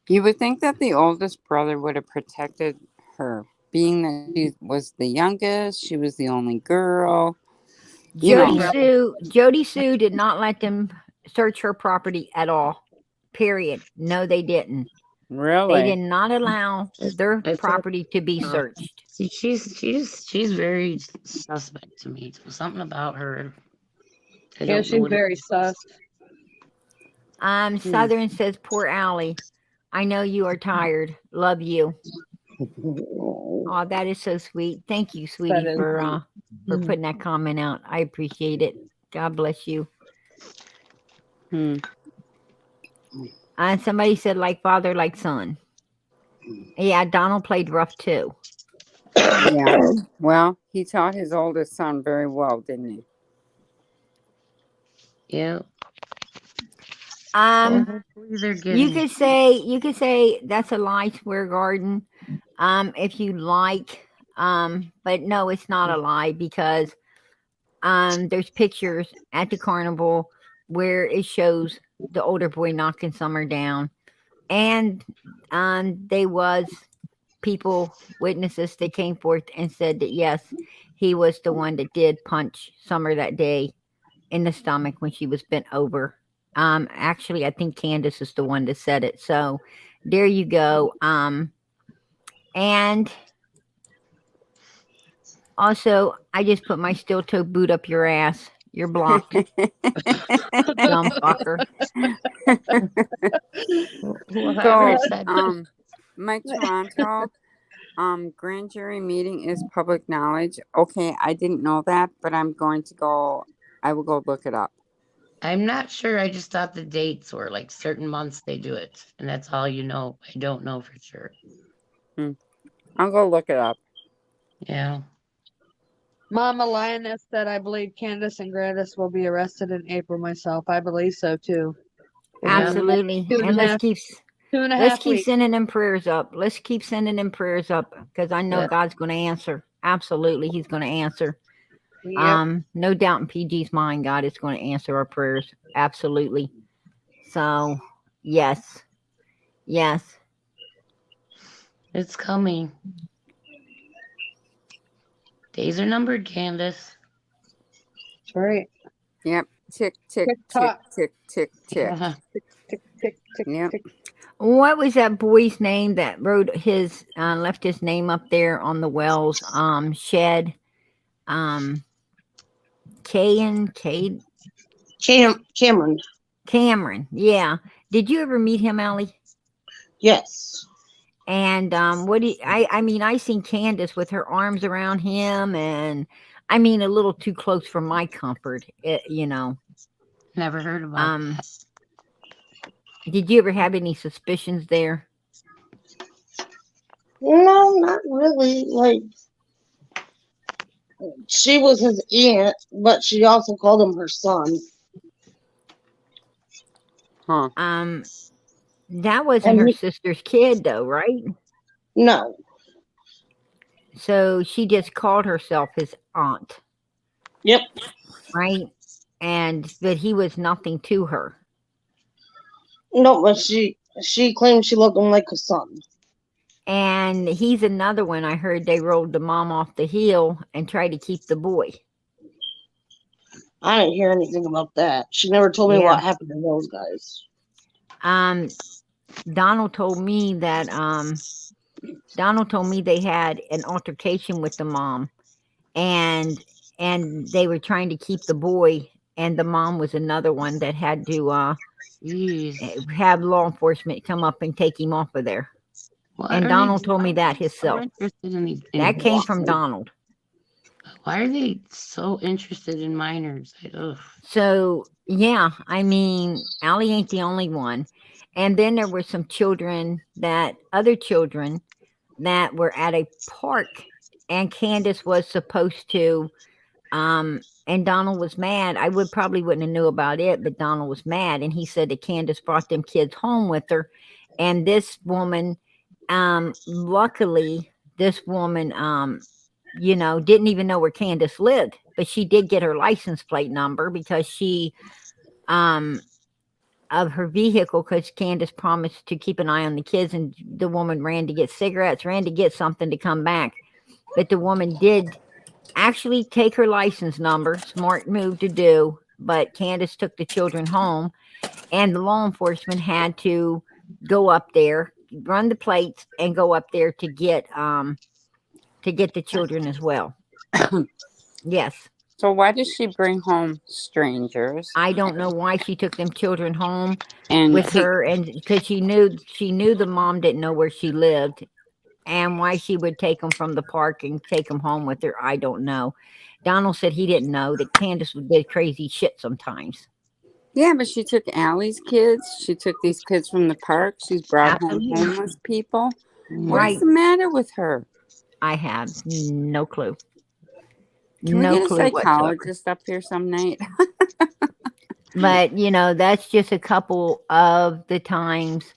You would think that the oldest brother would have protected her, being that she was the youngest, she was the only girl. Jody Sue did not let them search her property at all. Period. No, they didn't. Really? They did not allow their property to be searched. See, she's very suspect to me. Something about her. Yeah, she's very sus. Southern says, poor Allie. I know you are tired. Love you. Oh, that is so sweet. Thank you, sweetie, for putting that comment out. I appreciate it. God bless you. And somebody said, like father, like son. Yeah, Donald played rough too. Yeah. Well, he taught his oldest son very well, didn't he? Yeah. You could say that's a light square garden, if you like. But no, it's not a lie, because there's pictures at the carnival where it shows the older boy knocking Summer down, and they was witnesses that came forth and said that yes, he was the one that did punch Summer that day in the stomach when she was bent over. Actually, I think Candus is the one that said it. So there you go. And also, I just put my steel toe boot up your ass. You're blocked, dumb fucker. Whoever So, said that. Mike Toronto, grand jury meeting is public knowledge. Okay, I didn't know that, but I will go look it up. I'm not sure. I just thought the dates were like certain months they do it, and that's all you know. I don't know for sure. I'll go look it up. Yeah. Mama Lioness said, I believe Candace and Gladys will be arrested in April myself. I believe so too. Yeah. Absolutely. Two and And a half- 2.5 let's keep weeks. sending them prayers up. Let's keep sending them prayers up because I know Yeah. God's going to answer. Absolutely, He's going to answer. Yep. No doubt in PG's mind, God is going to answer our prayers. Absolutely. So, yes, It's coming. Days are numbered, Candace. That's right. Yep. Tick, tick, Tick tick, tock. tick, tick, tick. Uh-huh. Tick, tick, tick, Yep. tick. What was that boy's name that wrote his left his name up there on the wells shed? Cameron. Cameron. Yeah. Did you ever meet him, Allie? Yes. And what do you, I mean, I seen Candus with her arms around him, and I mean a little too close for my comfort, you know. Never heard about that. Did you ever have any suspicions there? No, not really. Like, she was his aunt, but she also called him her son. Huh. That wasn't her sister's kid, though, right? No. So she just called herself his aunt. Yep. Right? But he was nothing to her. No, but she claimed she looked him like a son. And he's another one. I heard they rolled the mom off the hill and tried to keep the boy. I didn't hear anything about that. She never told me Yeah. what happened to those guys. Donald told me that they had an altercation with the mom, and they were trying to keep the boy, and the mom was another one that had to have law enforcement come up and take him off of there. And Donald told me that himself. That came from Donald. Why are they so interested in minors? So, yeah, I mean, Allie ain't the only one. And then there were some other children that were at a park, and Candus was supposed to, and Donald was mad. I wouldn't have knew about it, but Donald was mad, and he said that Candus brought them kids home with her. And this woman, luckily, didn't even know where Candus lived, but she did get her license plate number because she, of her vehicle, because Candus promised to keep an eye on the kids, and the woman ran to get cigarettes, ran to get something to come back. But the woman did actually take her license number. Smart move to do. But Candus took the children home, and the law enforcement had to go up there, run the plates, and go up there to get the children as well. Yes. So why does she bring home strangers? I don't know why she took them children home And with her, and because she knew the mom didn't know where she lived, and why she would take them from the park and take them home with her, I don't know. Donald said he didn't know that Candus did crazy shit sometimes. Yeah, but she took Allie's kids. She took these kids from the park. She's brought home homeless people. What's the matter with her? I have no clue. Can we get a psychologist up here some night? But, that's just a couple of the times.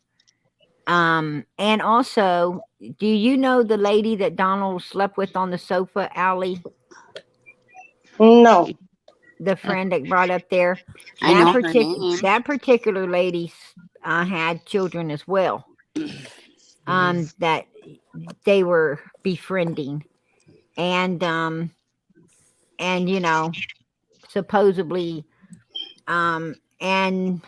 And also, do you know the lady that Donald slept with on the sofa, Allie? No. The friend that brought up there? I know her name. That particular lady had children as well. That they were befriending. And supposedly And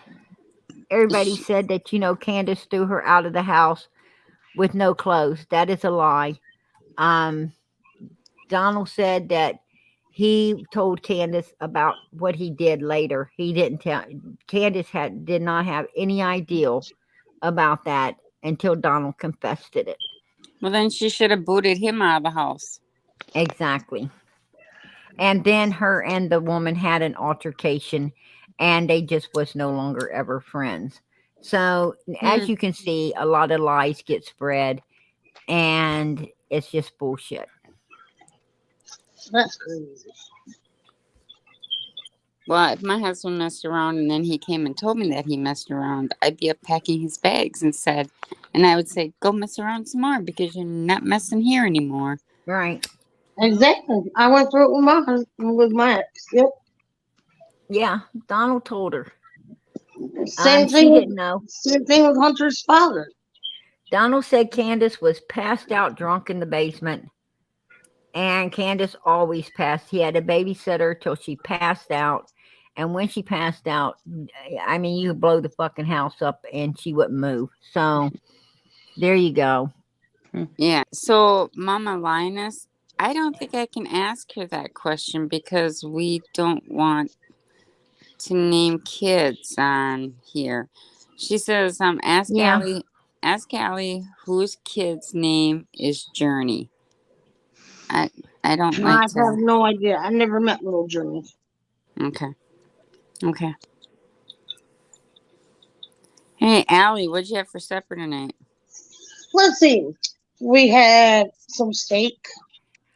everybody said that, Candus threw her out of the house with no clothes. That is a lie. Donald said that he told Candus about what he did later. He didn't tell. Candus did not have any idea about that until Donald confessed it. Well, then she should have booted him out of the house. Exactly. And then her and the woman had an altercation, and they just was no longer ever friends. So as you can see, a lot of lies get spread, and it's just bullshit. That's crazy. Well, if my husband messed around and then he came and told me that he messed around, I'd be up packing his bags and I would say, go mess around some more because you're not messing here anymore. Right. Exactly. I went through it with my husband, with my ex. Yep. Yeah, Donald told her. Same She thing. didn't know. Same thing with Hunter's father. Donald said Candus was passed out drunk in the basement, and Candus always passed. He had a babysitter till she passed out, and when she passed out, I mean, you could blow the fucking house up and she wouldn't move. So there you go. Yeah. So, Mama Linus, I don't think I can ask her that question because we don't want to name kids on here. She says, ask Allie whose kid's name is Journey. I don't I like have to. no idea. I never met little Journey. Okay. Hey, Allie, what'd you have for supper tonight? Let's see. We had some steak.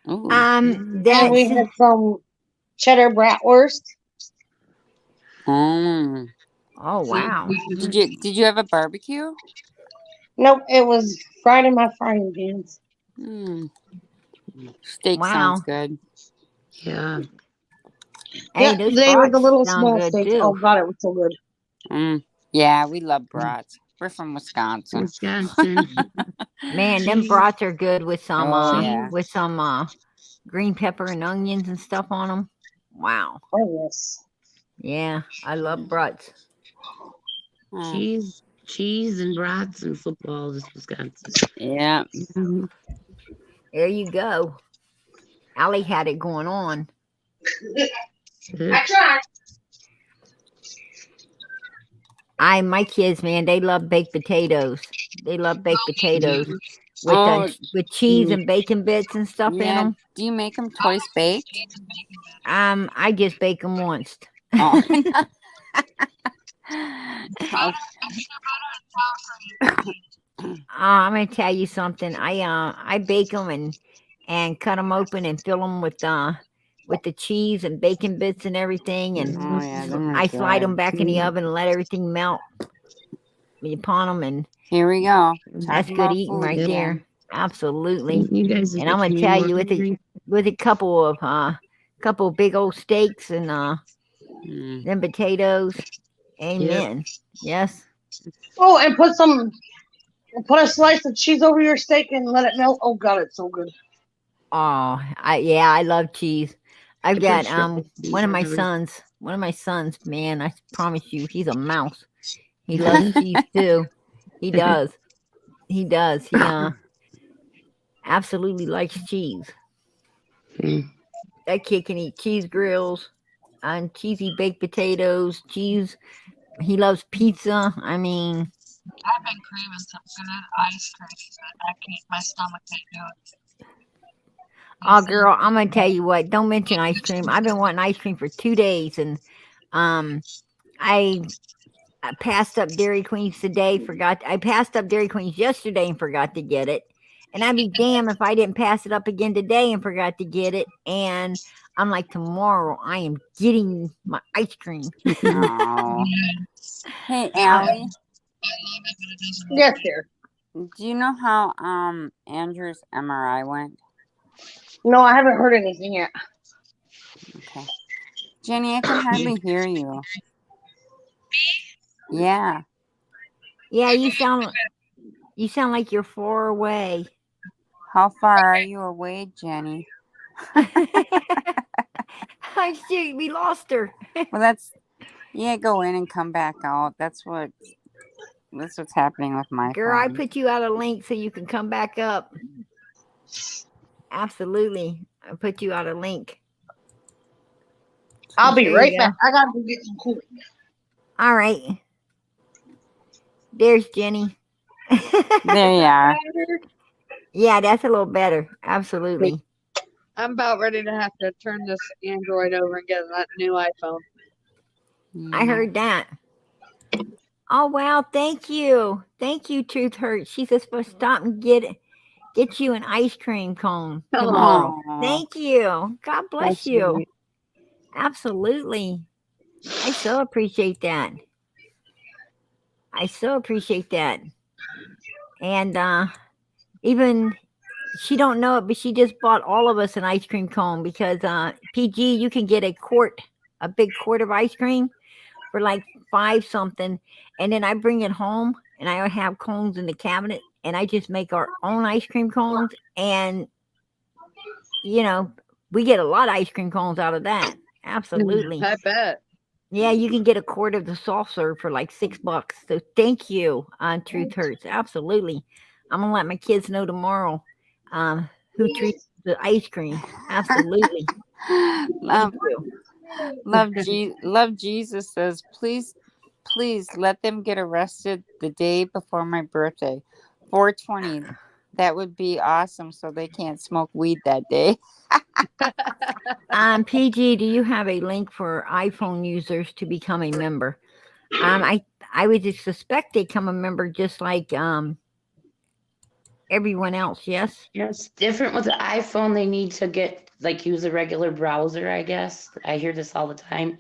Ooh. And we had some cheddar bratwurst. Oh, wow. Did you have a barbecue? Nope, it was fried in my frying pans. Steak sounds good. Yeah. Hey, Yeah, those they were the brats little sound small good steaks. too. Oh god, it was so good. Yeah, we love brats. We're from Wisconsin. Man, them brats are good with some green pepper and onions and stuff on them. Wow. Oh yes. Yeah, I love brats. Cheese and brats and football. This Wisconsin. Yeah. There you go. Allie had it going on. I tried. My kids, man, they love baked potatoes. They love baked potatoes with cheese and bacon bits and stuff in them. Do you make them twice baked? I just bake them once. Oh. I'm gonna tell you something. I bake them and cut them open and fill them with the cheese and bacon bits and everything, and I slide them back in the oven and let everything melt upon them, and here we go. That's good eating right there. Absolutely. You guys, and I'm gonna tell you with a couple of big old steaks and them potatoes. Amen. Yep. Yes. Oh, and put a slice of cheese over your steak and let it melt. Oh god, it's so good. Oh, I love cheese. I've got one of my sons, man, I promise you, he's a mouse. He loves cheese too. He does. He absolutely likes cheese. That kid can eat cheese grills and cheesy baked potatoes, cheese. He loves pizza. I mean, I've been craving some good ice cream, but my stomach can't do it. Oh, girl, I'm gonna tell you what. Don't mention ice cream. I've been wanting ice cream for 2 days, and I passed up Dairy Queens today. I passed up Dairy Queens yesterday and forgot to get it. And I'd be damned if I didn't pass it up again today and forgot to get it. And I'm like, tomorrow I am getting my ice cream. Oh. Hey, Allie. Yes, dear. Do you know how Andrew's MRI went? No, I haven't heard anything yet. Okay. Jenny, I can hardly hear you. Yeah. Yeah, you sound like you're far away. How far are you away, Jenny? We lost her. Well, Yeah, go in and come back out. That's what's happening with my Girl, I phone. put you out a link so you can come back up. Absolutely. I put you out a link. I'll be There right you back. go. I gotta go get some cookies. All right. There's Jenny. There you are. Yeah, that's a little better. Absolutely. I'm about ready to have to turn this Android over and get that new iPhone. I heard that. Oh wow, thank you. Thank you, Truth Hurts. She's supposed to stop and get you an ice cream cone tomorrow. Aw. Thank you. God bless That's you. sweet. Absolutely. I so appreciate that. I so appreciate that. And even she don't know it, but she just bought all of us an ice cream cone because PG, you can get a big quart of ice cream for like 5 something, and then I bring it home and I have cones in the cabinet and I just make our own ice cream cones, and we get a lot of ice cream cones out of that. Absolutely. I bet. Yeah, you can get a quart of the soft serve for like $6. So thank you on Truth Hurts. Absolutely. I'm gonna let my kids know tomorrow who treats the ice cream. Absolutely. Thank you. Love Jesus says, please let them get arrested the day before my birthday, 420. That would be awesome, so they can't smoke weed that day. PG, do you have a link for iPhone users to become a member? I would just suspect they become a member just like everyone else. Yes. It's different with the iPhone. They need to use a regular browser, I guess. I hear this all the time.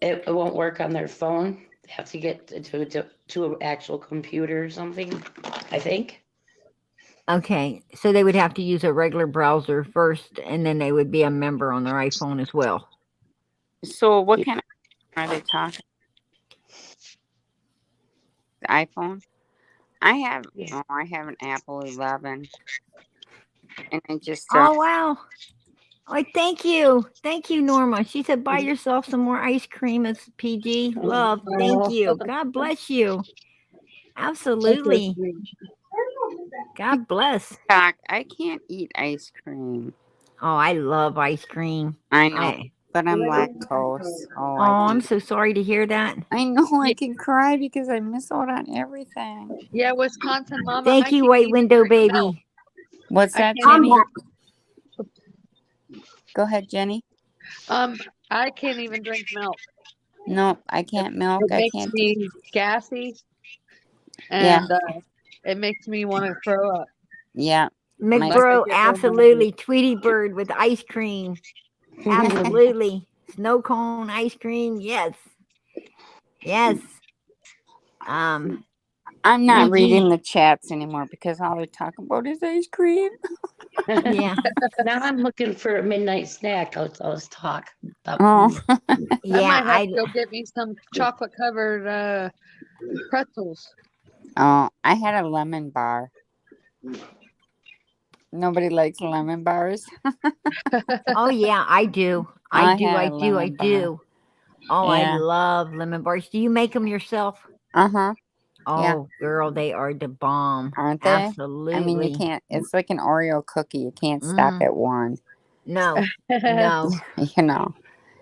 It won't work on their phone. They have to get to an actual computer or something, I think. Okay, so they would have to use a regular browser first, and then they would be a member on their iPhone as well. So what kind of are they talking? The iPhone? I have an Apple 11, and I just Oh wow! Oh, thank you, Norma. She said, "Buy yourself some more ice cream." As PG love. Thank you. God bless you. Absolutely. God bless. Doc, I can't eat ice cream. Oh, I love ice cream. I know, but I'm lactose. Oh, I'm so sorry to hear that. I know, I can cry because I miss out on everything. Yeah, Wisconsin mama. Thank you, White Window Baby. What's that, can't Jenny? even- Go ahead, Jenny. I can't even drink milk. No, I can't milk. It I makes can't. me gassy, and it makes me want to throw up. Yeah. McBro, absolutely. Tweety Bird with ice cream. Absolutely. Snow cone ice cream. Yes. Yes. I'm not reading the chats anymore because all they're talking about is ice cream. Yeah. Now I'm looking for a midnight snack. Let's talk about. Yeah. I might have to go get me some chocolate covered pretzels. Oh, I had a lemon bar. Nobody likes lemon bars. Oh yeah, I do. I do. Oh, Yeah. I love lemon bars. Do you make them yourself? Oh, yeah. Girl, they are the bomb. Aren't they? Absolutely. I mean, you can't. It's like an Oreo cookie. You can't stop at one. No, no. You know.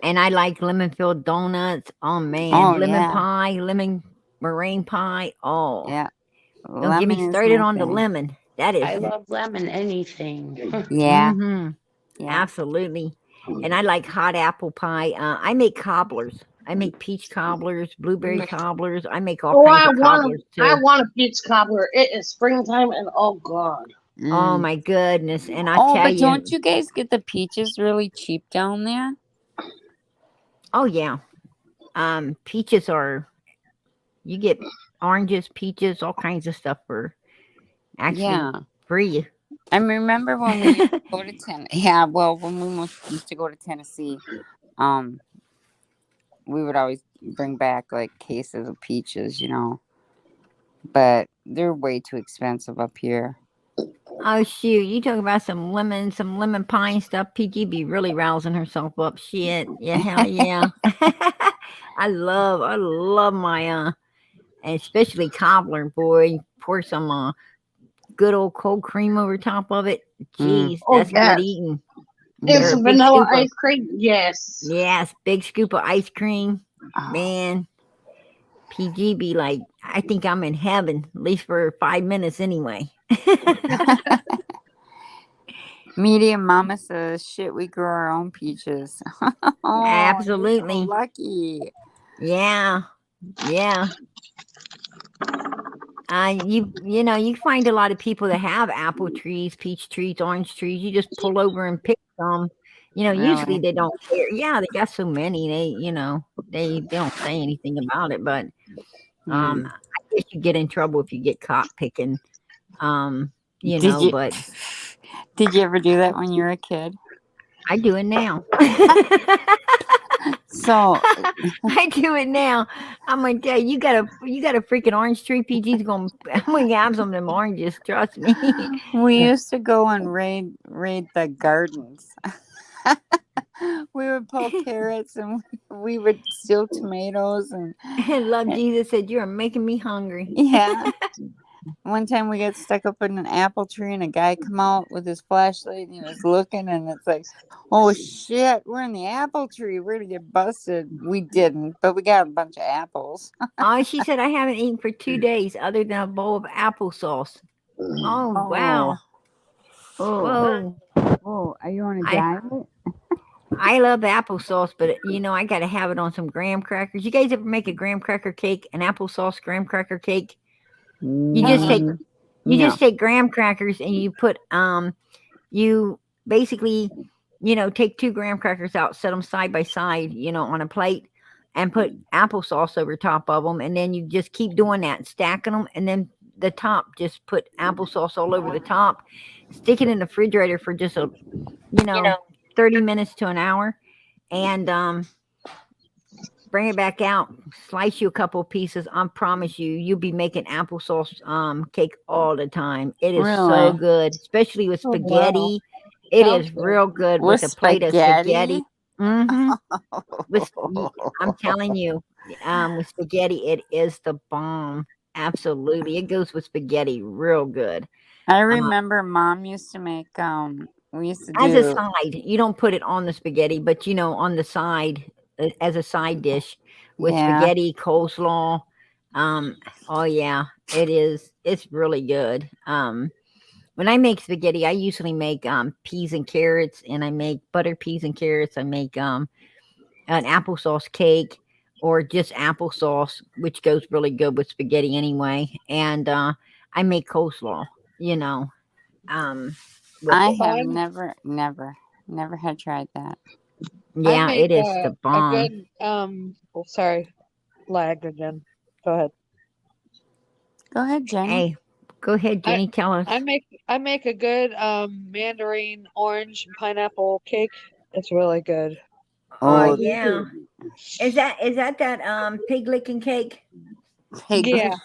And I like lemon-filled donuts. Oh man, lemon pie, lemon meringue pie. Oh, yeah. Don't get me started on the lemon. That is. I love lemon anything. Yeah. Yeah. Absolutely. And I like hot apple pie. I make cobblers. I make peach cobblers, blueberry cobblers. I make all kinds of cobblers too. I want a peach cobbler. It is springtime, and oh god. Oh my goodness! And I tell you, don't you guys get the peaches really cheap down there? Oh yeah, peaches are. You get oranges, peaches, all kinds of stuff for actually free. I remember when we used to go to when we used to go to Tennessee, we would always bring back like cases of peaches, you know. But they're way too expensive up here. Oh shoot! You talk about some lemon pie and stuff. PG be really rousing herself up. Shit, yeah, hell yeah. I love my and especially cobbler, boy. Pour some good old cold cream over top of it. Jeez, Oh that's good yes. eating. And Or a some big vanilla scoop of ice cream. Yes. yes, big scoop of ice cream. Oh. Man, PG be like, I think I'm in heaven, at least for 5 minutes anyway. Medium Mama says, shit, we grow our own peaches. Oh, you're so Absolutely. lucky. Yeah. Yeah. You know, you find a lot of people that have apple trees, peach trees, orange trees. You just pull over and pick some. You know, usually Really? they don't care. Yeah, they got so many. They don't say anything about it, but Hmm. I guess you get in trouble if you get caught picking. You Did know, you but did you ever do that when you were a kid? I do it now. So I do it now. I'm gonna tell you, you got a freaking orange tree. PG's gonna I'm gonna have some of them oranges. Trust me. we used to go and raid the gardens. We would pull carrots and we would steal tomatoes and Love Jesus said you are making me hungry. yeah. One time we got stuck up in an apple tree and a guy come out with his flashlight and he was looking and it's like, oh shit, we're in the apple tree. We're gonna get busted. We didn't, but we got a bunch of apples. Oh, she said I haven't eaten for 2 days other than a bowl of applesauce. Oh wow. Oh. Whoa. Are you on a I diet? I love applesauce, but you know I gotta have it on some graham crackers. You guys ever make a graham cracker cake, an applesauce graham cracker cake? You just take you No. just take graham crackers and you put you basically take 2 graham crackers out, set them side by side, on a plate, and put applesauce over top of them, and then you just keep doing that, stacking them, and then the top just put applesauce all over the top. Stick it in the refrigerator for just you know 30 minutes to an hour, and bring it back out, slice you a couple of pieces. I promise you'll be making applesauce cake all the time. It is so Really? good, especially with Oh, wow. spaghetti. It Sounds is good. real good With with a plate of spaghetti. spaghetti? Mm-hmm. I'm telling you, with spaghetti, it is the bomb. Absolutely, it goes with spaghetti real good. I Uh, remember Mom used to make we used to as a do side, you don't put it on the spaghetti, but on the side, as a side dish with yeah. spaghetti, coleslaw. Oh yeah, it's really good. When I make spaghetti, I usually make peas and carrots, and I make butter peas and carrots. I make an applesauce cake, or just applesauce, which goes really good with spaghetti anyway. And I make coleslaw, you know, with I it. have I'm never had tried that. I Yeah, make it is the a bomb. good oh sorry, lagged again. Go ahead. Go ahead, Jenny. Hey, go ahead, I Jenny. Tell us. I make a good mandarin orange and pineapple cake. It's really good. Oh Oh, yeah, is that pig licking cake? pig. Yeah,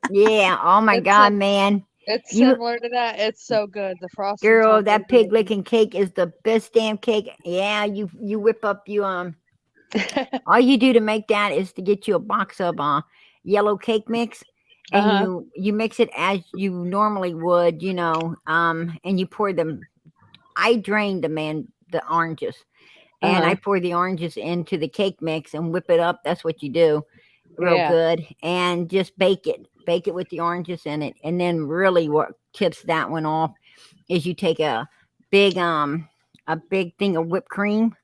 Yeah. Oh my it's God, man. it's You similar to that. It's so good. The frosting's girl, on there. that pig licking cake is the best damn cake. Yeah, you whip up all you do to make that is to get you a box of yellow cake mix, and Uh-huh. you mix it as you normally would, and you pour them. I drain the oranges, and I Uh-huh. pour the oranges into the cake mix and whip it up. That's what you do, real Yeah. good, and just bake it. Bake it with the oranges in it, and then really what tips that one off is you take big a big thing of whipped cream,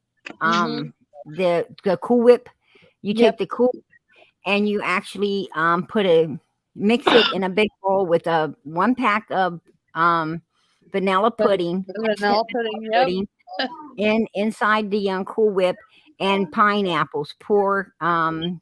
Mhm. the Cool Whip. You take Yep. the Cool and you actually mix it in a big bowl with a 1 pack of vanilla But pudding, vanilla instant pudding. vanilla Yep. pudding, inside the Cool Whip, and pineapples. Pour crushed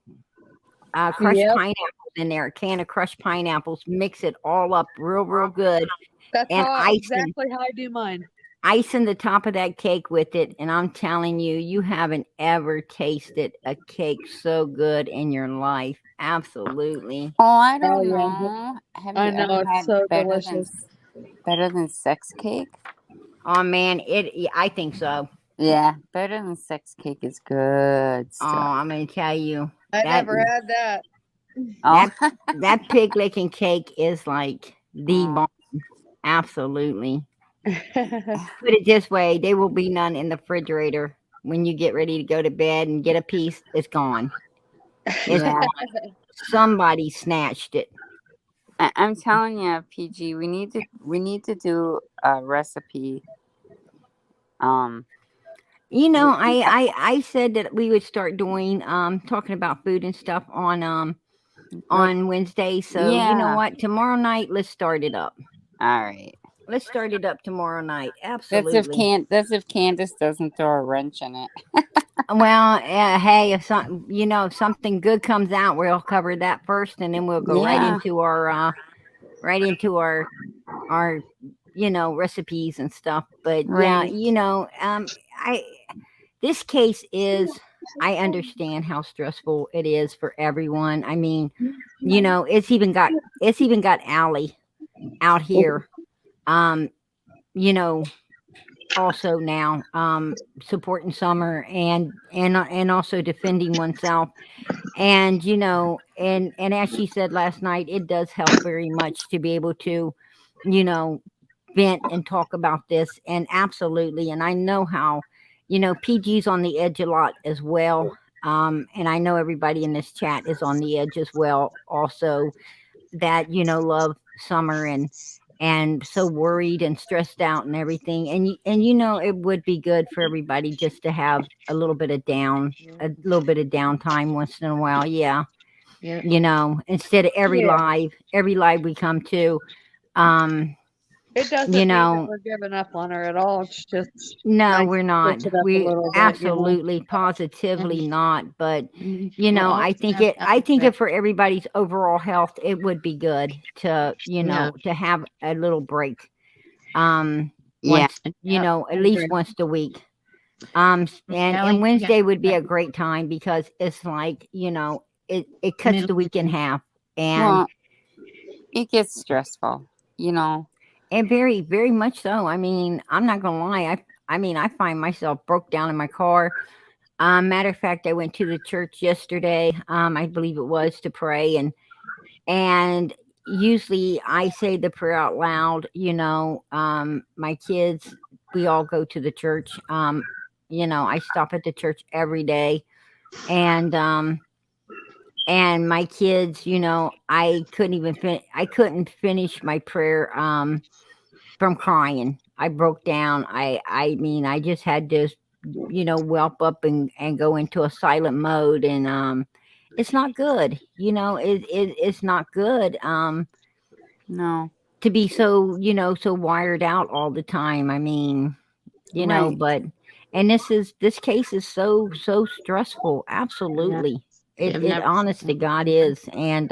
Yep. pineapples in there, a can of crushed pineapples. Mix it all up real good, That's and exactly how I do mine. icing the top of that cake with it. And I'm telling you, you haven't ever tasted a cake so good in your life. Absolutely. Oh, I Oh don't yeah. know. Have I you know ever it's had so delicious. better than sex cake? Oh man, I think so. Yeah, better than sex cake is good Oh, stuff. I'm gonna tell you. I That never had that. Oh, that pig licking cake is like the Oh. bomb. Absolutely. Put it this way, there will be none in the refrigerator when you get ready to go to bed and get a piece. It's gone. It's yeah. gone. Somebody snatched it. I'm telling you, PG, we need to do a recipe. You know, I said that we would start doing talking about food and stuff on Wednesday. So you know Yeah. what? Tomorrow night, let's start it up. All right. Let's start it up tomorrow night. That's Absolutely. if Candace doesn't throw a wrench in it. Well, hey, if something good comes out, we'll cover that first, and then we'll go right Yeah. into our recipes and stuff. But yeah, Right. I this case is, I understand how stressful it is for everyone. I mean, it's even got Allie out here, um, you know, also now supporting Summer and also defending oneself. And and as she said last night, it does help very much to be able to you know vent and talk about this. And absolutely, and I know how PG's on the edge a lot as well. And I know everybody in this chat is on the edge as well also, that love Summer and so worried and stressed out and everything. And it would be good for everybody just to have a little bit of downtime once in a while. Yeah. Yeah. Instead of every Yeah. live we come to. It doesn't You mean that know, we're giving up on her at all. It's just no, nice we're to not. switch it up a We little bit, absolutely, positively not. But Well, I think it for everybody's overall health, it would be good to Yeah. to have a little break. Yeah. Once at least once a week. And Allie, Wednesday would be a great time because it's like it cuts the week in half. And Well, it gets stressful, and very, very much so. I mean, I'm not gonna lie. I find myself broke down in my car. Matter of fact, I went to the church yesterday. I believe it was to pray, and usually I say the prayer out loud. My kids, we all go to the church. I stop at the church every day, and my kids, I couldn't finish my prayer from crying. I broke down. I mean, I just had to whelp up and go into a silent mode. And it's not good. It's not good No. to be so so wired out all the time. I mean, Right. but and this case is so stressful. Absolutely. I've It never honest to God is. And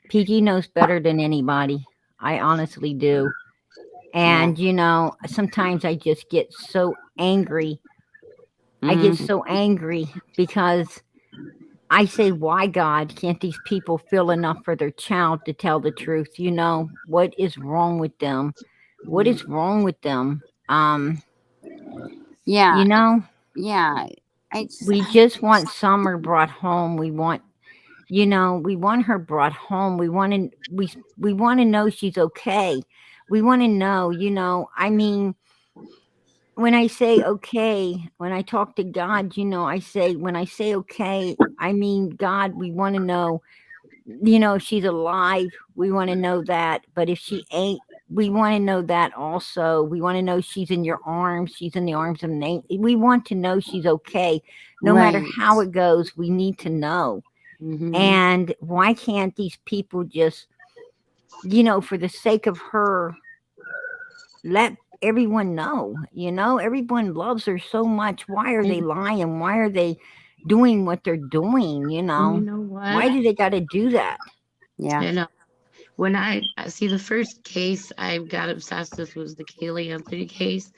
PG knows better than anybody. I honestly do. Yeah. And sometimes I just get so angry. I get Mhm. so angry because I say, why, God, can't these people feel enough for their child to tell the truth? What is wrong with them? What is wrong with them? Yeah. You know, Yeah. we just want Summer brought home. We want her brought home. We want to know she's okay. We want to know, I mean, when I say okay, when I talk to God, I say, when I say okay, I mean, God, we want to know, if she's alive, we want to know that. But if she ain't, we want to know that also. We want to know she's in your arms. She's in the arms of an angel. We want to know she's okay. No matter Right. how it goes, we need to know. And why can't these people just, for the sake of her, let everyone know? Everyone loves her so much. Why are they lying? Why are they doing what they're doing? You know what? Why do they got to do that? Yeah. And when I see the first case I got obsessed with was the Kaylee Anthony case,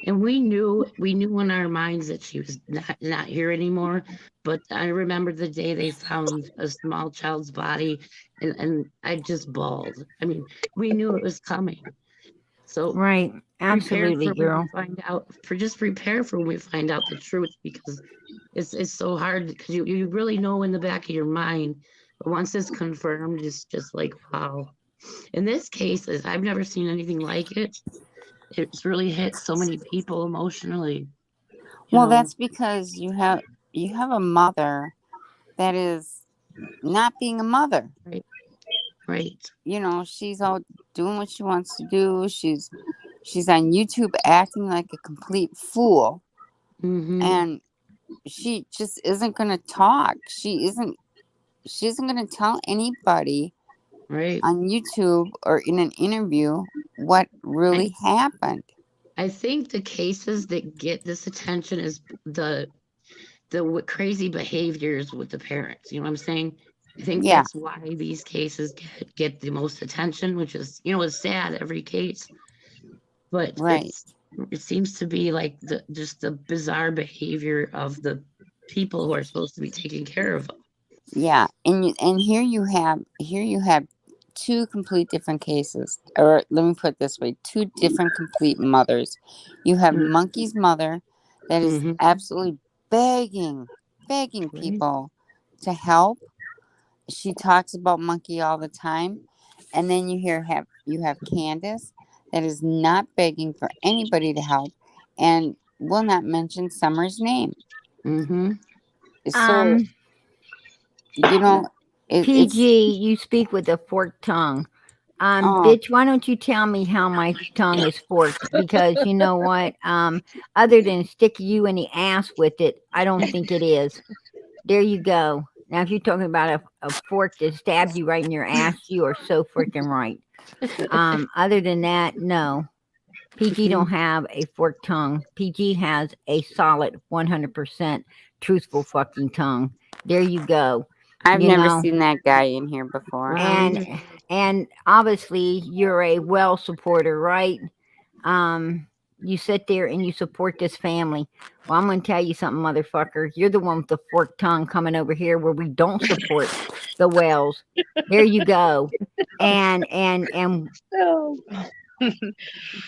and we knew in our minds that she was not here anymore. But I remember the day they found a small child's body, and I just bawled. I mean, we knew it was coming. So Right. Absolutely, prepare for when girl. we find out. Prepare for when we find out the truth, because it's so hard, because you really know in the back of your mind, but once it's confirmed, it's just like, wow. In this case, I've never seen anything like it. It's really hit so many people emotionally. Well, that's because you have a mother that is not being a mother. Right. You know, she's out doing what she wants to do. She's on YouTube acting like a complete fool, and she just isn't going to talk. She isn't going to tell anybody on YouTube or in an interview what really happened. I think the cases that get this attention is the crazy behaviors with the parents. You know what I'm saying? I think that's why these cases get the most attention, which is, it's sad, every case, but it seems to be like just the bizarre behavior of the people who are supposed to be taking care of them. Yeah, and here you have two complete different cases, or let me put it this way, two different complete mothers. You have Monkey's mother that is absolutely begging people to help. She talks about Monkey all the time, and then you have Candus that is not begging for anybody to help, and will not mention Summer's name. So PG, you speak with a forked tongue. Bitch, why don't you tell me how my tongue is forked? Because you know what? Other than stick you in the ass with it, I don't think it is. There you go. Now, if you're talking about a fork that stabbed you right in your ass, you are so freaking right. Other than that, no. PG don't have a forked tongue. PG has a solid 100% truthful fucking tongue. There you go. I've never seen that guy in here before. And obviously you're a well supporter, right? You sit there and you support this family. Well, I'm going to tell you something, motherfucker. You're the one with the forked tongue coming over here where we don't support the Wells. There you go. And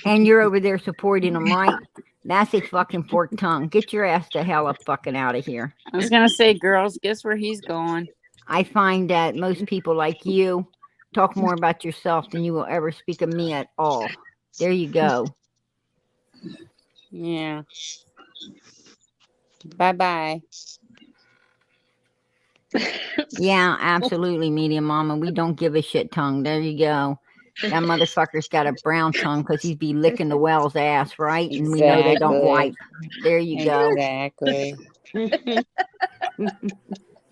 you're over there supporting them, right? That's a fucking forked tongue. Get your ass the hell up fucking out of here. I was going to say, girls, guess where he's going? I find that most people like you talk more about yourself than you will ever speak of me at all. There you go. Yeah. Bye-bye. Yeah, absolutely, Medium Mama. We don't give a shit tongue. There you go. That motherfucker's got a brown tongue because he'd be licking the whale's ass, right? And we know they don't wipe. There you go. Exactly.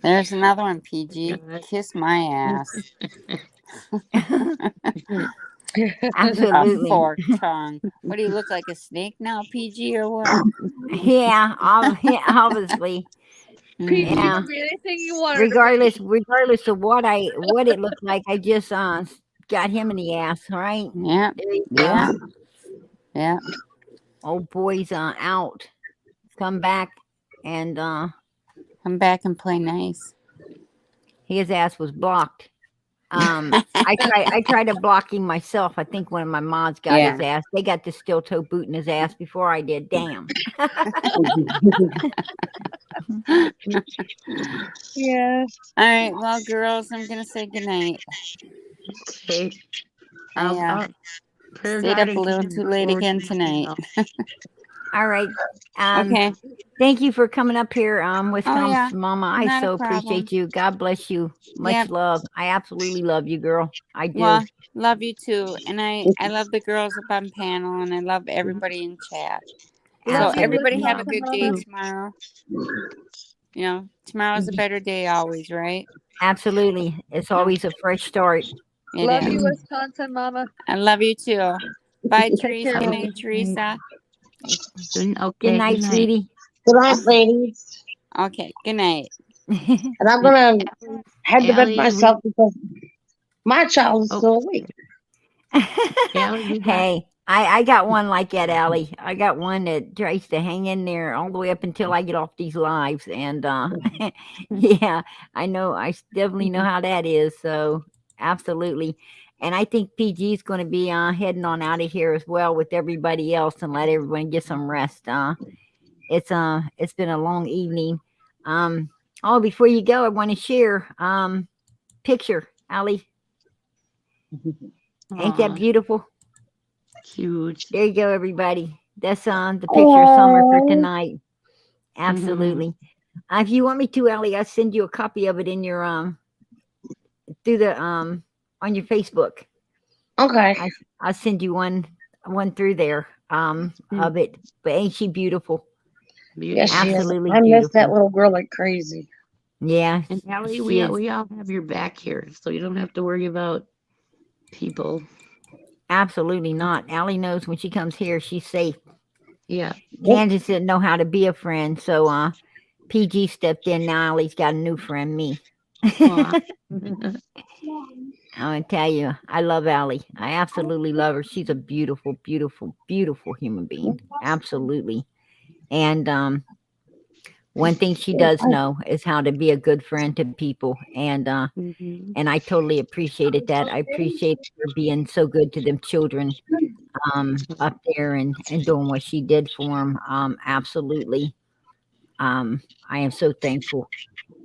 There's another one, PG. Kiss my ass. Absolutely. A forked tongue. What do you look like, a snake now, PG, or what? Yeah, obviously. PG, yeah. Anything you want. Regardless of what it looked like, I just got him in the ass, right? Yeah. Yeah. Old boy's out. Come back and play nice. His ass was blocked. I tried to block him myself. I think one of my mods got his ass. They got the steel toe boot in his ass before I did. Damn. Yeah. All right. Well, girls, I'm gonna say goodnight. Okay. I stayed up a little too late again tonight. All right. Okay. Thank you for coming up here, Wisconsin Mama. I Not so a problem. appreciate you. God bless you. Much love. I absolutely love you, girl. I do. Well, love you too. And I love the girls up on panel, and I love everybody in chat. So everybody have a good day tomorrow. You know, tomorrow's a better day always, right? Absolutely. It's always a fresh start. Love you, Wisconsin Mama. I love you too. Bye, Teresa. Good night, Teresa. Okay, good night, sweetie. Good night, ladies. Okay, good night. And I'm gonna head to bed myself because my child is still awake. Hey, I got one like that, Allie. I got one that tries to hang in there all the way up until I get off these lives. And yeah, I know. I definitely know how that is. So absolutely. And I think PG is going to be heading on out of here as well with everybody else and let everyone get some rest. It's been a long evening. Oh, before you go, I want to share picture, Allie. Ain't that Aw, beautiful? cute. There you go, everybody. That's the picture of Summer for tonight. Absolutely. If you want me to, Allie, I'll send you a copy of it in your through the on your Facebook. Okay. I'll send you one through there of it. But ain't she beautiful? Yes, she is. Absolutely I miss that beautiful. little girl like crazy. Yeah, And Allie, she we is. all have your back here, so you don't have to worry about people. Absolutely not. Allie knows when she comes here, she's safe. Yeah. Candus didn't know how to be a friend, so PG stepped in. Now Allie's got a new friend, me. Aw. I'm gonna tell you, I love Allie. I absolutely love her. She's a beautiful, beautiful, beautiful human being. Absolutely. And one thing she does know is how to be a good friend to people. And I totally appreciated that. I appreciate her being so good to them children up there and doing what she did for them. Absolutely. I am so thankful.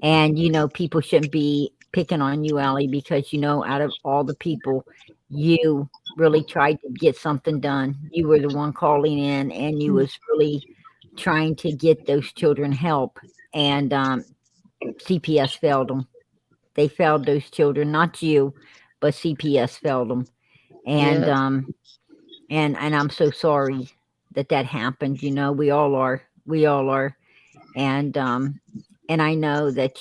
And people shouldn't be picking on you, Allie, because out of all the people, you really tried to get something done. You were the one calling in, and you was really trying to get those children help. And CPS failed them. They failed those children, not you, but CPS failed them. And Yeah. and I'm so sorry that happened. We all are. We all are. And I know that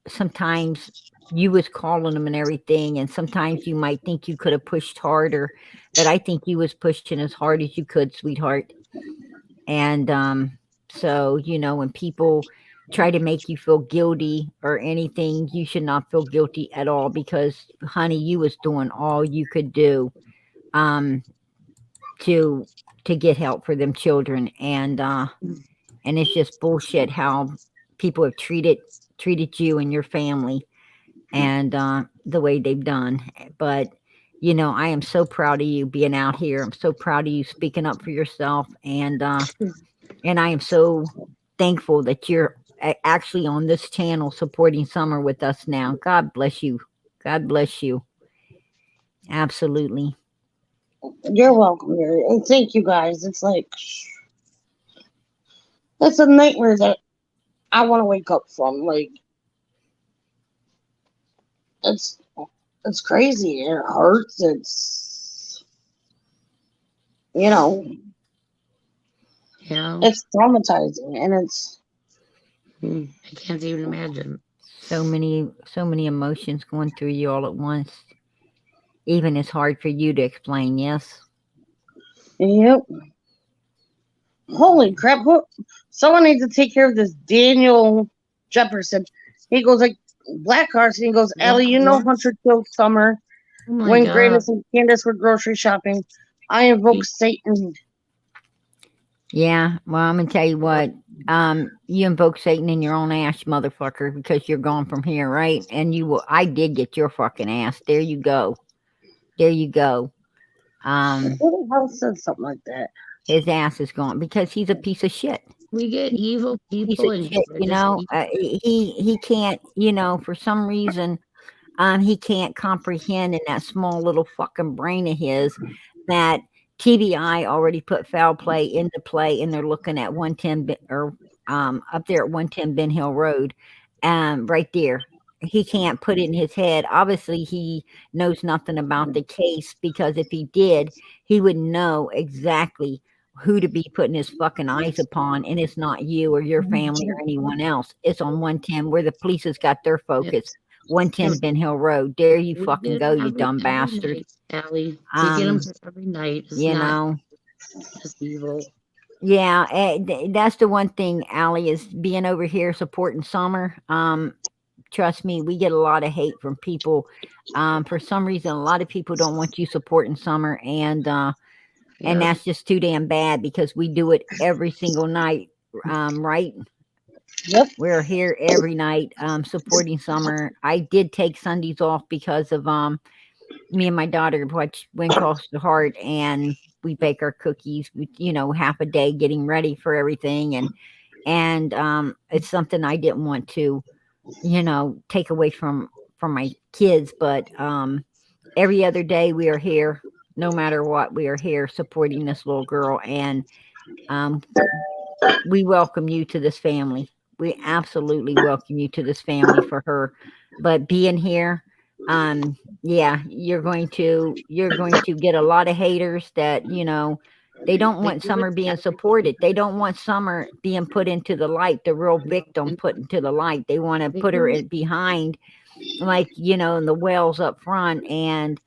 sometimes you was calling them and everything, and sometimes you might think you could have pushed harder, but I think you was pushing as hard as you could, sweetheart. And so when people try to make you feel guilty or anything, you should not feel guilty at all, because honey, you was doing all you could do to get help for them children. And it's just bullshit how people have treated you and your family, and the way they've done. But I am so proud of you being out here. I'm so proud of you speaking up for yourself, and I am so thankful that you're actually on this channel supporting Summer with us now. God bless you. God bless you. Absolutely. You're welcome, Mary. And thank you guys. It's like, it's a nightmare that I want to wake up from. Like, it's crazy. It hurts. It's, Yeah. it's traumatizing, and it's. I can't even imagine. So many emotions going through you all at once. Even it's hard for you to explain. Yes. Yep. Holy crap! Someone needs to take care of this Daniel Jefferson. He goes like Black Hearts, and he goes, Ellie, you know Hunter killed Summer when God. Grandis and Candus were grocery shopping. I invoke Satan. Yeah, well, I'm gonna tell you what. You invoke Satan in your own ass, motherfucker, because you're gone from here, right? And you will. I did get your fucking ass. There you go. There you go. Who the hell said something like that? His ass is gone because he's a piece of shit. We get evil Piece people of and shit, he can't, for some reason, he can't comprehend in that small little fucking brain of his that TBI already put foul play into play, and they're looking at 110 or up there at 110 Ben Hill Road, right there. He can't put it in his head. Obviously, he knows nothing about the case, because if he did, he would know exactly who to be putting his fucking eyes upon, and it's not you or your family or anyone else. It's on 110 where the police has got their focus. 110 Ben Hill Road. There you fucking go, you dumb bastard. Allie, we get them every night. It's not just evil. Yeah, that's the one thing, Allie, is being over here supporting Summer. Trust me, we get a lot of hate from people. For some reason, a lot of people don't want you supporting Summer, and that's just too damn bad, because we do it every single night, right? Yep. We're here every night supporting Summer. I did take Sundays off because of me and my daughter watch When Calls to Heart, and we bake our cookies. We, half a day getting ready for everything, and it's something I didn't want to, take away from my kids, but every other day we are here, no matter what, we are here supporting this little girl, and um, we welcome you to this family. We absolutely welcome you to this family for her. But being here, yeah, you're going to get a lot of haters that, they don't want Summer being supported. They don't want Summer being put into the light, the real victim put into the light. They want to put her behind, like, in the wells up front, and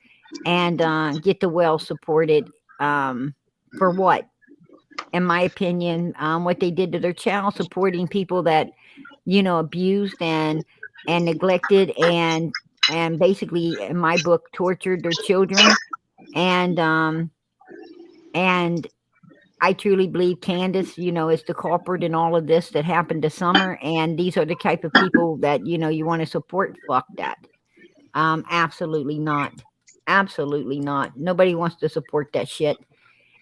get the well supported, for what? In my opinion, what they did to their child, supporting people that, abused and neglected and basically, in my book, tortured their children. And I truly believe Candus, is the culprit in all of this that happened to Summer. And these are the type of people that, you want to support. Fuck that. Absolutely not. Absolutely not. Nobody wants to support that shit.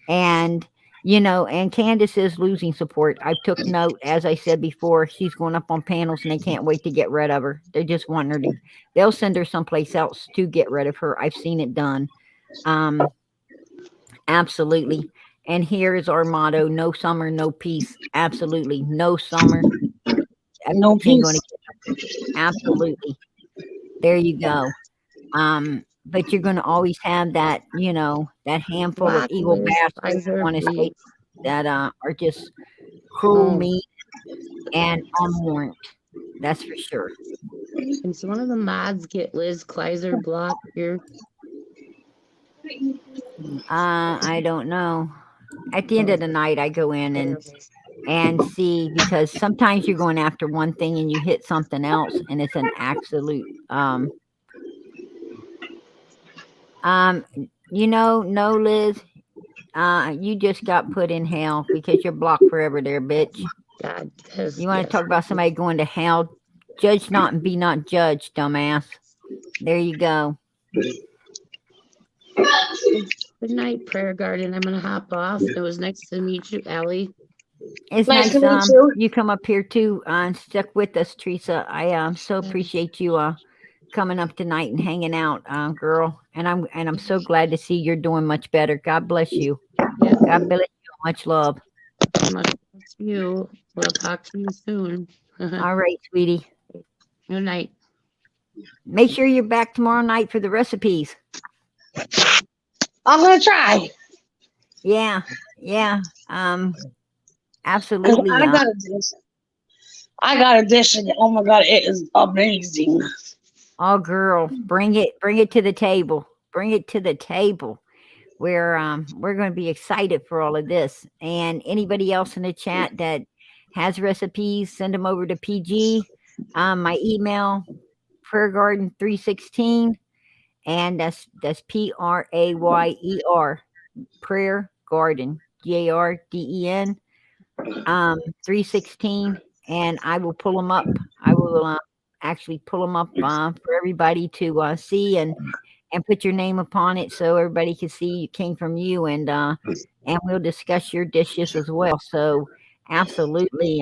And and Candus is losing support. I took note, as I said before, she's going up on panels and they can't wait to get rid of her. They just want her to, they'll send her someplace else to get rid of her. I've seen it done. Absolutely. And here is our motto: no Summer, no peace. Absolutely. No Summer. No peace. Absolutely. There you go. But you're going to always have that, that handful of evil bastards, I want to say, that are just cruel, mean, and unwarranted. That's for sure. Can one of the mods get Liz Kleiser blocked here? I don't know. At the end of the night, I go in and see, because sometimes you're going after one thing and you hit something else, and it's an absolute no, Liz, you just got put in hell because you're blocked forever there, bitch. God, you want to talk about somebody going to hell? Judge not and be not judged, dumbass. There you go. Good night, Prayer Garden. I'm gonna hop off. It was nice to meet you, Allie. It's nice to meet you. You come up here too and stuck with us, Teresa. I so appreciate you coming up tonight and hanging out, girl. And I'm so glad to see you're doing much better. God bless you. Yeah. God bless you. Much love. Much love to you. We'll talk to you soon. All right, sweetie. Good night. Make sure you're back tomorrow night for the recipes. I'm gonna try. Yeah. Absolutely. I got a dish. I got a dish, and oh my god, it is amazing. Oh, girl, bring it to the table. Bring it to the table. We're going to be excited for all of this. And anybody else in the chat that has recipes, send them over to PG. My email, prayergarden316, and that's PRAYER, Prayer Garden, GARDEN, 316, and I will pull them up. I will actually pull them up for everybody to see and put your name upon it, so everybody can see it came from you, and we'll discuss your dishes as well. So absolutely,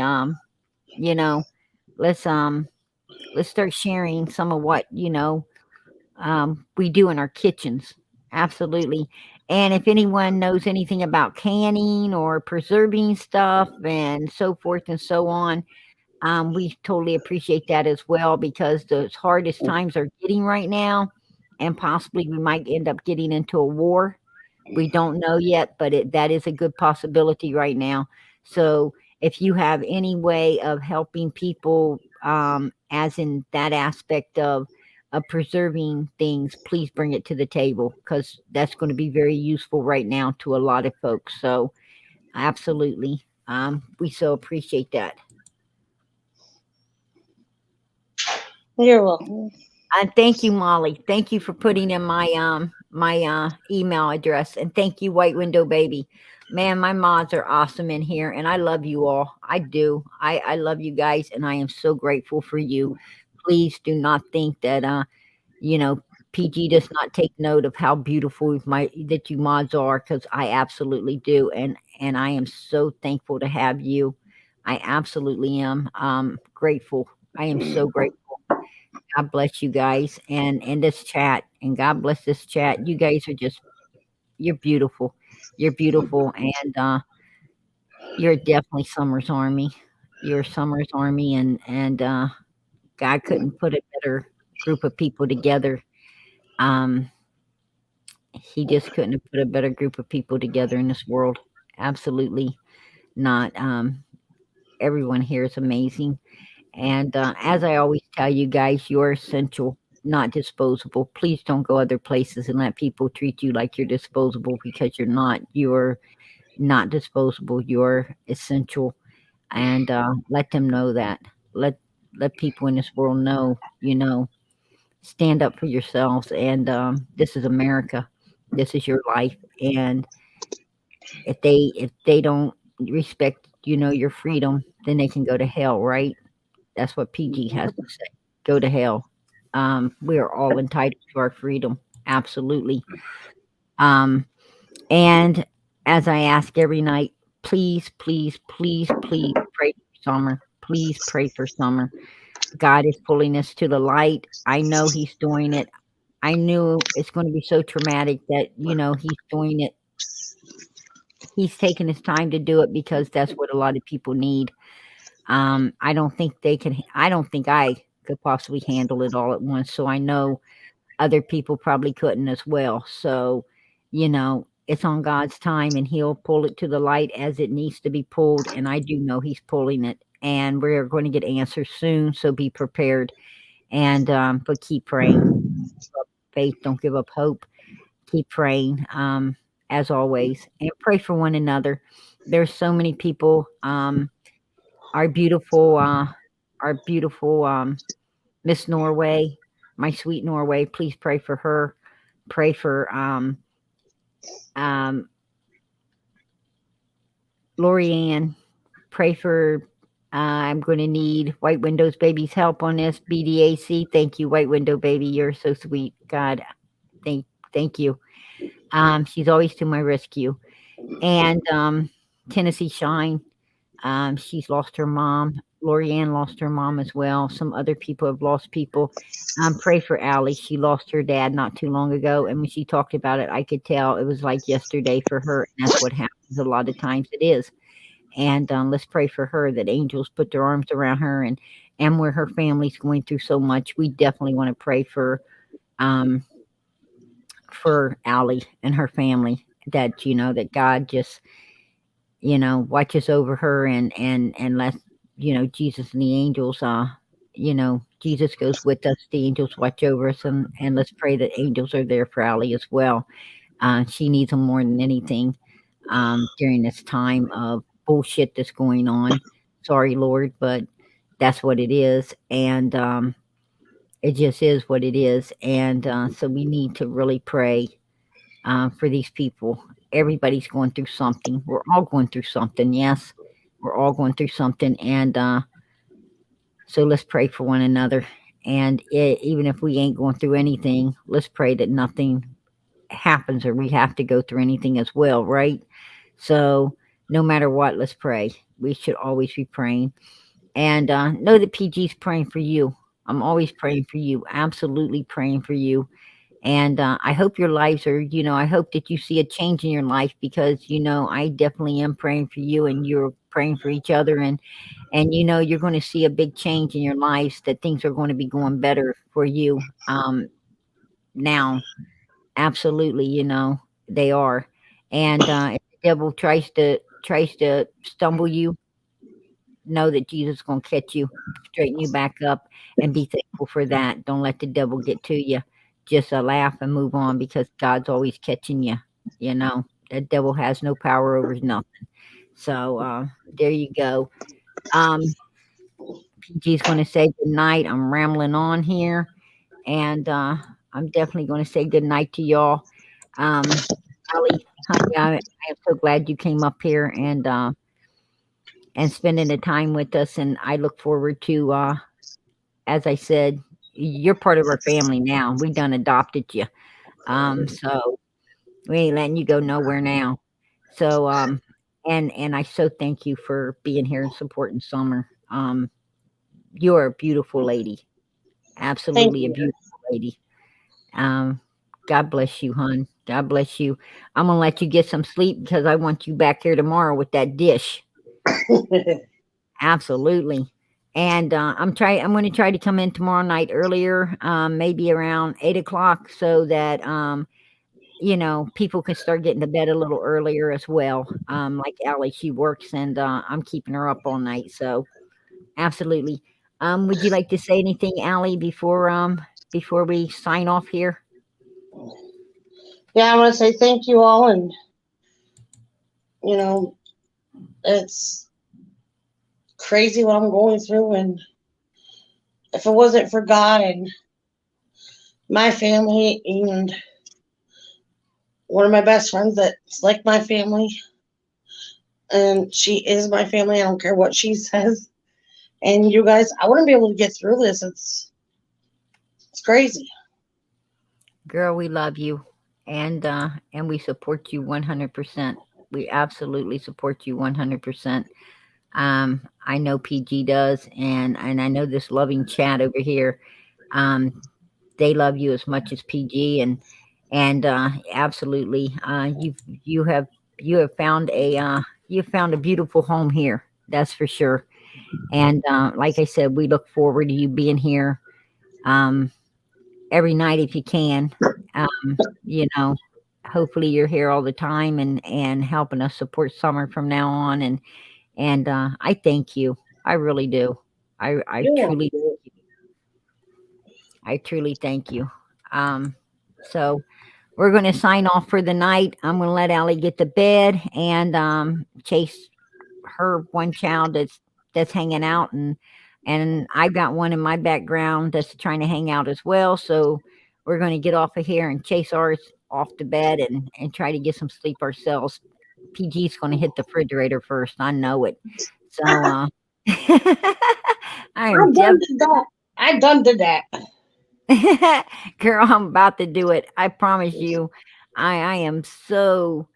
let's start sharing some of what we do in our kitchens. Absolutely. And if anyone knows anything about canning or preserving stuff and so forth and so on, we totally appreciate that as well, because the hardest times are getting right now, and possibly we might end up getting into a war. We don't know yet, but that is a good possibility right now. So if you have any way of helping people, as in that aspect of preserving things, please bring it to the table, because that's going to be very useful right now to a lot of folks. So absolutely, we so appreciate that. You're welcome. Thank you, Molly. Thank you for putting in my my email address, and thank you, White Window Baby. Man, my mods are awesome in here, and I love you all. I do. I love you guys, and I am so grateful for you. Please do not think that PG does not take note of how beautiful that you mods are, because I absolutely do, and I am so thankful to have you. I absolutely am grateful. I am so grateful. God bless you guys and this chat, and God bless this chat. You guys are just you're beautiful. You're beautiful, and you're definitely Summer's Army. You're Summer's Army, and God couldn't put a better group of people together. Um, he just couldn't have put a better group of people together in this world. Absolutely not. Everyone here is amazing. And as I always tell you guys, you're essential, not disposable. Please don't go other places and let people treat you like you're disposable, because you're not. You're not disposable. You're essential. And let them know that. Let let people in this world know, stand up for yourselves. And this is America. This is your life. And if they don't respect, your freedom, then they can go to hell, right? That's what PG has to say. Go to hell. We are all entitled to our freedom. Absolutely. Um, and as I ask every night, please, please, please, please pray for Summer. Please pray for Summer. God is pulling us to the light. I know He's doing it. I knew it's going to be so traumatic that, He's doing it. He's taking his time to do it, because that's what a lot of people need. I don't think I don't think I could possibly handle it all at once. So I know other people probably couldn't as well. So, it's on God's time, and He'll pull it to the light as it needs to be pulled. And I do know He's pulling it, and we're going to get answers soon. So be prepared. And, but keep praying. Don't give up faith. Don't give up hope. Keep praying. As always, and pray for one another. There's so many people. Our beautiful, Miss Norway, my sweet Norway. Please pray for her. Pray for um, Lorianne. Pray for. I'm going to need White Windows Baby's help on this. BDAC. Thank you, White Window Baby. You're so sweet. God, thank you. She's always to my rescue. And Tennessee Shine. She's lost her mom. Lorianne lost her mom as well. Some other people have lost people. Pray for Allie. She lost her dad not too long ago. And when she talked about it, I could tell it was like yesterday for her. And that's what happens a lot of times. It is. And let's pray for her, that angels put their arms around her, and where her family's going through so much. We definitely want to pray for Allie and her family, that, that God just, watches over her, and let, Jesus and the angels, Jesus goes with us. The angels watch over us, and let's pray that angels are there for Allie as well. She needs them more than anything during this time of bullshit that's going on. Sorry, Lord, but that's what it is. And it just is what it is. And so we need to really pray for these people. Everybody's going through something. We're all going through something. Yes, we're all going through something. And so let's pray for one another. And even if we ain't going through anything, let's pray that nothing happens or we have to go through anything as well, right? So no matter what, let's pray. We should always be praying. And know that PG's praying for you. I'm always praying for you. Absolutely praying for you. And I hope your lives are, I hope that you see a change in your life, because, I definitely am praying for you, and you're praying for each other. And you're going to see a big change in your lives, that things are going to be going better for you now. Absolutely, they are. And if the devil tries to stumble you, know that Jesus is going to catch you, straighten you back up, and be thankful for that. Don't let the devil get to you. Just laugh and move on, because God's always catching you. The devil has no power over nothing. So there you go. PG's going to say good night. I'm rambling on here, and I'm definitely going to say good night to y'all. Allie, honey, I am so glad you came up here and spending the time with us, and I look forward to, as I said, you're part of our family now. We done adopted you. So we ain't letting you go nowhere now. So and I so thank you for being here and supporting Summer. You're a beautiful lady. Thank Absolutely a you. beautiful lady. Um, God bless you, hon. God bless you. I'm gonna let you get some sleep because I want you back here tomorrow with that dish. Absolutely. And I'm going to try to come in tomorrow night earlier, maybe around 8 o'clock, so that people can start getting to bed a little earlier as well. Like Allie, she works, and I'm keeping her up all night. So absolutely. Would you like to say anything, Allie, before we sign off here? Yeah, I want to say thank you all, and you know, it's crazy what I'm going through, and if it wasn't for God and my family and one of my best friends that's like my family, and she is my family, I don't care what she says, and you guys, I wouldn't be able to get through this. It's crazy. Girl, we love you, and we support you 100%. We absolutely support you 100%. I know PG does, and I know this loving chat over here. They love you as much as PG, and absolutely, you have found a beautiful home here. That's for sure. And like I said, we look forward to you being here um, every night if you can. Um, you know, hopefully you're here all the time and helping us support Summer from now on. And I thank you. I really do. I You're truly welcome. I truly thank you. So we're going to sign off for the night. I'm going to let Allie get to bed and chase her one child that's hanging out, and I've got one in my background that's trying to hang out as well. So we're going to get off of here and chase ours off to bed and try to get some sleep ourselves. PG's going to hit the refrigerator first. I know it. So I am I just done did that. I done did that. girl, I'm about to do it. I promise you. I am so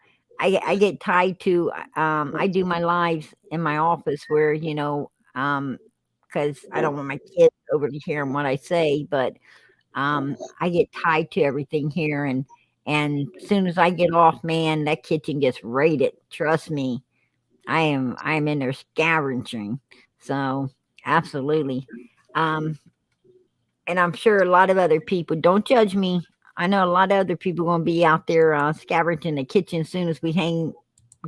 I get tied to I do my lives in my office where, because I don't want my kids overhearing what I say, but I get tied to everything here, and as soon as I get off, man, that kitchen gets raided. Trust me. I'm in there scavenging. So absolutely. Um and I'm sure a lot of other people, don't judge me. I know a lot of other people going to be out there scavenging the kitchen as soon as we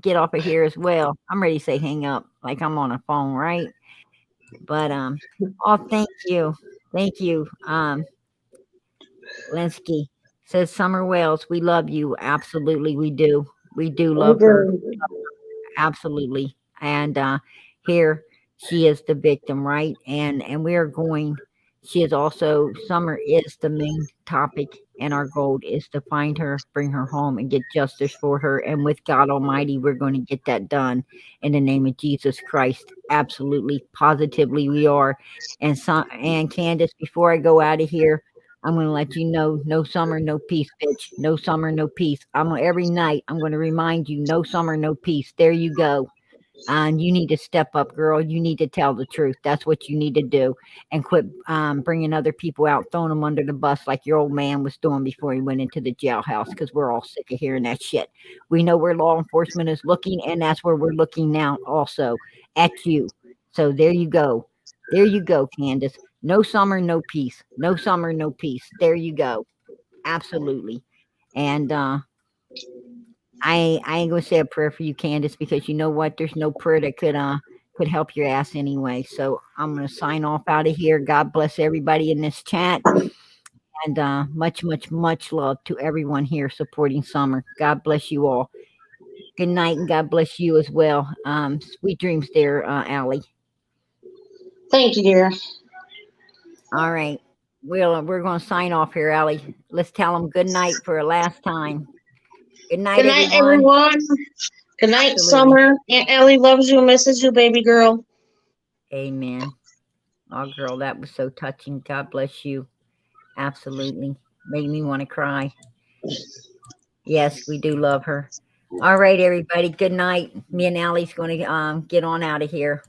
get off of here as well. I'm ready to say hang up, like I'm on a phone, right? But oh, thank you, Linsky. Says Summer Wells, we love you. Absolutely, we do I'm love her. good. Absolutely. And here she is the victim, right? And we are going. She is also Summer is the main topic, and our goal is to find her, bring her home, and get justice for her. And with God Almighty, we're going to get that done in the name of Jesus Christ. Absolutely, positively, we are. And Candace, before I go out of here, I'm going to let you know, no summer, no peace, bitch. No summer, no peace. Every night, I'm going to remind you, no summer, no peace. There you go. And you need to step up, girl. You need to tell the truth. That's what you need to do. And quit bringing other people out, throwing them under the bus like your old man was doing before he went into the jailhouse, because we're all sick of hearing that shit. We know where law enforcement is looking, and that's where we're looking now also, at you. So there you go. There you go, Candace. No summer, no peace. No summer, no peace. There you go. Absolutely. And I ain't gonna say a prayer for you, Candace, because you know what? There's no prayer that could help your ass anyway. So I'm gonna sign off out of here. God bless everybody in this chat. And much, much, much love to everyone here supporting Summer. God bless you all. Good night, and God bless you as well. Sweet dreams there, Allie. Thank you, dear. All right. We're going to sign off here, Allie. Let's tell them good night for a last time. Good night, Good night, everyone. everyone. Good night, Absolutely. Summer. Aunt Ellie loves you and misses you, baby girl. Amen. Oh, girl, that was so touching. God bless you. Absolutely. Made me want to cry. Yes, we do love her. All right, everybody. Good night. Me and Allie's going to get on out of here.